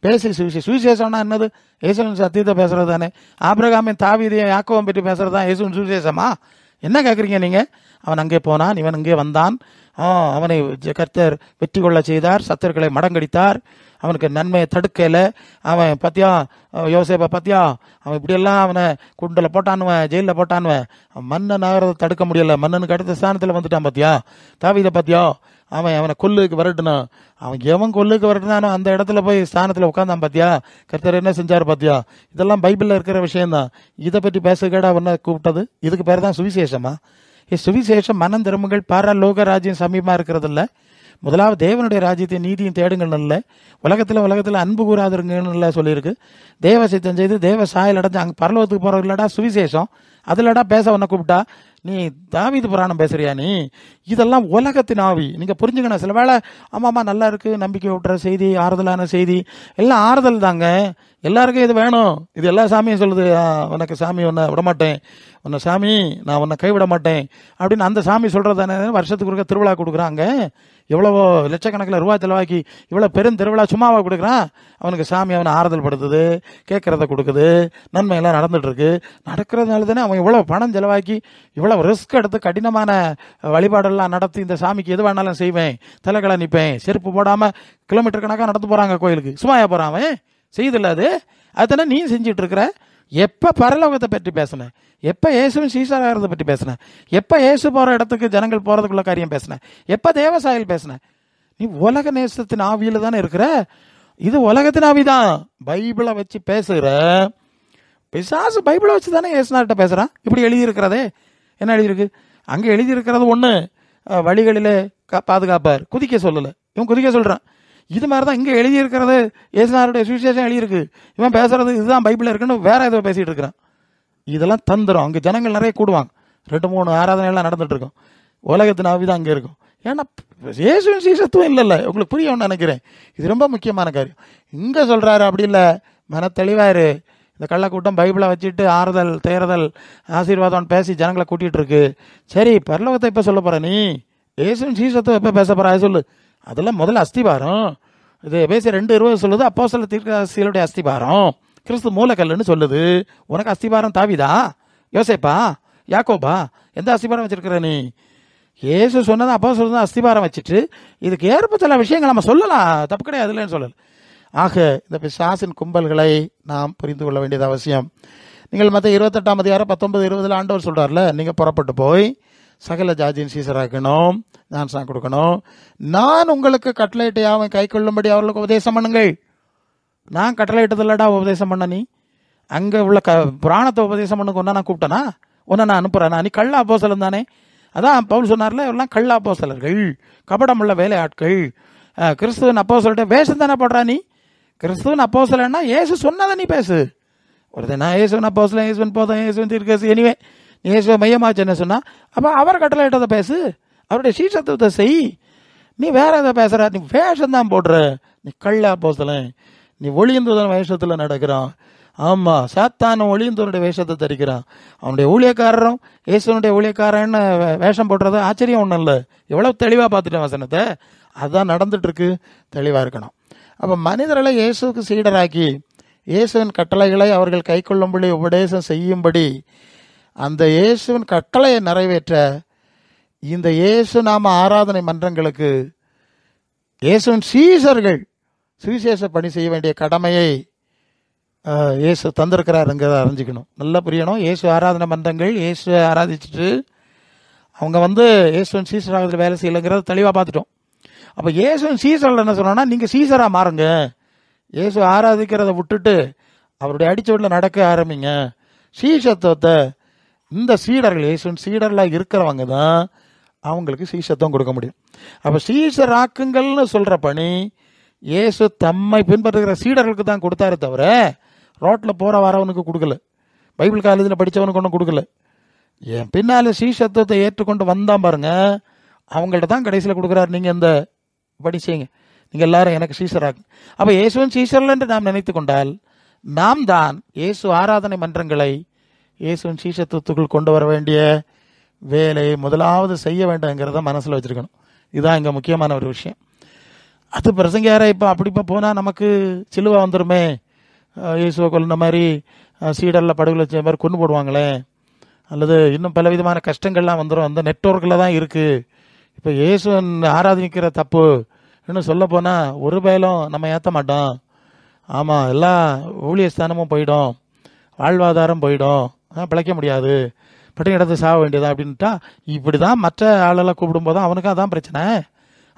பேசி சுவிசேஷம்னா என்னது? இயேசுவின் சத்தியத்தை பேசுறது தானே. ஆபிரகாமின் தாவீதையும் யாக்கோபம் பற்றி பேசுறது தான் இயேசுவின் சுவிசேஷமா? என்ன கேட்குறீங்க நீங்கள்? அவன் அங்கே போனான், இவன் இங்கே வந்தான், அவனை கர்த்தர் வெற்றி கொள்ள செய்தார், சத்துருக்களை மடங்கடித்தார், அவனுக்கு நன்மையை தடுக்கல. அவன் பத்தியா யோசேப்பை பத்தியா, அவன் இப்படியெல்லாம் அவனை குண்டில் போட்டானுவன், ஜெயிலில் போட்டானுவன், மன்னன் ஆகிறத தடுக்க முடியல, மன்னனுக்கு அடுத்த ஸ்தானத்தில் வந்துட்டான் பத்தியா. தாவீதை பத்தியா, அவனை கொல்லுக்கு வரட்டுனான், அவன் எவன் கொல்லுக்கு வரட்டுனானோ அந்த இடத்துல போய் ஸ்தானத்தில் உட்காந்தான் பார்த்தியா. கர்த்தர் என்ன செஞ்சார் பார்த்தியா. இதெல்லாம் பைபிளில் இருக்கிற விஷயம்தான். இதை பற்றி பேசுகடா அவனை கூப்பிட்டது. இதுக்கு பேர் தான் சுவிசேஷமா? சுவிசேஷம் மனம் திரும்புங்கள், பரலோக ராஜ்யம் சமீபமாக இருக்கிறது இல்லை. முதலாவது தேவனுடைய ராஜ்யத்தையும் நீதியும் தேடுங்கள் இல்லை. உலகத்தில் அன்பு கூறாதுருங்கன்னு சொல்லியிருக்கு. தேவ சித்தம் செய்து தேவ சாயல் அடைஞ்சு அங்கே பரலோகத்துக்கு போகிறது இல்லடா சுவிசேஷம். அதிலடா பேச உன்னை கூப்பிட்டா நீ தாவீது புராணம் பேசுறியா நீ? இதெல்லாம் உலகத்தின் ஆவி. நீங்கள் புரிஞ்சுக்கணும். சில வேளை ஆமாம்மா நல்லா இருக்குது, நம்பிக்கை விட்டுற செய்தி, ஆறுதலான செய்தி, எல்லாம் ஆறுதல் தாங்க. எல்லாருக்கும் இது வேணும். இது எல்லா சாமியும் சொல்லுது, உனக்கு சாமி உன்னை விடமாட்டேன், உன்னை சாமி நான் உன்னை கைவிட மாட்டேன் அப்படின்னு அந்த சாமி சொல்கிறது தானே. வருஷத்துக்கு ஒருக்க திருவிழா கொடுக்குறாங்க, எவ்வளவோ லட்சக்கணக்கில் ரூபா செலவாக்கி இவ்வளோ பெரும் திருவிழா சும்மாவாக கொடுக்குறான். அவனுக்கு சாமி அவனை ஆறுதல் படுத்துது, கேட்குறத கொடுக்குது, நன்மையெல்லாம் நடந்துகிட்ருக்கு. நடக்கிறதுனால தானே அவன் இவ்வளோ பணம் செலவாக்கி இவ்வளோ ரிஸ்க் எடுத்து கடினமான வழிபாடெல்லாம் நடத்தி இந்த சாமிக்கு எது வேணாலும் செய்வேன், தலைகளை நிற்பேன், செருப்பு போடாமல் கிலோமீட்டர் கணக்காக நடந்து போகிறாங்க கோயிலுக்கு. சும்மாயா போகிறான் அவன்? செய்தில்ல அது. அதுதானே நீ செஞ்சுட்டு இருக்கிற. எப்போ பரலோகத்தை பற்றி பேசினேன், எப்போ இயேசுவின் சீசராகிறத பற்றி பேசினேன், எப்போ இயேசு போகிற இடத்துக்கு ஜனங்கள் போகிறதுக்குள்ள காரியம் பேசினேன், எப்போ தேவசாயல் பேசினேன்? நீ உலக நேசத்தின் ஆவியில் தானே இருக்கிற. இது உலகத்தின் ஆவி தான். பைபிளை வச்சு பேசுகிற பிசாசு பைபிளை வச்சு தானே இயேசுநாட்ட பேசுகிறான். இப்படி எழுதியிருக்கிறதே என்ன எழுதியிருக்கு? அங்கே எழுதியிருக்கிறது ஒன்று, வழிகளிலே பாதுகாப்பார், குதிக்க சொல்லலை, இவன் குதிக்க சொல்கிறான். இது மாதிரி தான் இங்கே எழுதியிருக்கிறது. இயேசுநாதருடைய சுவிசேஷம் எழுதியிருக்கு. இவன் பேசுறது இதுதான் பைபிளில் இருக்குன்னு வேற ஏதோ பேசிகிட்டு இருக்கிறான். இதெல்லாம் தந்துடும். அங்கே ஜனங்கள் நிறைய கூடுவாங்க, 2-3 ஆராதனைலாம் நடந்துட்டு இருக்கும். உலகத்தின் ஆவி தான் அங்கே இருக்கும். ஏன்னா இயேசுவின் சீசத்துவம் இல்லைல்ல. உங்களுக்கு புரியும்னு நினைக்கிறேன். இது ரொம்ப முக்கியமான காரியம். இங்கே சொல்கிறாரு அப்படி இல்லை, மனத்தெளிவாரு. இந்த கள்ளக்கூட்டம் பைபிளை வச்சுட்டு ஆறுதல் தேறுதல் ஆசீர்வாதம் பேசி ஜனங்களை கூட்டிகிட்டு இருக்கு. சரி, பரலோகத்தை எப்போ சொல்ல போகிற நீ? இயேசுவின் சீசத்துவம் எப்போ பேச போகிற சொல்லு. அதெல்லாம் முதல்ல அஸ்திபாரம். இது பேசி 2:20 சொல்லுது, அப்போஸ்தலர் தீர்க்கதரிசிகளுடைய அஸ்திபாரம் கிறிஸ்து மூலக்கல்லுன்னு சொல்லுது. உனக்கு அஸ்திபாரம் தாவீதா, யோசேப்பா, யாக்கோபா? எந்த அஸ்திபாரம் வச்சிருக்கிற நீ? இயேசு சொன்னது அப்போஸ்தலர் தான் அஸ்திபாரம் வச்சுட்டு இதுக்கு ஏற்ப சில விஷயங்கள் நம்ம சொல்லலாம், தப்பு கிடையாது, இல்லைன்னு சொல்லல. ஆக இந்த பிசாசின் கும்பல்களை நாம் புரிந்து கொள்ள வேண்டியது அவசியம். நீங்கள் மற்ற 28ஆம் அதிகாரம் 19-20 ஆண்டவர் சொல்கிறார்ல, நீங்கள் புறப்பட்டு போய் சகல ஜாதியின் சீசராக்கணும், நான் சான் கொடுக்கணும், நான் உங்களுக்கு கட்டளையிட்டு யாவும் கை கொள்ளும்படி அவர்களுக்கு உபதேசம் பண்ணுங்கள். நான் கட்டளையிட்டதில்லடா உபதேசம் பண்ண. நீ அங்கே உள்ள புராணத்தை உபதேசம் பண்ணுங்க ஒன்றா நான் கூப்பிட்டேனா? ஒன்றை நான் அனுப்புகிறேன்னா? நீ கள்ள அப்போஸ்தலன் தானே. அதான் பவுல் சொன்னார்ல, எல்லாம் கள்ள அப்போஸ்தலர்கள், கபடமுள்ள வேலையாட்கள். கிறிஸ்துவன் அப்போஸ்தலர்கிட்ட வேஷம் தானே போடுறா நீ. கிறிஸ்துவன் அப்போஸ்தலன்னா இயேசு சொன்னதை நீ பேசு. ஒருத்தன் நான் இயேசுவன் அப்போஸ்தலன், இயேசுவன் போதும், இயேசுவன் தீர்க்கதரிசி, எனிவே நீ இயேசுவை மையமாச்சு என்ன சொன்னா, அப்போ அவர் கட்டளையிட்டதை பேசு, அவருடைய சீசத்துவத்தை செய். நீ வேற எதை பேசுற? நீ வேஷம் தான் போடுற. நீ கள்ள அப்போஸ்தலன், நீ ஒளியந்தூதன் வேஷத்தில் நடக்கிறான். ஆமாம், சாத்தானும் ஒளியந்தூருடைய வேஷத்தை தரிக்கிறான். அவனுடைய ஊழியக்காரரும் இயேசுனுடைய ஊழியக்காரன்னு வேஷம் போடுறது ஆச்சரியம் ஒன்றும் இல்லை. எவ்வளோ தெளிவாக பார்த்துட்டேன் வசனத்தை. அதுதான் நடந்துட்டு இருக்கு. தெளிவாக இருக்கணும். அப்போ மனிதர்களை இயேசுக்கு சீடராக்கி இயேசுவின் கட்டளைகளை அவர்கள் கை கொள்ளும்படி உபதேசம் செய்யும்படி அந்த இயேசுவின் கட்டளையை நிறைவேற்ற இந்த இயேசு நாம ஆராதனை மன்றங்களுக்கு இயேசுவின் சீசர்கள் சுவிசேஷ பணி செய்ய வேண்டிய கடமையை இயேசு தந்திருக்கிறாருங்கிறத அறிஞ்சிக்கணும். நல்லா புரியணும். இயேசு ஆராதனை மன்றங்கள் இயேசு ஆராதிச்சுட்டு அவங்க இயேசுவின் சீசராக வேலை செய்யலைங்கிறத தெளிவாக பார்த்துட்டோம். அப்போ இயேசுவின் சீசர்கள் என்ன சொன்னோன்னா, நீங்கள் சீசராக மாறுங்க, இயேசு ஆராதிக்கிறத விட்டுட்டு அவருடைய அடிச்சோட்டில் நடக்க ஆரம்பிங்க. சீசத்துவத்தை இந்த சீடர்கள் இயேசுவின் சீடர்களாக இருக்கிறவங்க தான் அவங்களுக்கு சீசத்துவம் கொடுக்க முடியும். அப்போ சீசராக்குங்கள்னு சொல்கிற பணி இயேசு தம்மை பின்பற்றுகிற சீடர்களுக்கு தான் கொடுத்தாரு தவிர ரோட்டில் போகிற வரவனுக்கு கொடுக்கல, பைபிள் காலேஜில் படித்தவனுக்கு ஒன்றும் கொடுக்கல. என் பின்னால் சீசத்துவத்தை ஏற்றுக்கொண்டு வந்தான் பாருங்க, அவங்கள்ட்ட தான் கடைசியில் கொடுக்குறாரு. நீங்கள் இந்த படி செய்யுங்க, நீங்கள் எல்லாரும் எனக்கு சீசராக்கு. அப்போ இயேசுவின் சீசர்கள் என்று நாம் நினைத்து கொண்டால் நாம் தான் இயேசு ஆராதனை மன்றங்களை இயேசுவின் சீசத்துவத்துக்குள் கொண்டு வர வேண்டிய வேலையை முதலாவது செய்ய வேண்டும்ங்கிறத மனசில் வச்சுருக்கணும். இதுதான் இங்கே முக்கியமான ஒரு விஷயம். அது பிரசங்கியார இப்போ அப்படிப்பா போனால் நமக்கு சிலுவை வந்துடுமே, இயேசுவை கொல்லுன மாதிரி சீடரில் படுகொலை செய்ய மாதிரி கொண்டு போடுவாங்களே, அல்லது இன்னும் பல விதமான கஷ்டங்கள்லாம் வந்துடும். அந்த நெட்வொர்க்கில் தான் இருக்குது. இப்போ இயேசுவன் ஆராதிக்கிற தப்பு இன்னும் சொல்ல போனால் ஒரு பயலும் நம்ம ஏற்ற மாட்டோம். ஆமாம், எல்லா ஊழிய ஸ்தானமும் போயிடும், வாழ்வாதாரம் போயிடும், பிழைக்க முடியாது, பட்டினி இடத்து சாக வேண்டியதா அப்படின்ட்டா இப்படி தான் மற்ற ஆளெல்லாம் கூப்பிடும்போது அவனுக்கு அதான் பிரச்சனை.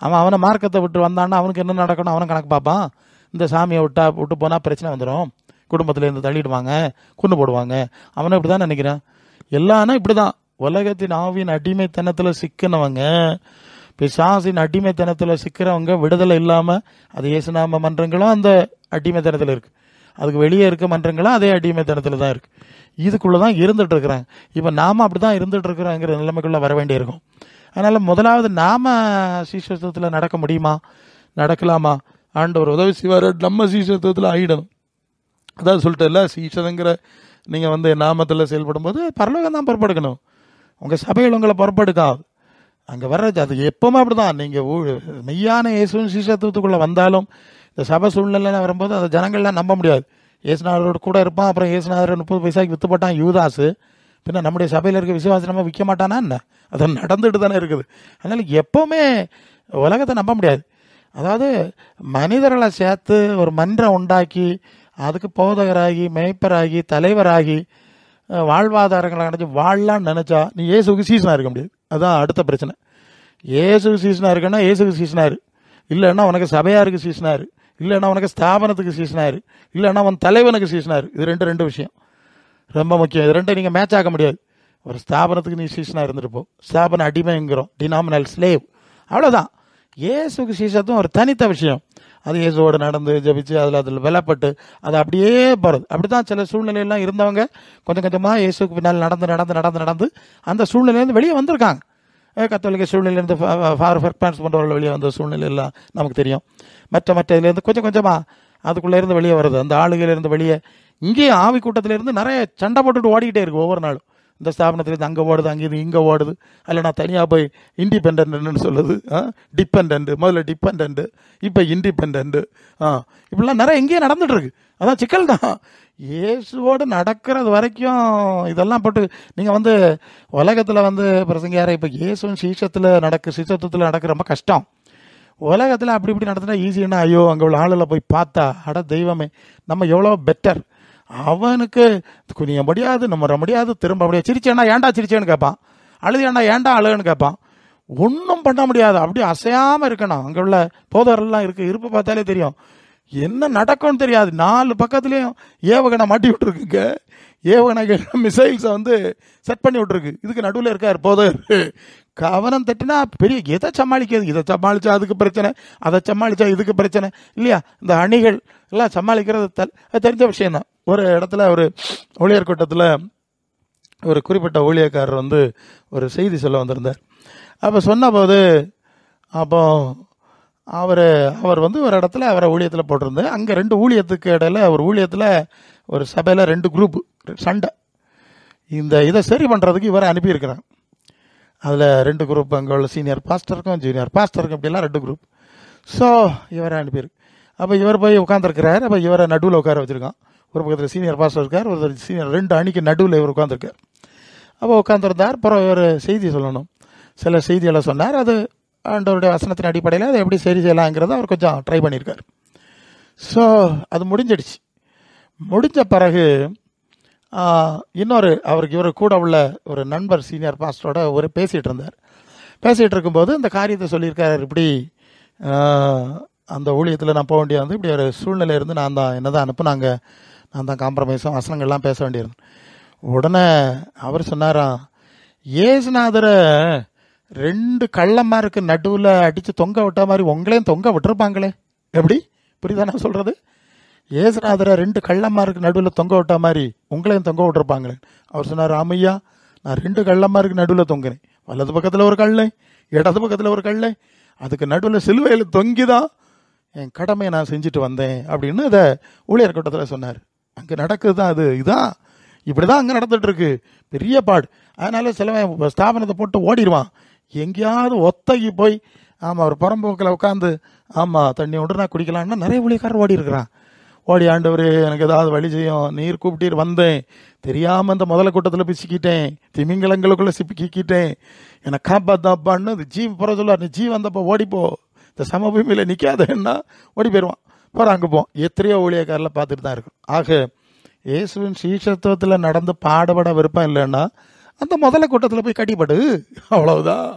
அவனை மார்க்கத்தை விட்டு வந்தான்னா அவனுக்கு என்ன நடக்கணும் அவனும் கணக்கு பார்ப்பான். இந்த சாமியை விட்டு போனால் பிரச்சனை வந்துடும், குடும்பத்தில் தள்ளிடுவாங்க, கொண்டு போடுவாங்க. அவனை இப்படி தான் நினைக்கிறான். எல்லாரும் இப்படி தான். உலகத்தின் ஆவியின் அடிமைத்தனத்தில் சிக்கினவங்க, பிசாசின் அடிமைத்தனத்தில் சிக்கிறவங்க விடுதலை இல்லாமல் அது இயேசுநாம மன்றங்களும் அந்த அடிமைத்தனத்தில் இருக்குது, அதுக்கு வெளியே இருக்க மன்றங்களும் அதே அடிமைத்தனத்தில் தான் இருக்குது. இதுக்குள்ளே தான் இருந்துகிட்டு இருக்கிறாங்க. இப்போ நாம் அப்படி தான் இருந்துகிட்டு இருக்கிறோங்கிற நிலைமைக்குள்ளே வர வேண்டியிருக்கும். அதனால் முதலாவது நாம் சீசத்துவத்தில் நடக்க முடியுமா, நடக்கலாமா, ஆண்டவர் உதவி செய்வார். நம்ம சீசத்துவத்தில் ஆகிடணும். அதாவது சொல்லிட்டு இல்லை, சீசதுங்கிற நீங்கள் நாமத்தில் செயல்படும் போது பரலோகம் தான் பொறுப்பெடுக்கணும். உங்கள் சபையில் உங்களை பொறுப்பெடுக்காது. அங்கே வர்ற அது எப்பவுமே அப்படி தான். நீங்கள் மெய்யான இயேசுவின் சீசத்துவத்துக்குள்ளே வந்தாலும் இந்த சபை சூழ்நிலையில் வரும்போது அந்த ஜனங்கள்லாம் நம்ப முடியாது. இயேசுநாதரோட கூட இருப்பான், அப்புறம் இயேசுநாதர் 30 பைசாய்க்கு விற்று போட்டான் யூதாசு. பின்ன நம்முடைய சபையில் இருக்க விசுவாசி நம்ம விற்க மாட்டானா என்ன? அது நடந்துட்டு தானே இருக்குது. அதனால் எப்போவுமே உலகத்தை நம்ப முடியாது. அதாவது மனிதர்களை சேர்த்து ஒரு மன்றம் உண்டாக்கி அதுக்கு போதகராகி மேய்ப்பராகி தலைவராகி வாழ்வாதாரங்களை நினச்சி வாழலான்னு நினச்சா நீ இயேசுக்கு சீசனாக இருக்க முடியாது. அதுதான் அடுத்த பிரச்சனை. இயேசுக்கு சீசனாக இருக்குன்னா இயேசுக்கு சீசனாரு, இல்லைன்னா உனக்கு சபையாருக்கு சீசனாரு, இல்லைன்னா உனக்கு ஸ்தாபனத்துக்கு சீசனாரு, இல்லைன்னா உன் தலைவனுக்கு சீசனாரு. இது ரெண்டு விஷயம் ரொம்ப முக்கியம். இது ரெண்டும் நீங்கள் மேட்ச் ஆக்க முடியாது. ஒரு ஸ்தாபனத்துக்கு நீ சீசனாக இருந்துட்டு போ, ஸ்தாபன அடிமைங்கிறோம், டினாமினல் ஸ்லேவ், அவ்வளோதான். இயேசுக்கு சீசத்தும் ஒரு தனித்த விஷயம். அது இயேசுவோடு நடந்து ஜபிச்சு அதில் விலப்பட்டு அது அப்படியே போகிறது. அப்படி தான் சில சூழ்நிலையெல்லாம் இருந்தவங்க கொஞ்சம் கொஞ்சமாக இயேசுக்கு பின்னால் நடந்து அந்த சூழ்நிலையிலேருந்து வெளியே வந்திருக்காங்க. கத்தோலிக்க சூழ்நிலையிலேருந்து ஃபர்பான்ஸ் போன்றவர்கள் வெளியே வந்த சூழ்நிலை எல்லாம் நமக்கு தெரியும். மற்ற இதுலேருந்து கொஞ்சம் கொஞ்சமாக அதுக்குள்ளே இருந்து வெளியே வருது. அந்த ஆளுகையிலேருந்து வெளியே இங்கேயும் ஆவி கூட்டத்திலேருந்து நிறைய சண்டை போட்டுட்டு ஓடிக்கிட்டே இருக்குது ஒவ்வொரு நாளும். இந்த ஸ்தாபனத்துலேருந்து அங்கே ஓடுது, அங்கேருந்து இங்கே ஓடுது. அதில் நான் தனியாக போய் இண்டிபெண்ட்னு சொல்லுது, டிபெண்ட்டு, முதல்ல டிபெண்ட்டு, இப்போ இண்டிபெண்ட்டு, இப்படிலாம் நிறைய இங்கேயே நடந்துகிட்ருக்கு. அதான் சிக்கல் தான். இயேசுவோடு நடக்கிறது வரைக்கும் இதெல்லாம் போட்டு நீங்கள் உலகத்தில் பிரசங்கியார இப்போ இயேசுவின் சீசத்துவத்தில் நடக்க ரொம்ப கஷ்டம். உலகத்தில் அப்படி இப்படி நடத்தினா ஈஸின்னா, ஐயோ அங்கே உள்ள ஆளில் போய் பார்த்தா அட தெய்வமே நம்ம எவ்வளோ பெட்டர், அவனுக்கு குனிய முடியாது, நம்ம முடியாது, திரும்ப முடியாது. சிரிச்சேன்னா ஏன்டா சிரிச்சேன்னு கேட்பான், அழுதியாண்டா ஏன்டா அழுகுன்னு கேட்பான். ஒன்றும் பண்ண முடியாது, அப்படியே அசையாமல் இருக்கணும். அங்கே உள்ள போதவரெல்லாம் இருப்பு பார்த்தாலே தெரியும் என்ன நடக்கும்னு தெரியாது. 4 பக்கத்துலேயும் ஏவுகணை மாட்டி விட்டுருக்குங்க. ஏவுகணைகள் மிசைல்ஸை செட் பண்ணி விட்டுருக்கு. இதுக்கு நடுவில் இருக்கார் போதர். கவனம் தட்டினா பெரிய எதை சமாளிக்கிறது, இதை சமாளித்தா அதுக்கு பிரச்சனை, அதை சமாளித்தா இதுக்கு பிரச்சனை இல்லையா. இந்த அணிகள் எல்லாம் சமாளிக்கிறது அது தெரிஞ்ச விஷயந்தான். ஒரு இடத்துல ஒரு ஊழியர் கூட்டத்தில் ஒரு குறிப்பிட்ட ஊழியக்காரர் ஒரு செய்தி சொல்ல வந்திருந்தார். அப்போ சொன்னபோது அப்போ அவர் ஒரு இடத்துல அவரை ஊழியத்தில் போட்டிருந்தார். அங்கே 2 ஊழியத்துக்கு இடையில ஒரு ஊழியத்தில் ஒரு சபையில் 2 குரூப்பு சண்டை. இதை சரி பண்ணுறதுக்கு இவரை அனுப்பியிருக்கிறாங்க. அதில் 2 குரூப், அங்கே உள்ள சீனியர் பாஸ்டருக்கும் ஜூனியர் பாஸ்டருக்கும் இப்படிலாம் 2 குரூப். ஸோ இவரை அனுப்பியிருக்கு. அப்போ இவர் போய் உட்காந்துருக்கிறார். அப்போ இவரை நடுவில் உட்கார வச்சுருக்கான். ஒரு பக்கத்தில் சீனியர் பாஸ்டர் இருக்கார், ஒரு சீனியர், 2 அணிக்கு நடுவில் இவர் உட்காந்துருக்கார். அப்போ உட்காந்துருந்தார். அப்புறம் இவர் செய்தி சொல்லணும், சில செய்தியெல்லாம் சொன்னார். அது ஆண்டவருடைய வசனத்தின் அடிப்படையில் அதை எப்படி சரி செய்யலாங்கிறத அவர் கொஞ்சம் ட்ரை பண்ணியிருக்கார். ஸோ அது முடிஞ்சிடுச்சு. முடிஞ்ச பிறகு இவர் கூட உள்ள ஒரு நண்பர் சீனியர் பாஸ்டரோட பேசிகிட்டு இருந்தார். பேசிகிட்டு இருக்கும்போது இந்த காரியத்தை சொல்லியிருக்கார். இப்படி அந்த ஊழியத்தில் நான் போக வேண்டியது இப்படி ஒரு சூழ்நிலை இருந்து நான் தான் என்ன தான் அனுப்புனாங்க, நான் தான் காம்ப்ரமைஸும் வசனங்கள்லாம் பேச வேண்டியிருந்தேன். உடனே அவர் சொன்னாராம், ஏசுநாதரை 2 கள்ளமாருக்கு நடுவில் அடித்து தொங்க விட்ட மாதிரி உங்களையும் தொங்க விட்டுருப்பாங்களே. எப்படி புரியுதா நான் சொல்கிறது? ஏசுநாதரை 2 கள்ளமாருக்கு நடுவில் தொங்க விட்ட மாதிரி உங்களையும் தொங்க விட்டுருப்பாங்களே. அவர் சொன்னார், ஆமையா நான் 2 கள்ளமாருக்கு நடுவில் தொங்கினேன். வலது பக்கத்தில் ஒரு கல்லை, இடது பக்கத்தில் ஒரு கல்லை, அதுக்கு நடுவில் சிலுவையில் தொங்கி தான் என் கடமையை நான் செஞ்சுட்டு வந்தேன் அப்படின்னு அதை ஊழியர் கூட்டத்தில் சொன்னார். அங்கே நடக்குது தான் இதுதான் இப்படி தான் அங்கே நடந்துகிட்ருக்கு, பெரிய பாடு. அதனால சிலவன் ஸ்தாபனத்தை போட்டு ஓடிடுவான், எங்கேயாவது ஒத்தகி போய் ஒரு புறம்போக்கில் உட்காந்து தண்ணி ஒன்று நான் குடிக்கலான்னா நிறைய ஊழியக்காரர் ஓடி இருக்கிறான். ஓடி ஆண்டவர் எனக்கு ஏதாவது வழி செய்யும், நீர் கூப்பிட்டு வந்தேன், தெரியாமல் இந்த முதல கூட்டத்தில் போய் சிக்கிட்டேன், திமிங்கலங்களுக்குள்ளே சிக்கிட்டேன், எனக்கு காப்பாத்தாப்பான்னு ஜீ புற சொல்லார். நீ ஜீ வந்தப்போ ஓடிப்போ, இந்த சமபூமியில் நிற்காதன்னா ஓடி போயிடுவான். அப்புறம் அங்கே போவோம். எத்தனையோ ஊழியக்காரில் பார்த்துட்டு தான் இருக்கும். ஆக இயேசுவின் சீஷத்துவத்தில் நடந்து பாடுபட விருப்பம் இல்லைன்னா அந்த முதல கூட்டத்தில் போய் கடிபடு, அவ்வளவுதான்.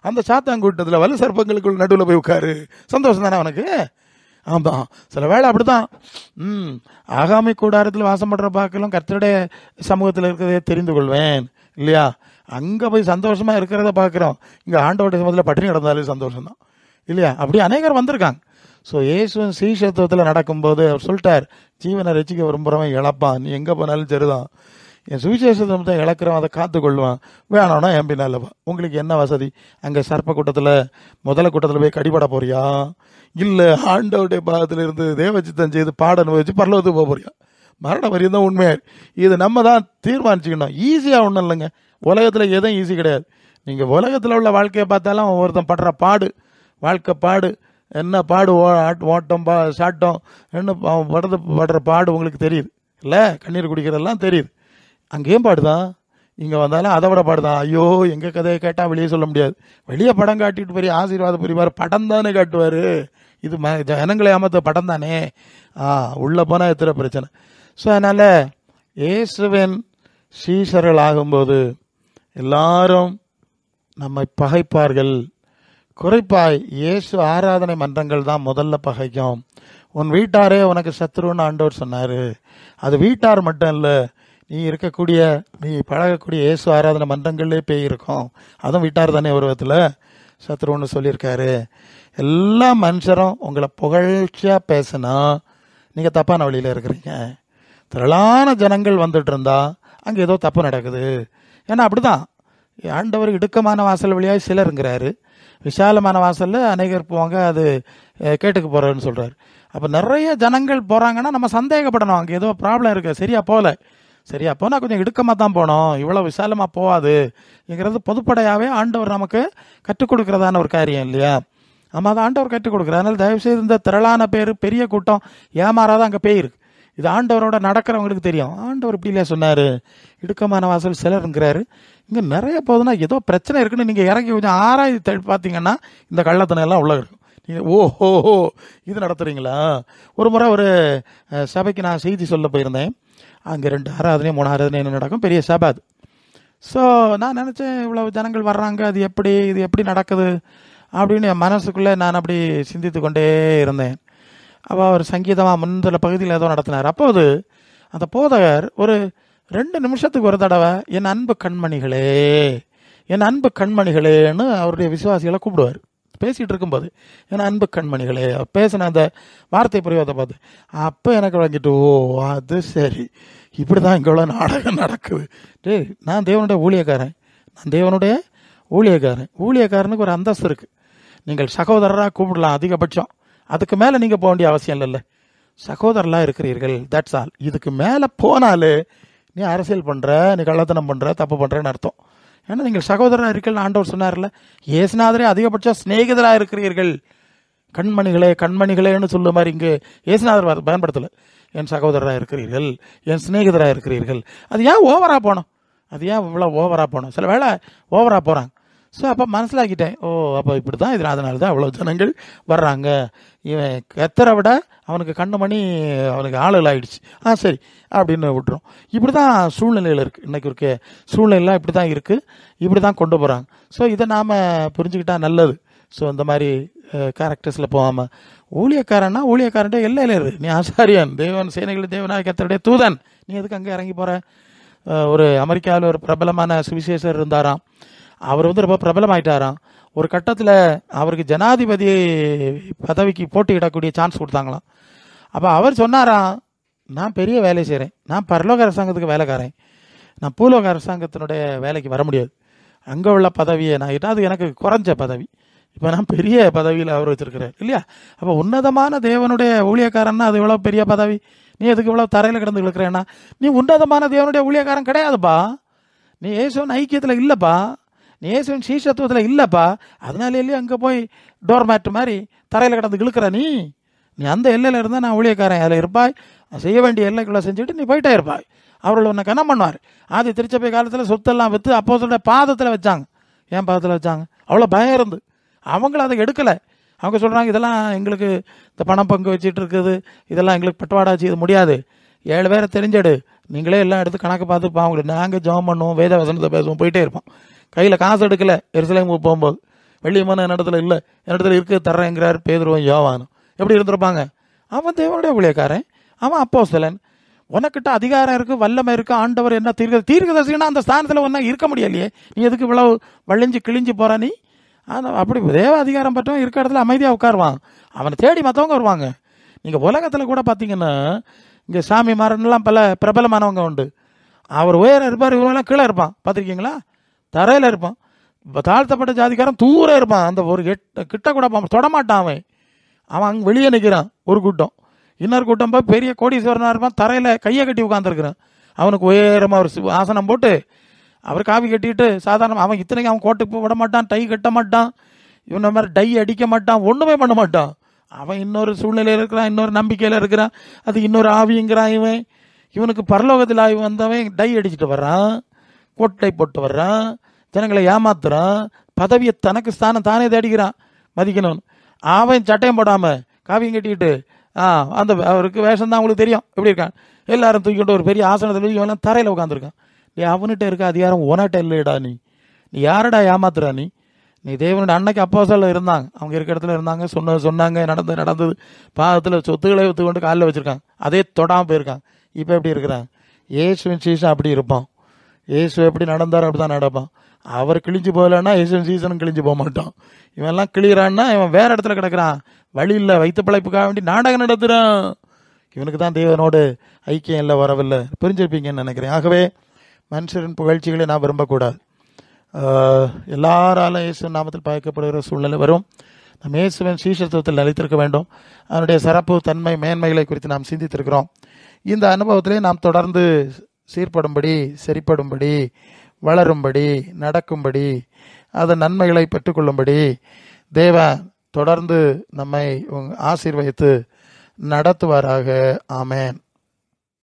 அந்த சாத்தாங்கூட்டத்தில் வலு சர்ப்பங்களுக்குள் நடுவில் போய் உட்காரு, சந்தோஷம் தானே அவனுக்கு. ஆமாம், சில வேளை அப்படி தான். ஆகாமி கூடாரத்தில் வாசம் பண்ணுற பார்க்கலாம் கர்த்தருடைய சமூகத்தில் இருக்கிறதே தெரிந்து கொள்வேன் இல்லையா. அங்கே போய் சந்தோஷமாக இருக்கிறத பார்க்குறோம், இங்கே ஆண்டவருடைய சமூகத்தில் பட்டினி கிடந்தாலே சந்தோஷம்தான் இல்லையா. அப்படி அநேகர் வந்திருக்காங்க. ஸோ இயேசுவின் சீஷத்துவத்தில் நடக்கும்போது அவர் சொல்லிட்டார், ஜீவனை ரசிக்க விரும்புகிறவன் இழப்பான், நீ எங்கே போனாலும் சரிதான். என் சுவிசேஷத்தை இழக்கிறவன் அதை காத்துக்கொள்வான், வேணாம்னா என் பின்னாலவா. உங்களுக்கு என்ன வசதி? அங்கே சர்ப்ப கூட்டத்தில் முதல கூட்டத்தில் போய் கடிபட போறியா, இல்லை ஆண்டவருடைய பாகத்தில் இருந்து தேவச்சித்தம் செய்து பாட அனுபவிச்சு பரலோகத்துக்கு போக போறியா? மரண வரையும் தான் உண்மையாக. இது நம்ம தான் தீர்மானிச்சுக்கணும். ஈஸியாக ஒன்றும் இல்லைங்க, உலகத்தில் எதுவும் ஈஸி கிடையாது. நீங்கள் உலகத்தில் உள்ள வாழ்க்கையை பார்த்தாலும் ஒவ்வொருத்தன் படுற பாடு, வாழ்க்கை பாடு என்ன பாடு, ஓட்டம் சாட்டம் என்ன படுற பாடு உங்களுக்கு தெரியுது இல்லை, கண்ணீர் குடிக்கிறதெல்லாம் தெரியுது. அங்கேயும் பாடுதான், இங்கே வந்தாலும் அதை விட பாடுதான். ஐயோ, எங்கள் கதையை கேட்டால் வெளியே சொல்ல முடியாது. வெளியே படம் காட்டிட்டு பெரிய ஆசீர்வாதம் புரிவார், படம் தானே காட்டுவார். இது ஜனங்களை ஏமாத்த படம் தானே. உள்ளே போனால் எத்தனை பிரச்சனை. ஸோ அதனால் இயேசுவின் சீஷர்கள் ஆகும்போது எல்லாரும் நம்மை பகைப்பார்கள். குறைப்பாய் இயேசு ஆராதனை மன்றங்கள் தான் முதல்ல பகைக்கும். உன் வீட்டாரே உனக்கு சத்ருன்னு ஆண்டவர் சொன்னார். அது வீட்டார் மட்டும் இல்லை, நீ பழகக்கூடிய இயேசு ஆராதனை மன்றங்களே பேய் இருக்கும், அதுவும் வீட்டார் தானே ஒரு விதத்தில் சத்ருன்னு சொல்லியிருக்காரு. எல்லா மனுஷரும் உங்களை புகழ்ச்சியாக பேசினா நீங்கள் தப்பான வழியில் இருக்கிறீங்க. திரளான ஜனங்கள் வந்துட்டு இருந்தா அங்கே ஏதோ தப்பு நடக்குது. ஏன்னா அப்படிதான் ஆண்டவர் இடுக்கமான வாசல் வழியாக சிலருங்கிறாரு, விசாலமான வாசலில் அநேகர் போவாங்க, அது கேட்டுக்கு போகிறேன்னு சொல்கிறாரு. அப்போ நிறைய ஜனங்கள் போகிறாங்கன்னா நம்ம சந்தேகப்படணும், அங்கே ஏதோ ப்ராப்ளம் இருக்குது, சரியா போகல. சரியா போனால் கொஞ்சம் இடுக்கமாக தான் போனோம், இவ்வளோ விசாலமாக போகாதுங்கிறது பொதுப்படையாகவே ஆண்டவர் நமக்கு கற்றுக் கொடுக்குறதான ஒரு காரியம் இல்லையா? நம்ம அதை ஆண்டவர் கற்றுக் கொடுக்குறாரு. அதனால் தயவுசெய்து இந்த திரளான பேர், பெரிய கூட்டம் ஏமாறாத அங்கே பேயிருக்கு. இது ஆண்டவரோட நடக்கிறவங்களுக்கு தெரியும். ஆண்டவர் இப்படி இல்லையா சொன்னார், இடுக்கமான வாசல் சிலருங்கிறாரு. இங்கே நிறைய போகுதுன்னா ஏதோ பிரச்சனை இருக்குன்னு நீங்கள் இறங்கி கொஞ்சம் ஆராய்ச்சி பார்த்தீங்கன்னா இந்த கள்ளத்தனம் எல்லாம் உள்ள இருக்கும். நீங்கள் ஓஹோ இது நடத்துகிறீங்களா? ஒரு முறை ஒரு சபைக்கு நான் செய்தி சொல்ல போயிருந்தேன். அங்கே 2 ஆராதனை 3 ஆராதனை என்ன நடக்கும், பெரிய சபை அது. ஸோ நான் நினச்சேன், இவ்வளவு ஜனங்கள் வர்றாங்க, அது இது எப்படி நடக்குது அப்படின்னு என் மனசுக்குள்ளே நான் அப்படி சிந்தித்து கொண்டே இருந்தேன். அப்போ அவர் சங்கீதமாக முந்தின பகுதியில் ஏதோ நடத்தினார். அப்போது அந்த போதகர் ஒரு 2 நிமிஷத்துக்கு ஒரு தடவை என் அன்பு கண்மணிகளே, என் அன்பு கண்மணிகளேன்னு அவருடைய விசுவாசிகளை கூப்பிடுவார். பேசிகிட்டு இருக்கும்போது என் அன்பு கண்மணிகளே பேசின அந்த வார்த்தை பிரயோகத்தை பார்த்து அப்போ எனக்கு விளங்கிட்டு, ஓ அது சரி, இப்படி தான் இங்கே உள்ள நாடகம் நடக்குது. நான் தேவனுடைய ஊழியக்காரனுக்கு ஒரு அந்தஸ்து இருக்குது. நீங்கள் சகோதரராக கூப்பிடலாம் அதிகபட்சம், அதுக்கு மேலே நீங்கள் போக வேண்டிய அவசியம் இல்லைல்ல. சகோதரலாக இருக்கிறீர்கள், தட்ஸ் ஆல். இதுக்கு மேலே போனாலே நீ அரசியல் பண்ணுற, நீ கள்ளத்தனம் பண்ணுற, தப்பு பண்ணுறேன்னு அர்த்தம். ஏன்னா நீங்கள் சகோதரராக இருக்கீர்கள் ஆண்டவர் சொன்னார்ல. இயேசுநாதரே அதிகபட்சம் சிநேகிதராக இருக்கிறீர்கள். கண்மணிகளேன்னு சொல்ல மாதிரி இங்கே இயேசுநாதர் பயன்படுத்தலை. என் சகோதரராக இருக்கிறீர்கள், என் சிநேகிதராக இருக்கிறீர்கள். அது ஏன் ஓவராக போனோம்? இவ்வளோ ஓவராக போனோம்? சில வேளை ஓவராக போகிறாங்க. ஸோ அப்போ மனசிலாக்கிட்டேன், ஓ அப்போ இப்படி தான், இது அதனால தான் இவ்வளோ ஜனங்கள் வர்றாங்க. இவன் கத்தரை விட அவனுக்கு கண்ணுமணி அவனுக்கு ஆளுகள் ஆகிடுச்சு, சரி அப்படின்னு விட்டுரும். இப்படி தான் சூழ்நிலையில் இருக்குது. இன்றைக்கி இருக்க சூழ்நிலைலாம் இப்படி தான் இருக்குது, இப்படி தான் கொண்டு போகிறாங்க. ஸோ இதை நாம் புரிஞ்சுக்கிட்டா நல்லது. ஸோ இந்த மாதிரி கேரக்டர்ஸில் போகாமல் ஊழியக்காரன்ட்ட எல்லையில் இரு. நீ ஆசாரியன், தேவன் சேனைகள் தேவனாய கர்த்தருடைய தூதன், நீ எதுக்கு அங்கே இறங்கி போகிற? ஒரு அமெரிக்காவில் ஒரு பிரபலமான சுவிசேஷர் இருந்தாராம். அவர் ரொம்ப பிரபலமாயிட்டாராம். ஒரு கட்டத்தில் அவருக்கு ஜனாதிபதி பதவிக்கு போட்டியிடக்கூடிய சான்ஸ் கொடுத்தாங்களாம். அப்போ அவர் சொன்னாராம், நான் பெரிய வேலை செய்கிறேன், நான் பரலோக அரசாங்கத்துக்கு வேலைக்காரன், நான் பூலோக அரசாங்கத்தினுடைய வேலைக்கு வர முடியாது. அங்கே உள்ள பதவியை நான் அது எனக்கு குறைஞ்ச பதவி, இப்போ நான் பெரிய பதவியில் அவர் வச்சுருக்கிறேன் இல்லையா? அப்போ உன்னதமான தேவனுடைய ஊழியக்காரன்னா அது இவ்வளோ பெரிய பதவி, நீ எதுக்கு இவ்வளோ தரையில் கிடந்து விழுக்கிறேன்னா? நீ உன்னதமான தேவனுடைய ஊழியக்காரன் கிடையாதுப்பா, நீ இயேசுவின் ஐக்கியத்தில் இல்லைப்பா, நீ இயேசுவின் சீஷத்துவத்தில் இல்லைப்பா. அதனால இல்லையா அங்கே போய் டோர்மேட் மாதிரி தரையில் கிடந்து இழுக்கிற? நீ அந்த எல்லையில் இருந்தால் நான் ஊழியக்காரன், அதில் இருப்பாய், செய்ய வேண்டிய எல்லைக்குள்ளே செஞ்சுட்டு நீ போயிட்டே இருப்பாய். அவர்கள் உன்னை கனம் பண்ணுவார். ஆதி திருச்சபை காலத்தில் சொத்தெல்லாம் விற்று அப்போஸ்தலருடைய பாதத்தில் வச்சாங்க. ஏன் பாதத்தில் வச்சாங்க? அவ்வளோ பயம் இருந்து அவங்கள அதை எடுக்கலை. அவங்க சொல்கிறாங்க, இதெல்லாம் எங்களுக்கு இந்த பணம் பங்கு வச்சுட்டு இருக்குது, இதெல்லாம் எங்களுக்கு பட்டுவாடாச்சு, இது முடியாது, 7 பேரை தெரிஞ்செடு, நீங்களே எல்லாம் எடுத்து கணக்கு பார்த்துப்பா, அவங்களுக்கு நாங்கள் ஜெபம் பண்ணுவோம், வேத வசனத்தை பேசுவோம், போயிட்டே இருப்போம். கையில் காசு எடுக்கலை. எருசலேமுக்கு போகும்போது வெள்ளியமான என்னிடத்துல இல்லை, என்னிடத்துல இருக்குது தர்றேங்கிறார் பேதுருவும் யோவானும். எப்படி இருந்திருப்பாங்க? அவன் தேவனுடைய ஊழியக்காரன், அவன் அப்போஸ்தலன், உனக்கிட்ட அதிகாரம் இருக்குது, வல்லமை இருக்குது. ஆண்டவர் என்ன தீர்க்கதரிசினா அந்த ஸ்தானத்தில் ஒன்றா இருக்க முடியலையே, நீ எதுக்கு இவ்வளவு வளைஞ்சு கிழிஞ்சு போகிற? நீ அப்படி தேவ அதிகாரம் பற்றவன் இருக்க இடத்துல அமைதியாக உட்காருவான், அவனை தேடி மற்றவங்க வருவாங்க. நீங்கள் உலகத்தில் கூட பார்த்தீங்கன்னா இங்கே சாமி மாறன்லாம் பல பிரபலமானவங்க உண்டு. அவர் உயரம் இருப்பார், இவரெல்லாம் கீழே இருப்பான், பார்த்துருக்கீங்களா? தரையில் இருப்பான். தாழ்த்தப்பட்ட ஜாதிக்காரன் தூரம் இருப்பான், அந்த ஒரு கிட்ட கூட தொடமாட்டான். அவன் அங்கே வெளியே நிற்கிறான் ஒரு கூட்டம், இன்னொரு கூட்டம் போய் பெரிய கோடீஸ்வரனாக இருப்பான், தரையில் கையை கட்டி உட்காந்துருக்கிறான். அவனுக்கு உயரமாக ஒரு ஆசனம் போட்டு அவர் காவி கட்டிட்டு சாதாரண அவன் இத்தனைக்கு அவன் கோட்டுக்கு விட மாட்டான், டை கட்ட மாட்டான், இவன மாதிரி டை அடிக்க மாட்டான், ஒன்றுமே பண்ண மாட்டான். அவன் இன்னொரு சூழ்நிலையில் இருக்கிறான், இன்னொரு நம்பிக்கையில் இருக்கிறான், அது இன்னொரு ஆவிங்கிறான். இவனுக்கு பரலோகத்தில் ஆவி வந்தவன் டை அடிச்சுட்டு வர்றான், கோட்டை போட்டு வர்றான், ஜனங்களை ஏமாத்துறான், பதவியை தனக்கு ஸ்தானம் தானே தேடிக்கிறான் மதிக்கணும்னு. அவன் சட்டையும் போடாமல் காவியும் கட்டிக்கிட்டு அந்த அவருக்கு வேஷம் தான் உங்களுக்கு தெரியும் எப்படி இருக்கான், எல்லாரும் தூக்கிட்டு ஒரு பெரிய ஆசனத்தில் இவெல்லாம் தரையில் உட்காந்துருக்கான். அவன்கிட்ட இருக்க அதிகாரம் உனட்ட இல்லைடா, நீ யாரடா ஏமாத்துறா? நீ தேவனுடைய அன்னைக்கு அப்போஸ்தலர் இருந்தாங்க, அவங்க இருக்க இடத்துல இருந்தாங்க, சொன்னாங்க, நடந்தது, பாதத்தில் சொத்துக்களை ஒத்துக்கொண்டு காலில் வச்சுருக்காங்க, அதே தொடாமல் போயிருக்காங்க. இப்போ எப்படி இருக்கிறான்? இயேசுவின் சீசன் அப்படி இருப்பான், இயேசு எப்படி நடந்தாரோ அப்படி தான் நடப்பான். அவர் கிழிஞ்சு போகலன்னா இயேசுவின் சீசனும் கிழிஞ்சு போக மாட்டான். இவன்லாம் கிளியிறான்னா இவன் வேற இடத்துல கிடக்கிறான், வழி இல்லை, வைத்த பிழைப்புக்காக வேண்டி நாடகம் நடத்துகிறான். இவனுக்கு தான் தேவனோடு ஐக்கியம் இல்லை, வரவில்லை. புரிஞ்சிருப்பீங்கன்னு நினைக்கிறேன். ஆகவே மனுஷரின் புகழ்ச்சிகளை நான் விரும்பக்கூடாது. எல்லாராலும் இயேசு நாமத்தில் பாய்க்கப்படுகிற சூழ்நிலை வரும். நம் இயேசுவின் சீஷத்துவத்தில் நிலைத்திருக்க வேண்டும். அதனுடைய சிறப்பு தன்மை மேன்மைகளை குறித்து நாம் சிந்தித்திருக்கிறோம். இந்த அனுபவத்திலே நாம் தொடர்ந்து சீர்படும்படி, சரிப்படும்படி, வளரும்படி, நடக்கும்படி, அதன் நன்மைகளை பெற்றுக்கொள்ளும்படி தேவன் தொடர்ந்து நம்மை ஆசீர்வதித்து நடத்துவாராக. ஆமென்.